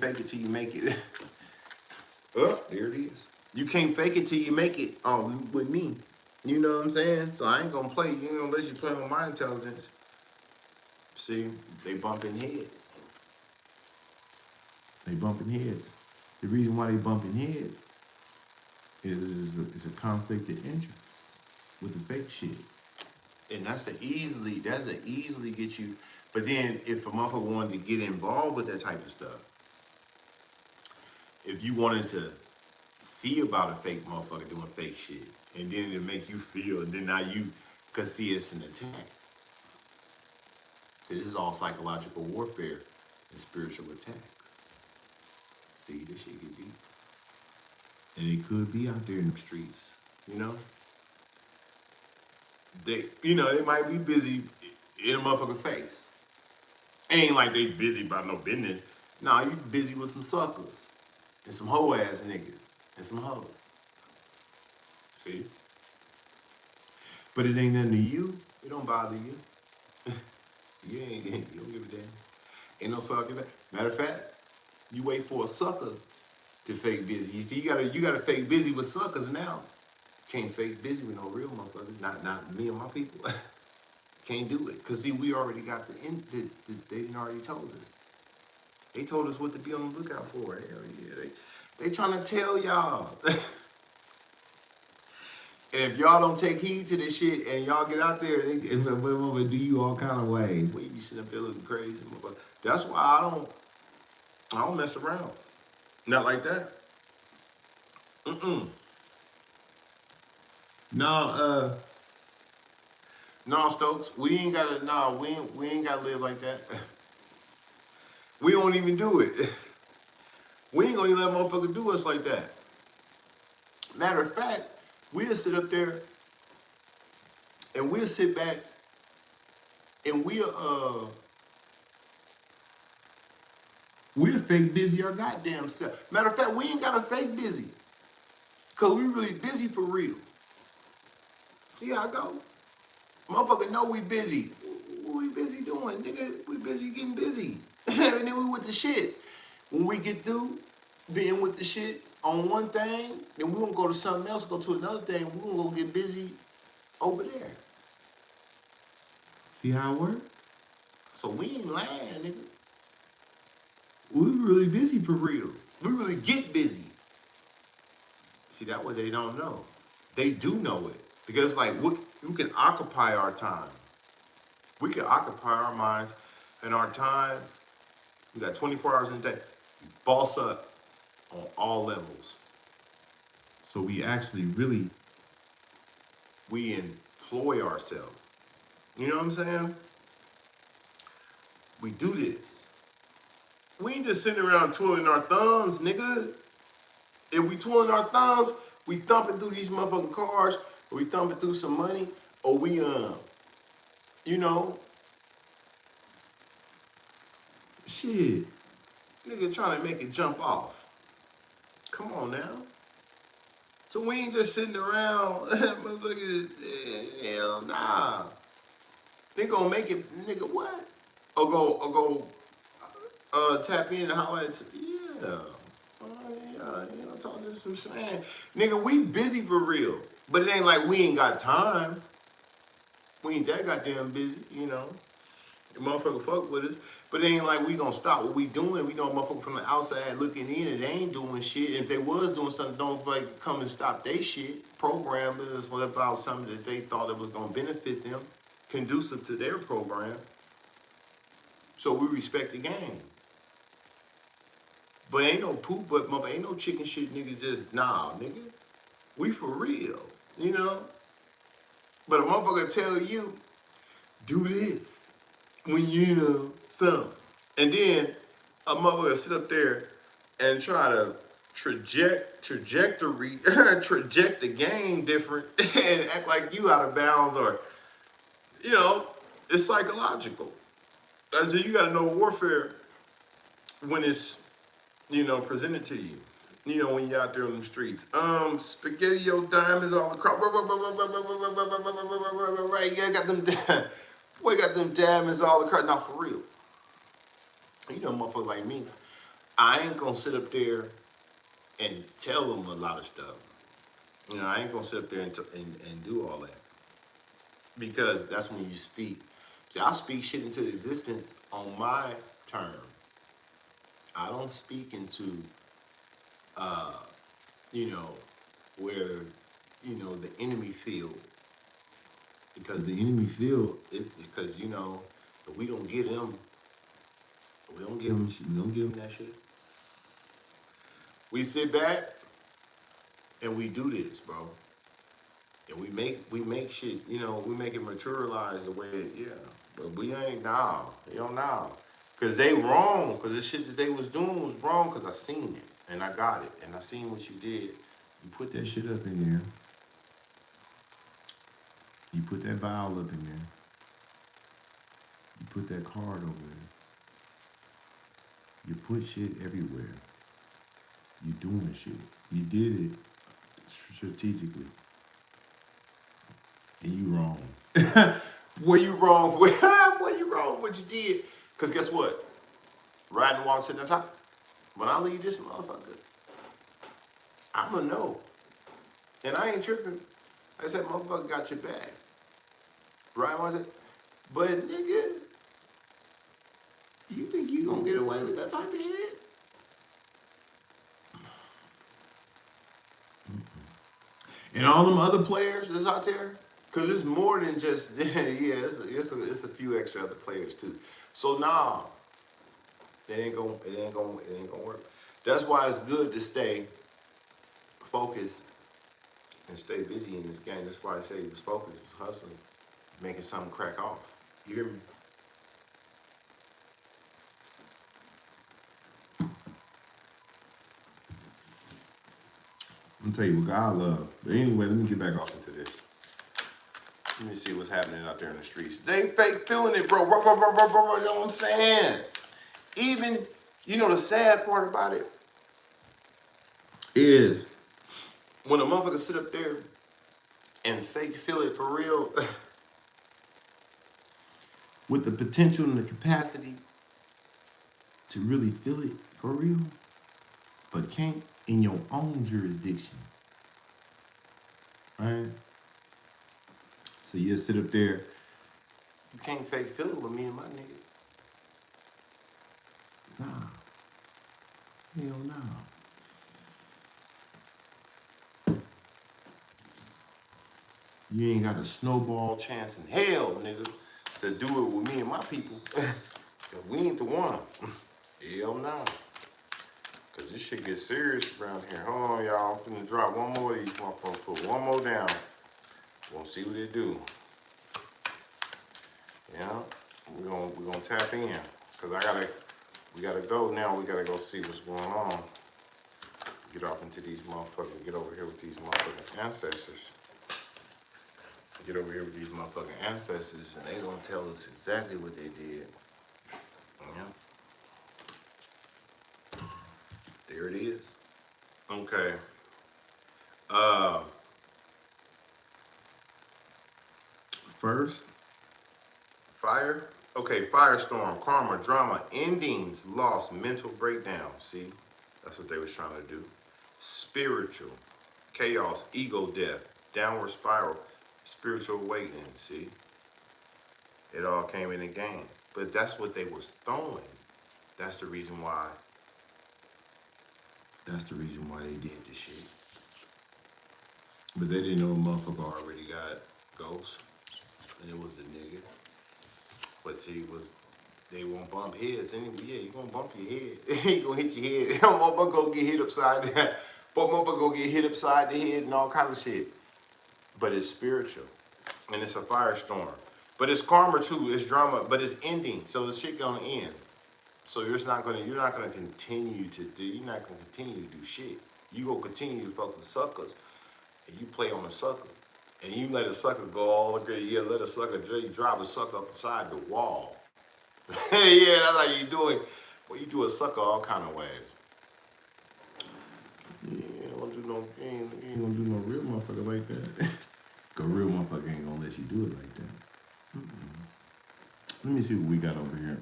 fake it till you make it. Oh, there it is. You can't fake it till you make it. With me. You know what I'm saying? So I ain't gonna play. You know, unless you play on my intelligence. See, they bumping heads. They bumping heads. The reason why they bumping heads is a conflict of interest with the fake shit. And that's a easily get you. But then if a motherfucker wanted to get involved with that type of stuff, if you wanted to see about a fake motherfucker doing fake shit, and then it'll make you feel, and then now you could see it's an attack. This is all psychological warfare and spiritual attacks. See, this shit get deep. And it could be out there in the streets, you know? They might be busy in a motherfucker's face. Ain't like they busy about no business. Nah, you busy with some suckers and some hoe ass niggas and some hoes. See? But it ain't nothing to you. It don't bother you. You don't give a damn. Ain't no fucking. Matter of fact, you wait for a sucker to fake busy. You see, you gotta fake busy with suckers now. Can't fake busy with no real motherfuckers. Not me and my people. Can't do it. Cause see, we already got they didn't already told us. They told us what to be on the lookout for. Hell yeah. They trying to tell y'all. And if y'all don't take heed to this shit and y'all get out there, they do you all kind of ways. We be sitting up there looking crazy. That's why I don't mess around. Not like that. No, Stokes, we ain't gotta live like that. We don't even do it. We ain't gonna even let a motherfucker do us like that. Matter of fact, we'll sit up there and we'll sit back and we'll fake busy our goddamn self. Matter of fact, we ain't gotta fake busy. Cause we really busy for real. See how I go? Motherfucker know we busy. What we busy doing, nigga? We busy getting busy. And then we with the shit. When we get through being with the shit on one thing, then we gonna go to something else, go to another thing. We gonna go get busy over there. See how it work? So we ain't lying, nigga. We really busy for real. We really get busy. See, that's what they don't know. They do know it. Because like, we can occupy our time. We can occupy our minds and our time. We got 24 hours in a day. Boss up on all levels. So we actually really, we employ ourselves. You know what I'm saying? We do this. We ain't just sitting around twiddling our thumbs, nigga. If we twiddling our thumbs, we thumping through these motherfucking cars, or we thumping through some money, or we you know, shit, nigga trying to make it jump off. Come on now. So we ain't just sitting around, motherfuckers. Hell nah. They gonna make it, nigga. What? Or go tap in and holler at, yeah. Yeah, you know, talk to some slang. Nigga, we busy for real. But it ain't like we ain't got time. We ain't that goddamn busy, you know. The motherfucker fuck with us. But it ain't like we gonna stop what we doing. We know a motherfucker from the outside looking in and they ain't doing shit. If they was doing something, don't like come and stop they shit. Programmers, what about something that they thought it was gonna benefit them, conducive to their program. So we respect the game. But ain't no poop, but mother, ain't no chicken shit, nigga. Just nah, nigga. We for real, you know. But a motherfucker tell you, do this when you know something, and then a motherfucker sit up there and try to trajectory traject the game different and act like you out of bounds, or you know, it's psychological. As in, you got to know warfare when it's, you know, presented to you. You know, when you're out there on the streets. Spaghetti-O diamonds all across. Right, yeah, got them. Boy, got them diamonds all across. Now, for real. You know, motherfuckers like me, I ain't gonna sit up there and tell them a lot of stuff. You know, I ain't gonna sit up there and do all that. Because that's when you speak. See, I speak shit into existence on my terms. I don't speak into you know, where, you know, the enemy field. Because the enemy field, because, you know, if we don't get them, we don't give them that shit. We sit back and we do this, bro. And we make shit, you know, we make it materialize the way it, yeah. But we ain't now, you know, now. Cause they wrong, cause the shit that they was doing was wrong, cause I seen it. And I got it, and I seen what you did. You put that shit up in there. You put that vial up in there. You put that card over there. You put shit everywhere. You doing shit. You did it strategically. And you wrong. Boy, you wrong. Boy, you wrong what you did. Cause guess what? Riding while sitting on top. When I leave this motherfucker, I'ma know. And I ain't tripping. I said, motherfucker got your back. Right, was it? But nigga, you think you gonna get away with that type of shit? And all them other players that's out there, cause it's more than just yeah, it's a few extra other players too. So nah, it ain't gonna work. That's why it's good to stay focused and stay busy in this game. That's why I say he was focused, was hustling, making something crack off. You hear me? I'm gonna tell you what God love. But anyway, let me get back off into this. Let me see what's happening out there in the streets. They fake feeling it, bro. You know what I'm saying? Even, you know, the sad part about it is when a motherfucker sit up there and fake feel it for real, with the potential and the capacity to really feel it for real, but can't in your own jurisdiction, right? So you sit up there, you can't fake feel it with me and my niggas. Nah, hell no. You ain't got a snowball chance in hell, nigga, to do it with me and my people. Cause we ain't the one. Hell no. Cause this shit gets serious around here. Hold on, y'all. I'm finna drop one more of these motherfuckers. Put one more down. We're gonna see what they do. Yeah, we're gonna tap in. Cause we gotta go now. We gotta go see what's going on. Get off into these motherfuckers. Get over here with these motherfucking ancestors. Get over here with these motherfucking ancestors, and they gonna tell us exactly what they did. Yeah. There it is. Okay. First, fire. Okay, firestorm, karma, drama, endings, loss, mental breakdown. See, that's what they was trying to do. Spiritual, chaos, ego death, downward spiral, spiritual awakening. See, it all came in the game. But that's what they was throwing. That's the reason why. That's the reason why they did this shit. But they didn't know a motherfucker already got ghosts. And it was the nigga. But see, they won't bump heads anyway. Yeah, you gonna bump your head. You gonna hit your head. Motherfucker gonna get hit upside the head. But motherfucker gonna get hit upside the head and all kind of shit. But it's spiritual. And it's a firestorm. But it's karma too. It's drama. But it's ending. So the shit gonna end. So you're not gonna continue to do shit. You gonna continue to fuck with suckers. And you play on a sucker. And you let a sucker go all the way. Yeah, let a sucker drive a sucker up inside the wall. Yeah, that's how you do it. Well, you do a sucker all kind of ways. Yeah, you ain't gonna do no real motherfucker like that. Cause real motherfucker ain't gonna let you do it like that. Let me see what we got over here.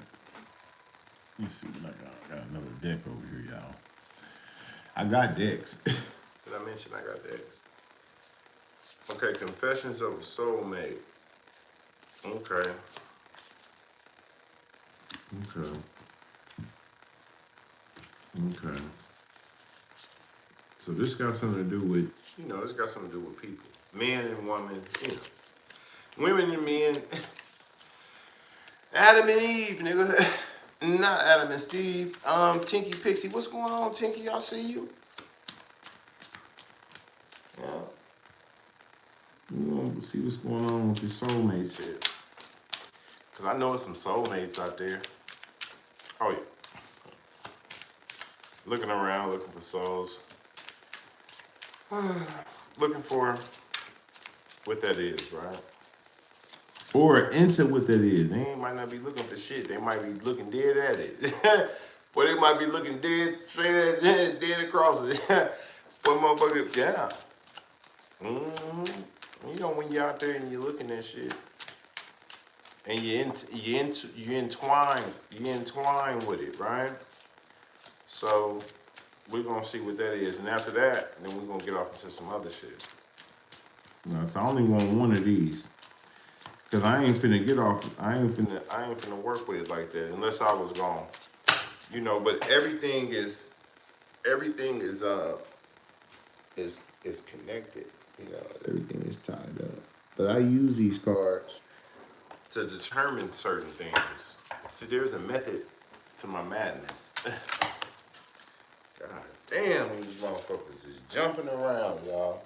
Let me see what I got another deck over here, y'all. I got decks. Did I mention I got decks? Okay, Confessions of a Soulmate. Okay. So this got something to do with, this got something to do with people. Man and woman, Women and men. Adam and Eve, nigga. Not Adam and Steve. Tinky Pixie. What's going on, Tinky? I see you. Yeah. We'll see what's going on with this soulmate shit. Cause I know there's some soulmates out there. Oh yeah. Looking around, looking for souls. Looking for what that is, right? Or into what that is. They might not be looking for shit. They might be looking dead at it. Or they might be looking dead straight at it, dead across it. But motherfucker, yeah. When you're out there and you're looking at shit, and you entwine with it, right? So we're gonna see what that is, and after that, then we're gonna get off into some other shit. No, so I only want one of these, cause I ain't finna get off. I ain't finna work with it like that unless I was gone, But everything is connected. Everything is tied up. But I use these cards to determine certain things. See, there's a method to my madness. God damn, these motherfuckers is jumping around, y'all.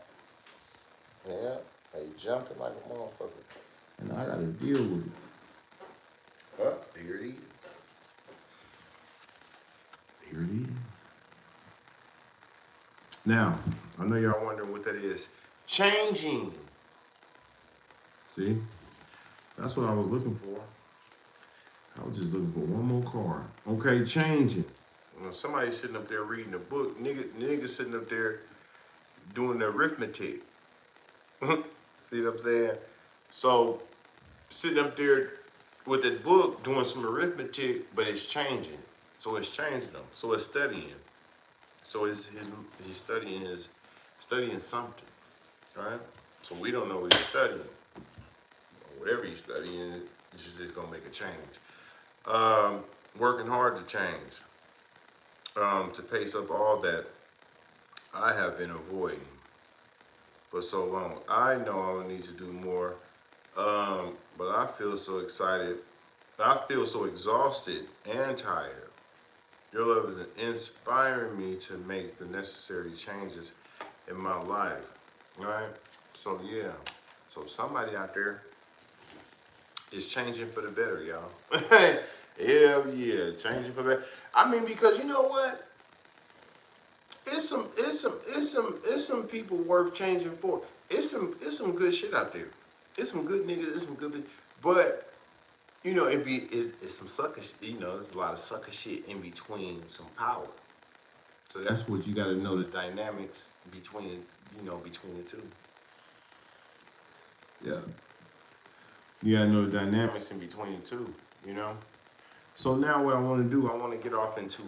Yeah, they jumping like a motherfucker. And I gotta deal with it. Oh, there it is. There it is. Now, I know y'all wondering what that is. Changing. See? That's what I was looking for. I was just looking for one more card. Okay, changing. Somebody sitting up there reading a book. Nigga sitting up there doing the arithmetic. See what I'm saying? So, sitting up there with that book doing some arithmetic, but it's changing. So it's changing them. So it's studying. So he's studying something, right? So we don't know what he's studying. Whatever he's studying, he's just gonna make a change. Working hard to change. To pace up all that I have been avoiding for so long. I know I need to do more, but I feel so excited. I feel so exhausted and tired. Your love is inspiring me to make the necessary changes in my life. Right? So yeah. So somebody out there is changing for the better, y'all. Hell yeah, changing for the better. I mean, because you know what? It's some people worth changing for. It's some good shit out there. It's some good niggas. It's some good, but you know it's some sucker. You know, there's a lot of sucker shit in between some power. So that's what you got to know, the dynamics between between the two. Yeah, you got to know the dynamics in between the two. You know. So now what I want to do, I want to get off into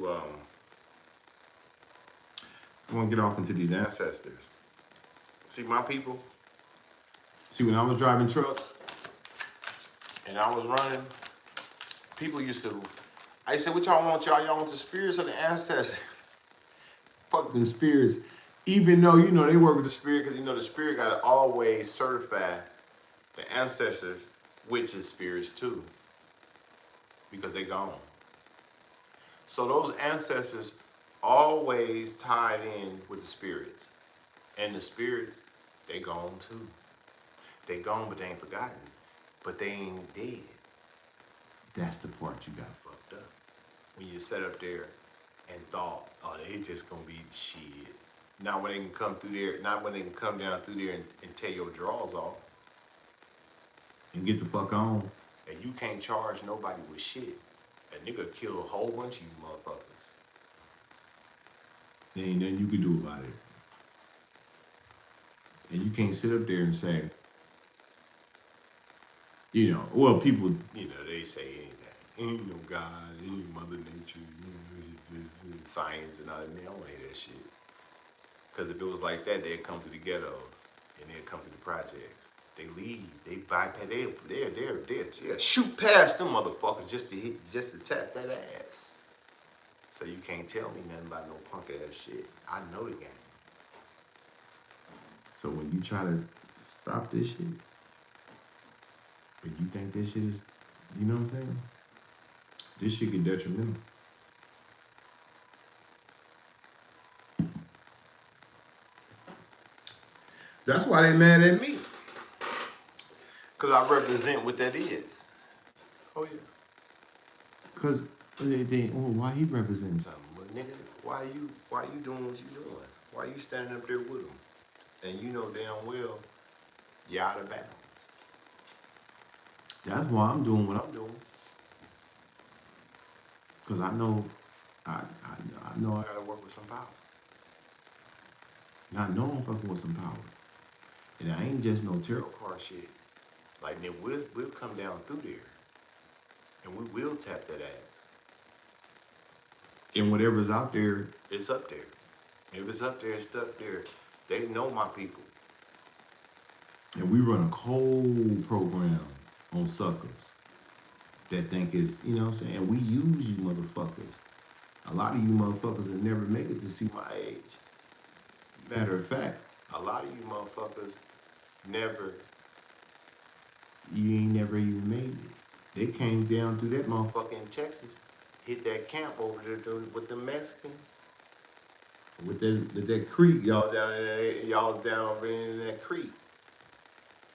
these ancestors. See my people. See, when I was driving trucks and I was running, people used to, I said, what y'all want, y'all? Y'all want the spirits of the ancestors? Fuck them spirits. Even though, they work with the spirit, because, the spirit got to always certify the ancestors, which is spirits too, because they gone. So those ancestors always tied in with the spirits. And the spirits, they gone too. They gone, but they ain't forgotten. But they ain't dead. That's the part you got fucked up. When you sat up there and thought, oh, they just gonna be shit. Not when they can come through there, not when they can come down through there and tear your drawers off and get the fuck on. And you can't charge nobody with shit. A nigga kill a whole bunch of you motherfuckers. There ain't nothing you can do about it. And you can't sit up there and say, well, people, they say anything. God, Mother Nature, this science and all that. Man, I don't hear that shit. Because if it was like that, they'd come to the ghettos and they'd come to the projects. They leave. They bypass. They'll shoot past them motherfuckers just to tap that ass. So you can't tell me nothing about no punk ass shit. I know the game. So when you try to stop this shit, but you think this shit is, you know what I'm saying? This shit get detrimental. That's why they mad at me. Cause I represent what that is. Oh yeah. Cause they think, oh, why he representing something? But nigga, why you doing what you doing? Why you standing up there with him? And you know damn well you're out of bounds. That's why I'm doing what I'm doing. Cause I know I know I gotta work with some power. Now I know I'm fucking with some power. And I ain't just no tarot card shit. Like, then we'll come down through there. And we will tap that ass. And whatever's out there, it's up there. If it's up there, it's stuck there. They know my people. And we run a cold program on suckers that think it's, you know what I'm saying? And we use you motherfuckers. A lot of you motherfuckers will never make it to see my age. Matter of fact, a lot of you motherfuckers you ain't never even made it. They came down through that motherfucker in Texas, hit that camp over there with the Mexicans. With that creek, y'all down there, y'all was down over in that creek.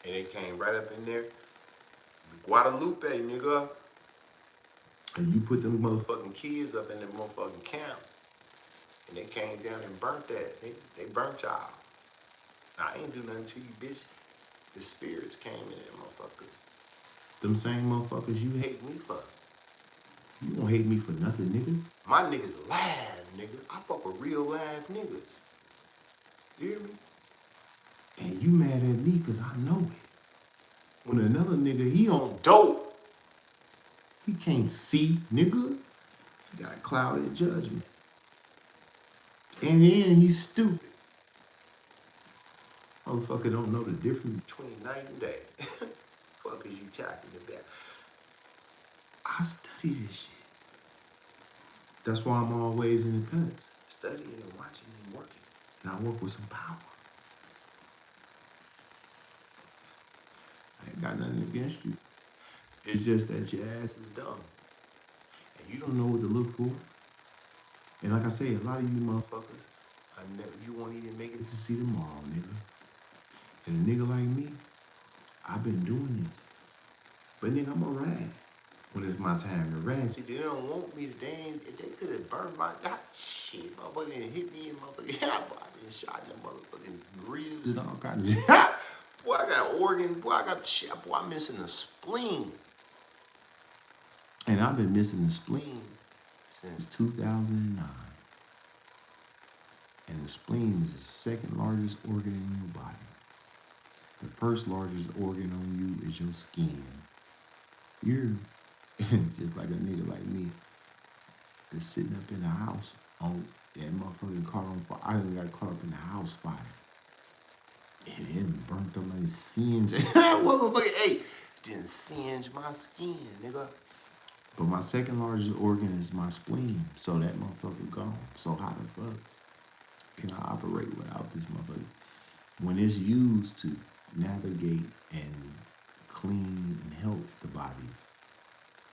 And they came right up in there. Guadalupe, nigga. And you put them motherfucking kids up in the motherfucking camp. And they came down and burnt that. They burnt y'all. Now, I ain't do nothing to you, bitch. The spirits came in there, motherfucker. Them same motherfuckers you hate me for. You don't hate me for nothing, nigga. My niggas live, nigga. I fuck with real live niggas. You hear me? And you mad at me because I know it. When another nigga, he on dope. He can't see, nigga. He got clouded judgment. And then he's stupid. Motherfucker don't know the difference between night and day. Fuck is you talking about? I study this shit. That's why I'm always in the cuts. Studying and watching and working. And I work with some power. I ain't got nothing against you. It's just that your ass is dumb. And you don't know what to look for. And like I say, a lot of you motherfuckers, you won't even make it to see tomorrow, nigga. And a nigga like me, I've been doing this. But nigga, I'm a ride when it's my time to ride. See, they don't want me to damn. They could have burned my shit, motherfucker, and hit me and motherfucker. Yeah, boy, I been shot in the motherfucking grills and all kinds of shit. Boy, I got organ. Boy, I got shit. Boy, I'm missing the spleen. And I've been missing the spleen since 2009. And the spleen is the second largest organ in your body. The first largest organ on you is your skin. You're just like a nigga like me that's sitting up in the house on that motherfucking caught on fire. I even got caught up in the house fire. And it burnt up my singed. What motherfucker? Hey, didn't singe my skin, nigga. But my second largest organ is my spleen. So that motherfucker gone. So how the fuck can I operate without this motherfucker? When it's used to navigate and clean and help the body,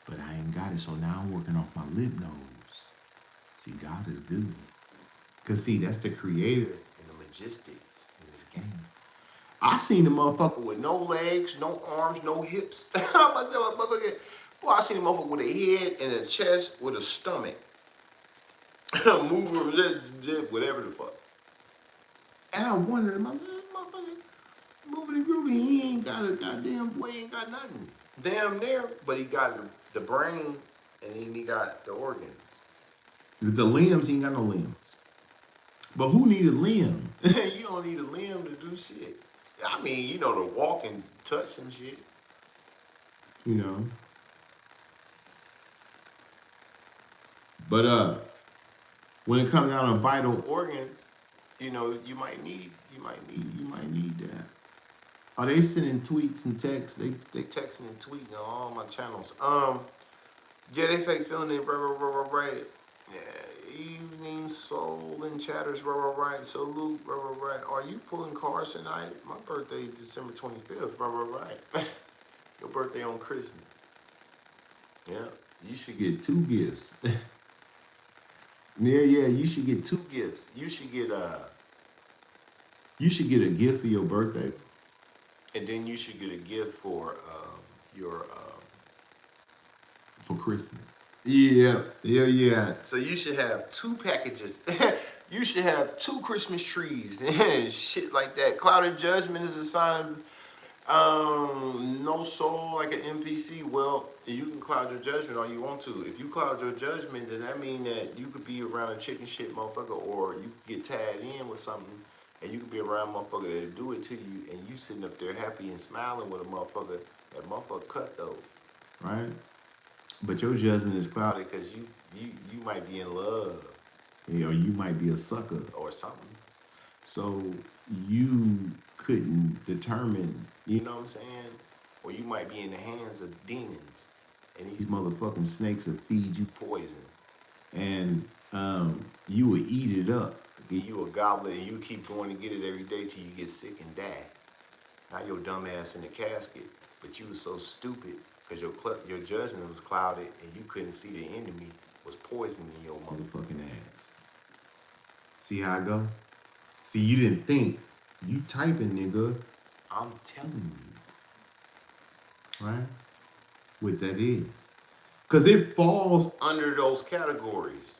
but I ain't got it, so now I'm working off my lymph nodes. See, God is good. Cause see, that's the creator and the logistics in this game. I seen the motherfucker with no legs, no arms, no hips. Boy, I seen the motherfucker with a head and a chest with a stomach. Whatever the fuck. And I wondered, motherfucker, moving and grooving, he ain't got a goddamn boy, ain't got nothing. Damn there, but he got the brain and then he got the organs. With the limbs, he ain't got no limbs. But who need a limb? You don't need a limb to do shit. I mean, you know, to walk and touch some shit. You know. But when it comes down to vital organs, you know, you might need that. Are they sending tweets and texts? They texting and tweeting on all my channels. Yeah, they fake feeling it, right. Yeah, evening soul and chatters, right. Salute, right. Are you pulling cars tonight? My birthday is December 25th, right. Your birthday on Christmas. Yeah, you should get 2 gifts. Yeah, you should get 2 gifts. You should get a gift for your birthday, and then you should get a gift for for Christmas. Yeah. So you should have 2 packages. You should have 2 Christmas trees and shit like that. Clouded Judgment is a sign of no soul, like an NPC. Well, you can cloud your judgment all you want to. If you cloud your judgment, then that means that you could be around a chicken shit motherfucker, or you could get tied in with something, and you could be around a motherfucker that'll do it to you, and you sitting up there happy and smiling with a motherfucker. That motherfucker cut though, right? But your judgment is clouded because you might be in love, or you might be a sucker or something. So you couldn't determine, you know what I'm saying? Or you might be in the hands of demons, and these motherfucking snakes will feed you poison, and you will eat it up. You a goblet, and you keep going to get it every day till you get sick and die. Now your dumb ass in the casket, but you was so stupid because your judgment was clouded, and you couldn't see the enemy was poisoning your motherfucking ass. See how I go? See, you didn't think. You typing, nigga. I'm telling you. Right? What that is. Because it falls under those categories.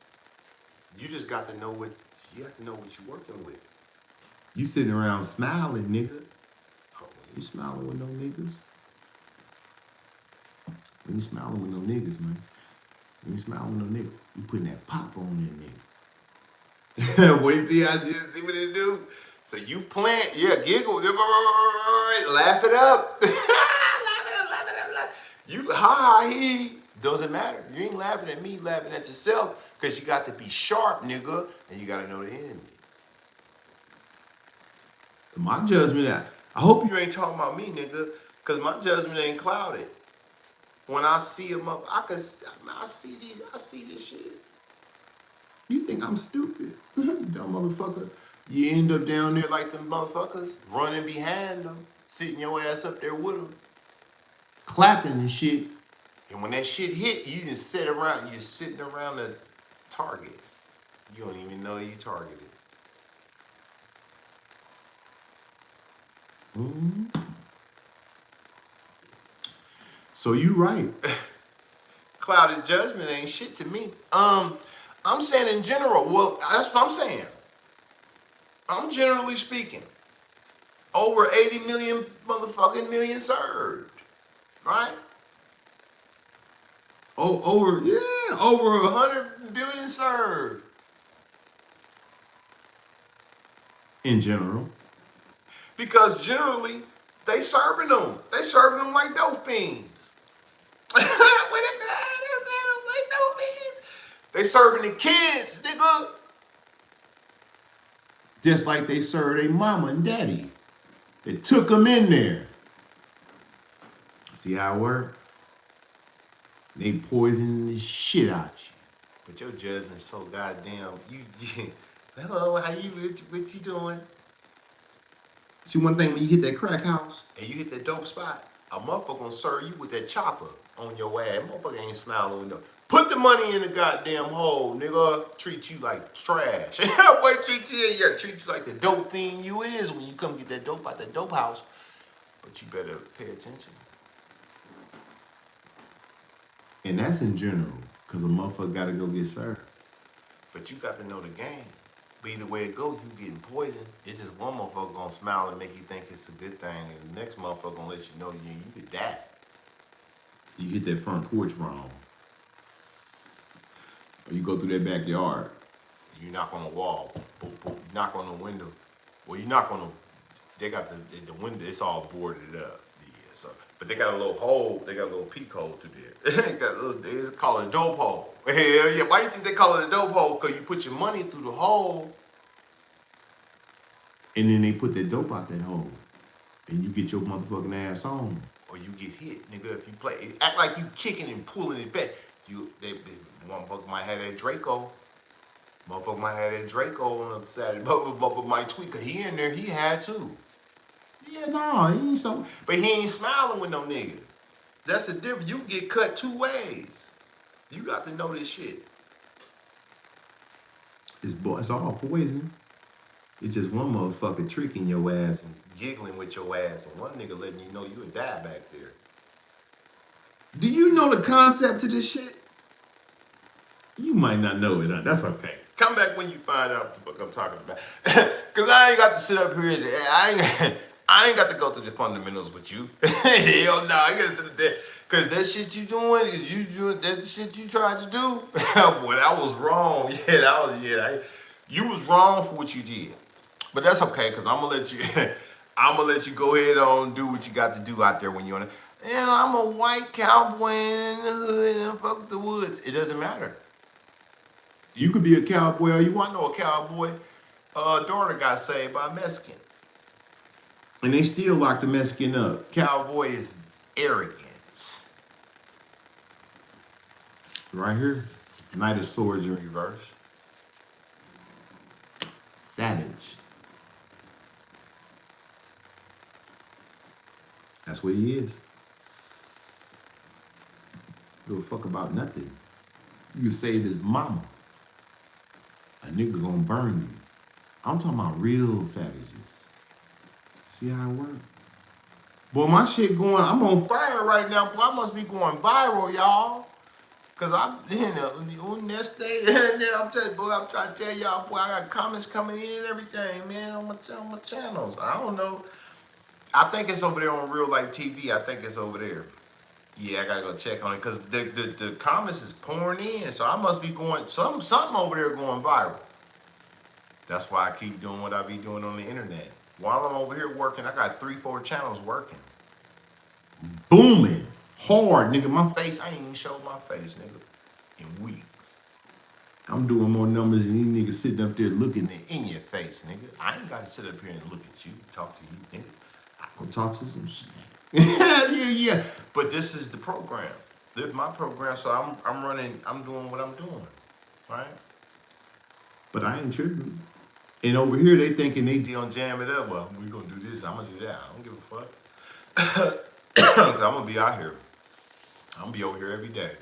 You just got to know what you're working with. You sitting around smiling, nigga. Oh, you smiling with no niggas? When you smiling with no niggas, man. When you smiling with no niggas, you putting that pop on that nigga. Boy, see what it do? So you plant, giggle, laugh it up. laugh it up. You he doesn't matter. You ain't laughing at me, laughing at yourself, because you got to be sharp, nigga, and you got to know the enemy. My judgment, I hope you ain't talking about me, nigga, because my judgment ain't clouded. When I see him up, I see this shit. You think I'm stupid? Dumb motherfucker. You end up down there like them motherfuckers, running behind them, sitting your ass up there with them, clapping and shit. And when that shit hit, you just you're sitting around the target. You don't even know you targeted. So you right. Clouded judgment ain't shit to me. I'm saying in general. Well, that's what I'm saying. I'm generally speaking. Over 80 million motherfucking million served, right? Oh, over 100 billion served. In general. Because generally, they serving them. They serving them like dope fiends. They serving the kids, nigga. Just like they serve their mama and daddy. They took them in there. See how it work? They poison the shit out you. But your judgment's so goddamn. Hello, how you? What you doing? See, one thing when you hit that crack house and you hit that dope spot, a motherfucker gonna serve you with that chopper on your ass. Motherfucker ain't smiling no. Put the money in the goddamn hole, nigga. Treat you like trash. Boy, treat you like the dope fiend you is when you come get that dope out that dope house. But you better pay attention. And that's in general, because a motherfucker gotta go get served. But you got to know the game. But either way it goes, you getting poisoned. It's just one motherfucker gonna smile and make you think it's a good thing, and the next motherfucker gonna let you know you could die. You hit that front porch wrong. Or you go through that backyard. You knock on the wall. Boop, boop. You knock on the window. Well, you knock on the. They got the window. It's all boarded up. Yeah. So, but they got a little hole. They got a little peek hole through there. They call it a dope hole. Hell yeah. Why you think they call it a dope hole? Because you put your money through the hole. And then they put that dope out that hole. And you get your motherfucking ass on. Or you get hit, nigga, if you play. Act like you kicking and pulling it back. They motherfucker might have that Draco. Motherfucker might have that Draco on the other side. Motherfucker might tweak, cause he in there, he had too. Yeah, no, he ain't so. But he ain't smiling with no nigga. That's the difference. You get cut two ways. You got to know this shit. It's all poison. It's just one motherfucker tricking your ass and giggling with your ass, and one nigga letting you know you would die back there. Do you know the concept to this shit? You might not know it. That's okay. Come back when you find out what I'm talking about. Cause I ain't got to sit up here. I ain't got to go through the fundamentals with you. Hell no, I get to the cause that shit you doing, that shit you tried to do. Boy, that was wrong. You was wrong for what you did. But that's okay, cause I'm gonna let you go ahead on and do what you got to do out there when you're on it. And I'm a white cowboy in the hood and fuck the woods. It doesn't matter. You could be a cowboy, or you want to know a cowboy. Daughter got saved by a Mexican. And they still lock the Mexican up. Cowboy is arrogance. Right here, Knight of Swords in reverse. Savage. That's what he is. Give a fuck about nothing. You can save his mama. A nigga gonna burn you. I'm talking about real savages. See how it work? Boy, my shit going, I'm on fire right now. Boy, I must be going viral, y'all. Cause I'm, on this day, I'm trying to tell y'all, boy, I got comments coming in and everything, man, on my channels. I don't know. I think it's over there on Real Life TV. I think it's over there. Yeah, I gotta go check on it because the comments is pouring in, so I must be going something over there going viral. That's why I keep doing what I be doing on the internet. While I'm over here working, I got 3-4 channels working, booming hard, nigga. My face, I ain't even showed my face, nigga, in weeks. I'm doing more numbers than these niggas sitting up there looking in your face, nigga. I ain't gotta sit up here and look at you, talk to you, nigga. I go talk to some shit. yeah. But this is the program. This is my program, so I'm running, I'm doing what I'm doing, right? But I ain't tripping. And over here, they thinking they gonna jam it up. Well, we gonna do this, I'm gonna do that. I don't give a fuck. Cause I'm gonna be out here. I'm gonna be over here every day.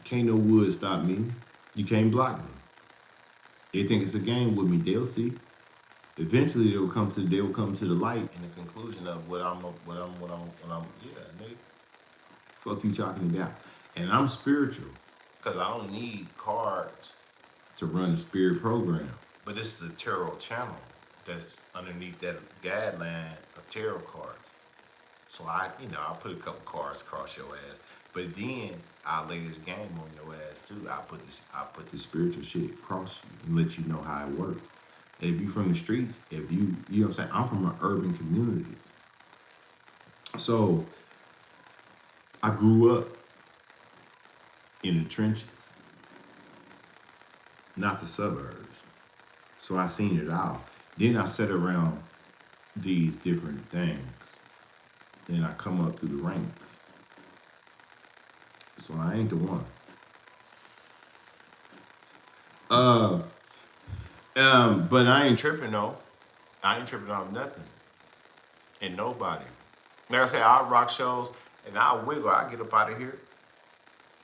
Can't no wood stop me. You can't block me. They think it's a game with me. They'll see. Eventually, they'll come to the light. In the conclusion of what I'm, yeah, nigga. Fuck you talking about. And I'm spiritual Because I don't need cards. to run a spirit program. But this is a tarot channel that's underneath that guideline of tarot cards. So I put a couple cards across your ass. But then I'll lay this game on your ass too. I put The spiritual shit across you and let you know how it works. If you from the streets, if you know what I'm saying, I'm from an urban community. So I grew up in the trenches, not the suburbs. So I seen it all. Then I sat around these different things. Then I come up through the ranks. So I ain't the one. But I ain't tripping though. I ain't tripping on nothing. And nobody. Like I said, I rock shows and I wiggle. I get up out of here.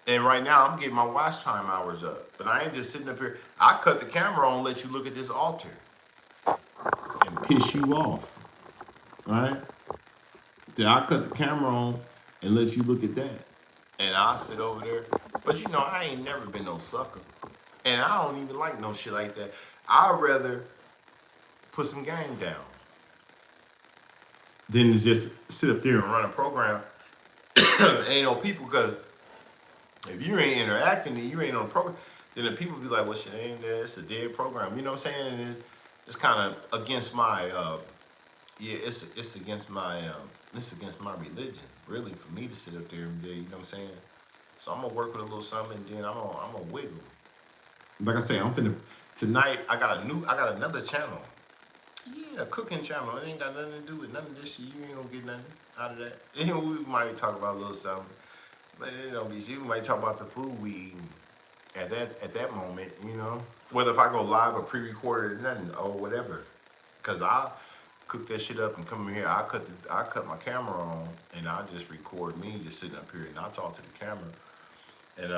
And right now I'm getting my watch time hours up. But I ain't just sitting up here. I cut the camera on and let you look at this altar. and piss you off, right? Then I cut the camera on and let you look at that. And I'll sit over there. But you know, I ain't never been no sucker. And I don't even like no shit like that. I'd rather put some game down Then it's just sit up there and run a program. Ain't no people, because if you ain't interacting and you ain't on the program, then the people be like, well, shit ain't there. It's a dead program. You know what I'm saying? And it's kind of against my, it's against my, it's against my religion, really, for me to sit up there and you know what I'm saying? So I'm gonna work with a little something, and then I'm gonna wiggle. like I say, I'm finna. Tonight I got another channel. Yeah, a cooking channel. It ain't got nothing to do with none of this shit. You ain't gonna get nothing out of that. You know, we might talk about a little something, but it don't be shit. We might talk about the food we eating at that moment. You know, whether if I go live or pre-recorded or nothing or whatever, cause I cook that shit up and come in here. I cut my camera on and I just record me just sitting up here and I talk to the camera and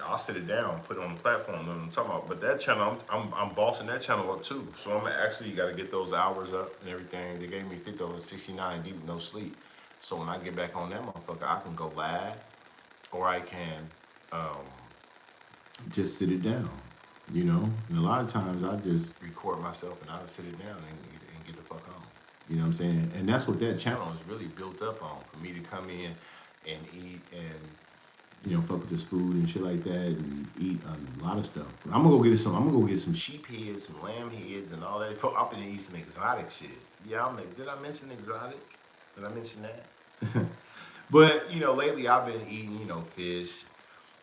I'll sit it down, put it on the platform that I'm talking about. But that channel, I'm bossing that channel up too. So I'm actually got to get those hours up and everything. They gave me 50 over 69 deep, no sleep. So when I get back on that motherfucker, I can go live, or I can Just sit it down, you know. And a lot of times I just, record myself and I'll sit it down and get the fuck on. you know what I'm saying. And that's what that channel Channel is really built up on for me to come in and eat and you know, fuck with this food and shit like that, and eat a lot of stuff. I'm gonna go get some sheep heads, some lamb heads, and all that. I'm gonna eat some exotic shit. Yeah, did I mention exotic? Did I mention that? But you know, lately I've been eating, you know, fish,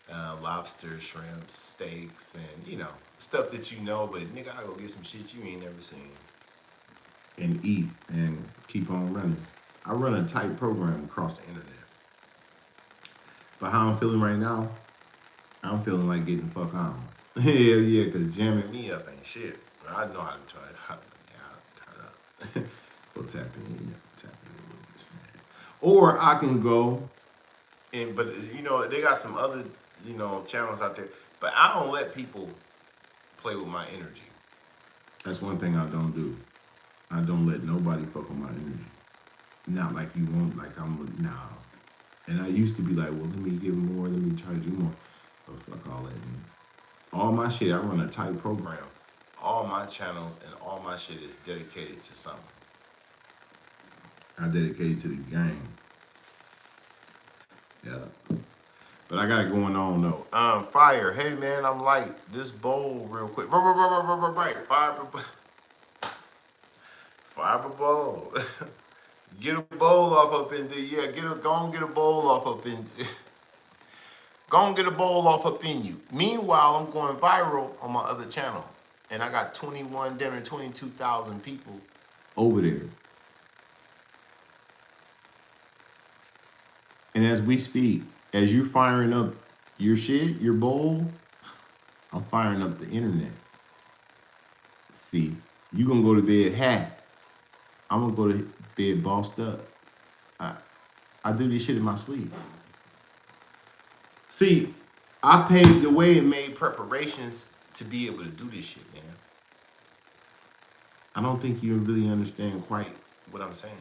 lobster, shrimp, steaks, and you know, stuff that you know. But nigga, I go get some shit you ain't never seen. and eat and keep on running. I run a tight program across the internet. But how I'm feeling right now, I'm feeling like getting the fuck on. Hell yeah, cause jamming Me up ain't shit. But I know how to try it. I'll turn up. Go tap in a little bit. Or I can go. And but you know, they got some other, you know, channels out there. But I don't let people play with my energy. That's one thing I don't do. I don't let nobody fuck with my energy. Not like you want, like nah. And I used to be like, well, let me give more, let me try to do more. But fuck all that, man. All my shit, I run a tight program. All my channels and all my shit is dedicated to something. I dedicate it to the game. Yeah. But I got it going on though. Fire. Hey man, I'm light. This bowl real quick. Right. Fiber bowl. Get a bowl off up in there. Yeah, go on get a bowl off up in Go and get a bowl off up in you. Meanwhile, I'm going viral on my other channel. And I got 22,000 people. Over there. And as we speak, as you're firing up your shit, your bowl, I'm firing up the internet. See, you gonna go to bed hacked. I'm gonna go to bed bossed up. I do this shit in my sleep. See, I paved the way and made preparations to be able to do this shit, man. I don't think you really understand quite what I'm saying.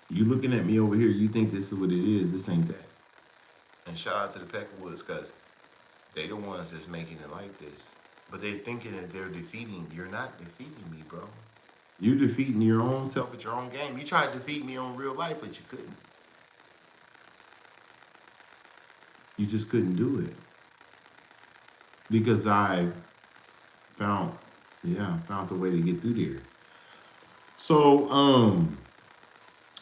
You looking at me over here, you think this is what it is. This ain't that. And shout out to the Peckerwoods, because they the ones that's making it like this. But they're thinking that they're defeating. You're not defeating me, bro. You're defeating your own self at your own game. You tried to defeat me on real life, but you couldn't. You just couldn't do it. Because I found the way to get through there. So,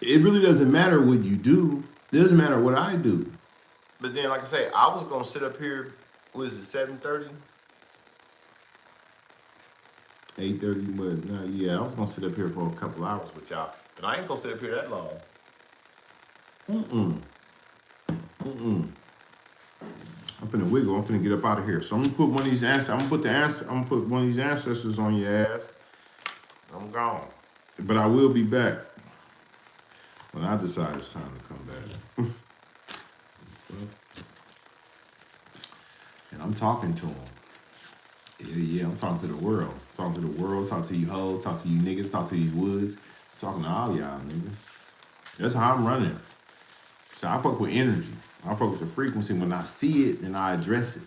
it really doesn't matter what you do. It doesn't matter what I do. But then, like I say, I was gonna sit up here. What is it? 7:30, 8:30. But yeah, I was gonna sit up here for a couple hours with y'all. But I ain't gonna sit up here that long. I'm finna wiggle. I'm finna get up out of here. So I'm gonna put one of these answers. I'm gonna put one of these ancestors on your ass. I'm gone. But I will be back when I decide it's time to come back. And I'm talking to them. Yeah, I'm talking to the world. Talking to the world, talk to you hoes, talk to you niggas, talk to these woods. I'm talking to all y'all niggas. That's how I'm running. So I fuck with energy. I fuck with the frequency. When I see it, then I address it.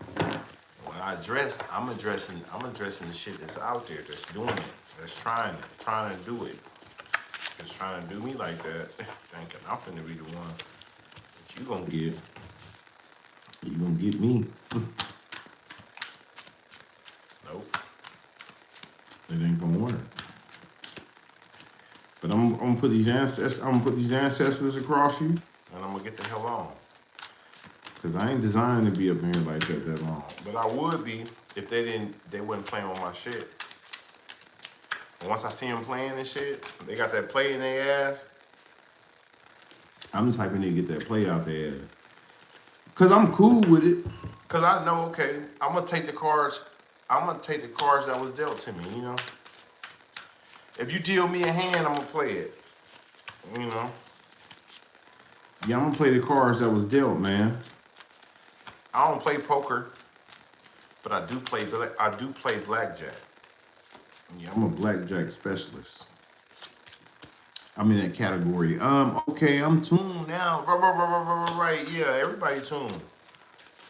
When I address, I'm addressing the shit that's out there, that's doing it, that's trying to do it. That's trying to do me like that, thinking I'm finna be the one that you gonna get. You gonna get me. Nope. It ain't gonna work. But I'm gonna put these ancestors across you, and I'm gonna get the hell on. Cause I ain't designed to be up in here like that long. But I would be if they wasn't playing with my shit. And once I see them playing and shit, they got that play in their ass. I'm the type of nigga to get that play out there. Cause I'm cool with it. Cause I know, okay, I'm gonna take the cards that was dealt to me, you know? If you deal me a hand, I'm gonna play it. You know? Yeah, I'm gonna play the cards that was dealt, man. I don't play poker, but I do play blackjack. Yeah, I'm a blackjack specialist. I'm in that category. Okay, I'm tuned now. Right, yeah, everybody tuned.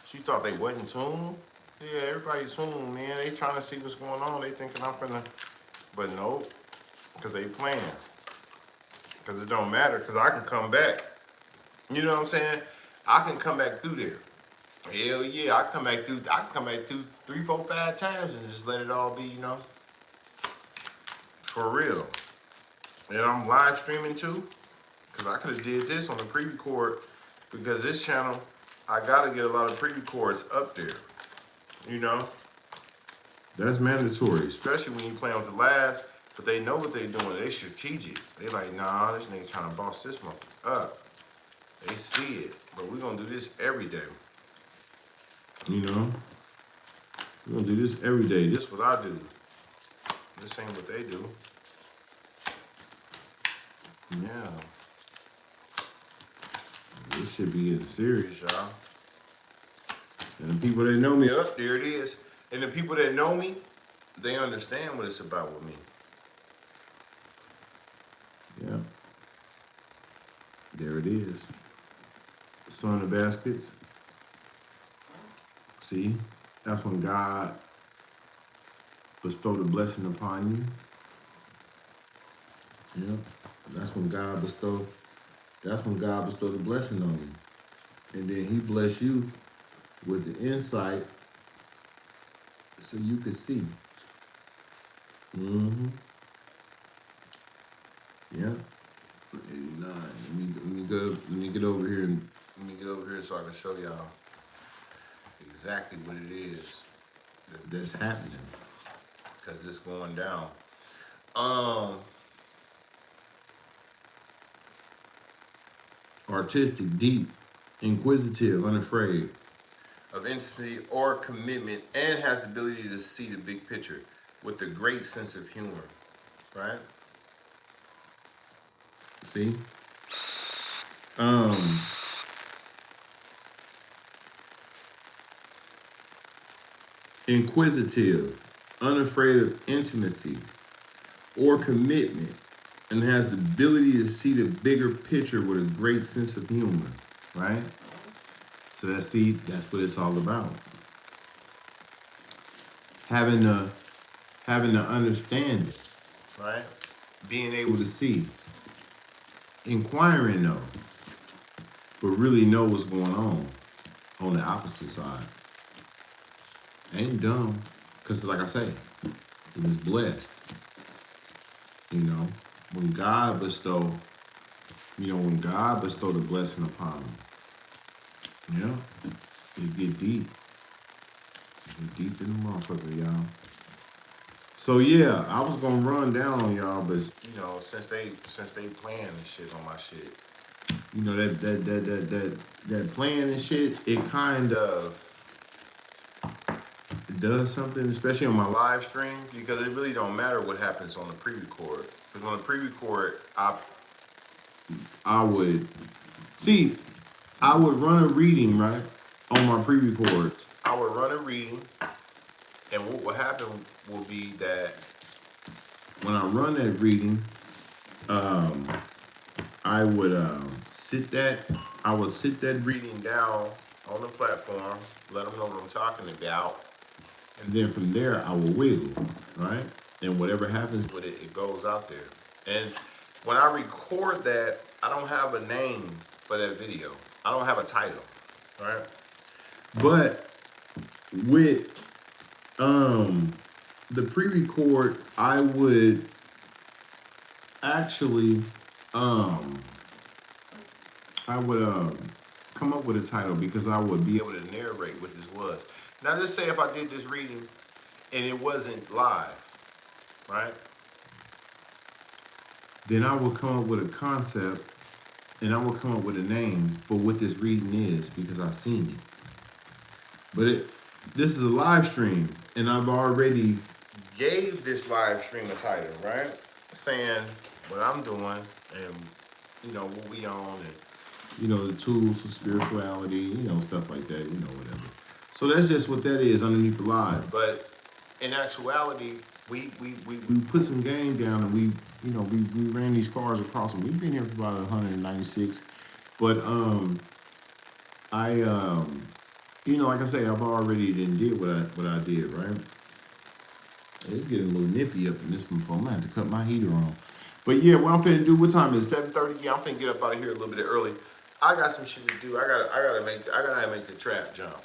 She thought they wasn't tuned. Yeah, everybody tuned, man. They trying to see what's going on. They thinking I'm finna, but no, because they playing. Because it don't matter, because I can come back. You know what I'm saying? I can come back through there. Hell yeah, I can come back through 3, 4, 5 times and just let it all be, you know, for real. And I'm live streaming too, because I could have did this on the pre-record, because this channel, I gotta get a lot of pre-records up there, you know? That's mandatory, especially when you playing with the labs, but they know what they doing. They strategic. They like, nah, this nigga trying to boss this motherfucker up. They see it, but we're gonna do this every day. You know? We're gonna do this every day. This is what I do. This ain't what they do. Yeah. This should be getting serious, y'all. And the people that know me, there it is. And the people that know me, they understand what it's about with me. Yeah. There it is. Son of baskets. See, that's when God bestowed a blessing upon you. Yeah. That's when God bestowed the blessing on you. And then he blessed you with the insight so you could see. Mm-hmm. Yeah. 89. Let me get over here so I can show y'all exactly what it is that's happening. Because it's going down. Artistic, deep, inquisitive, unafraid of intimacy or commitment, and has the ability to see the big picture with a great sense of humor, right? See? inquisitive, unafraid of intimacy or commitment, and has the ability to see the bigger picture with a great sense of humor, right? So that's what it's all about. Having to understand it, right? Being able to see, inquiring though, but really know what's going on the opposite side. Ain't dumb, cause like I say, it was blessed. You know, when God bestow the blessing upon them, you know, it get deep. It get deep in the motherfucker, y'all. So yeah, I was gonna run down on y'all, but you know, since they playing and shit on my shit, you know that playing and shit, it kind of it does something, especially on my live stream, because it really don't matter what happens on the pre-record. Because on the pre-record, I would run a reading, right, on my pre-records. I would run a reading, and what would happen will be that when I run that reading, I would sit that reading down on the platform, let them know what I'm talking about, and then from there I will wiggle, right? And whatever happens with it, it goes out there. And when I record that, I don't have a name for that video. I don't have a title, right? But with the pre-record, I would actually come up with a title because I would be able to narrate what this was. Now just say if I did this reading and it wasn't live, right? Then I will come up with a concept and I will come up with a name for what this reading is because I've seen it. But this is a live stream and I've already gave this live stream a title, right? Saying what I'm doing and you know what we on and you know the tools for spirituality, you know, stuff like that, you know, whatever. So that's just what that is underneath the live. But in actuality, we put some game down and we ran these cars across them. We've been here for about 196. But like I say, I've already did what I did, right? It's getting a little nippy up in this one. I'm gonna have to cut my heater on. But yeah, what I'm finna do, what time is it? 7:30? Yeah, I'm finna get up out of here a little bit early. I got some shit to do. I gotta make the trap jump.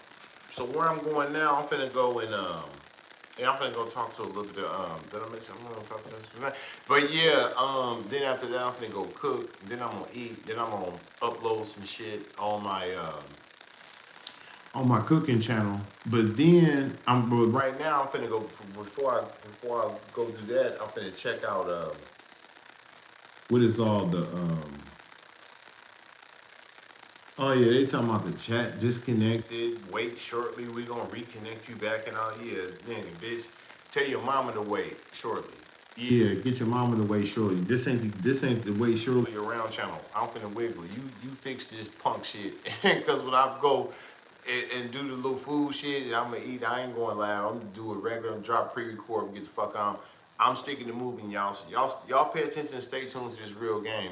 So where I'm going now, I'm finna go and I'm finna go talk to a little bit of did I mention I'm gonna talk to this tonight? But yeah, then after that I'm finna go cook, then I'm gonna eat, then I'm gonna upload some shit on my cooking channel. But then right now I'm finna go before I go do that, I'm finna check out what is all the oh yeah, they talking about the chat disconnected. Wait shortly, we gonna reconnect you back and all. Yeah, then bitch, tell your mama to wait shortly. Yeah, get your mama to wait shortly. This ain't the wait shortly around channel. I'm finna wiggle. You fix this punk shit. Cause when I go and do the little food shit, I'm gonna eat. I ain't going live. I'm gonna do a regular drop pre-record and get the fuck on. I'm sticking to moving, y'all. So y'all pay attention and stay tuned to this real game.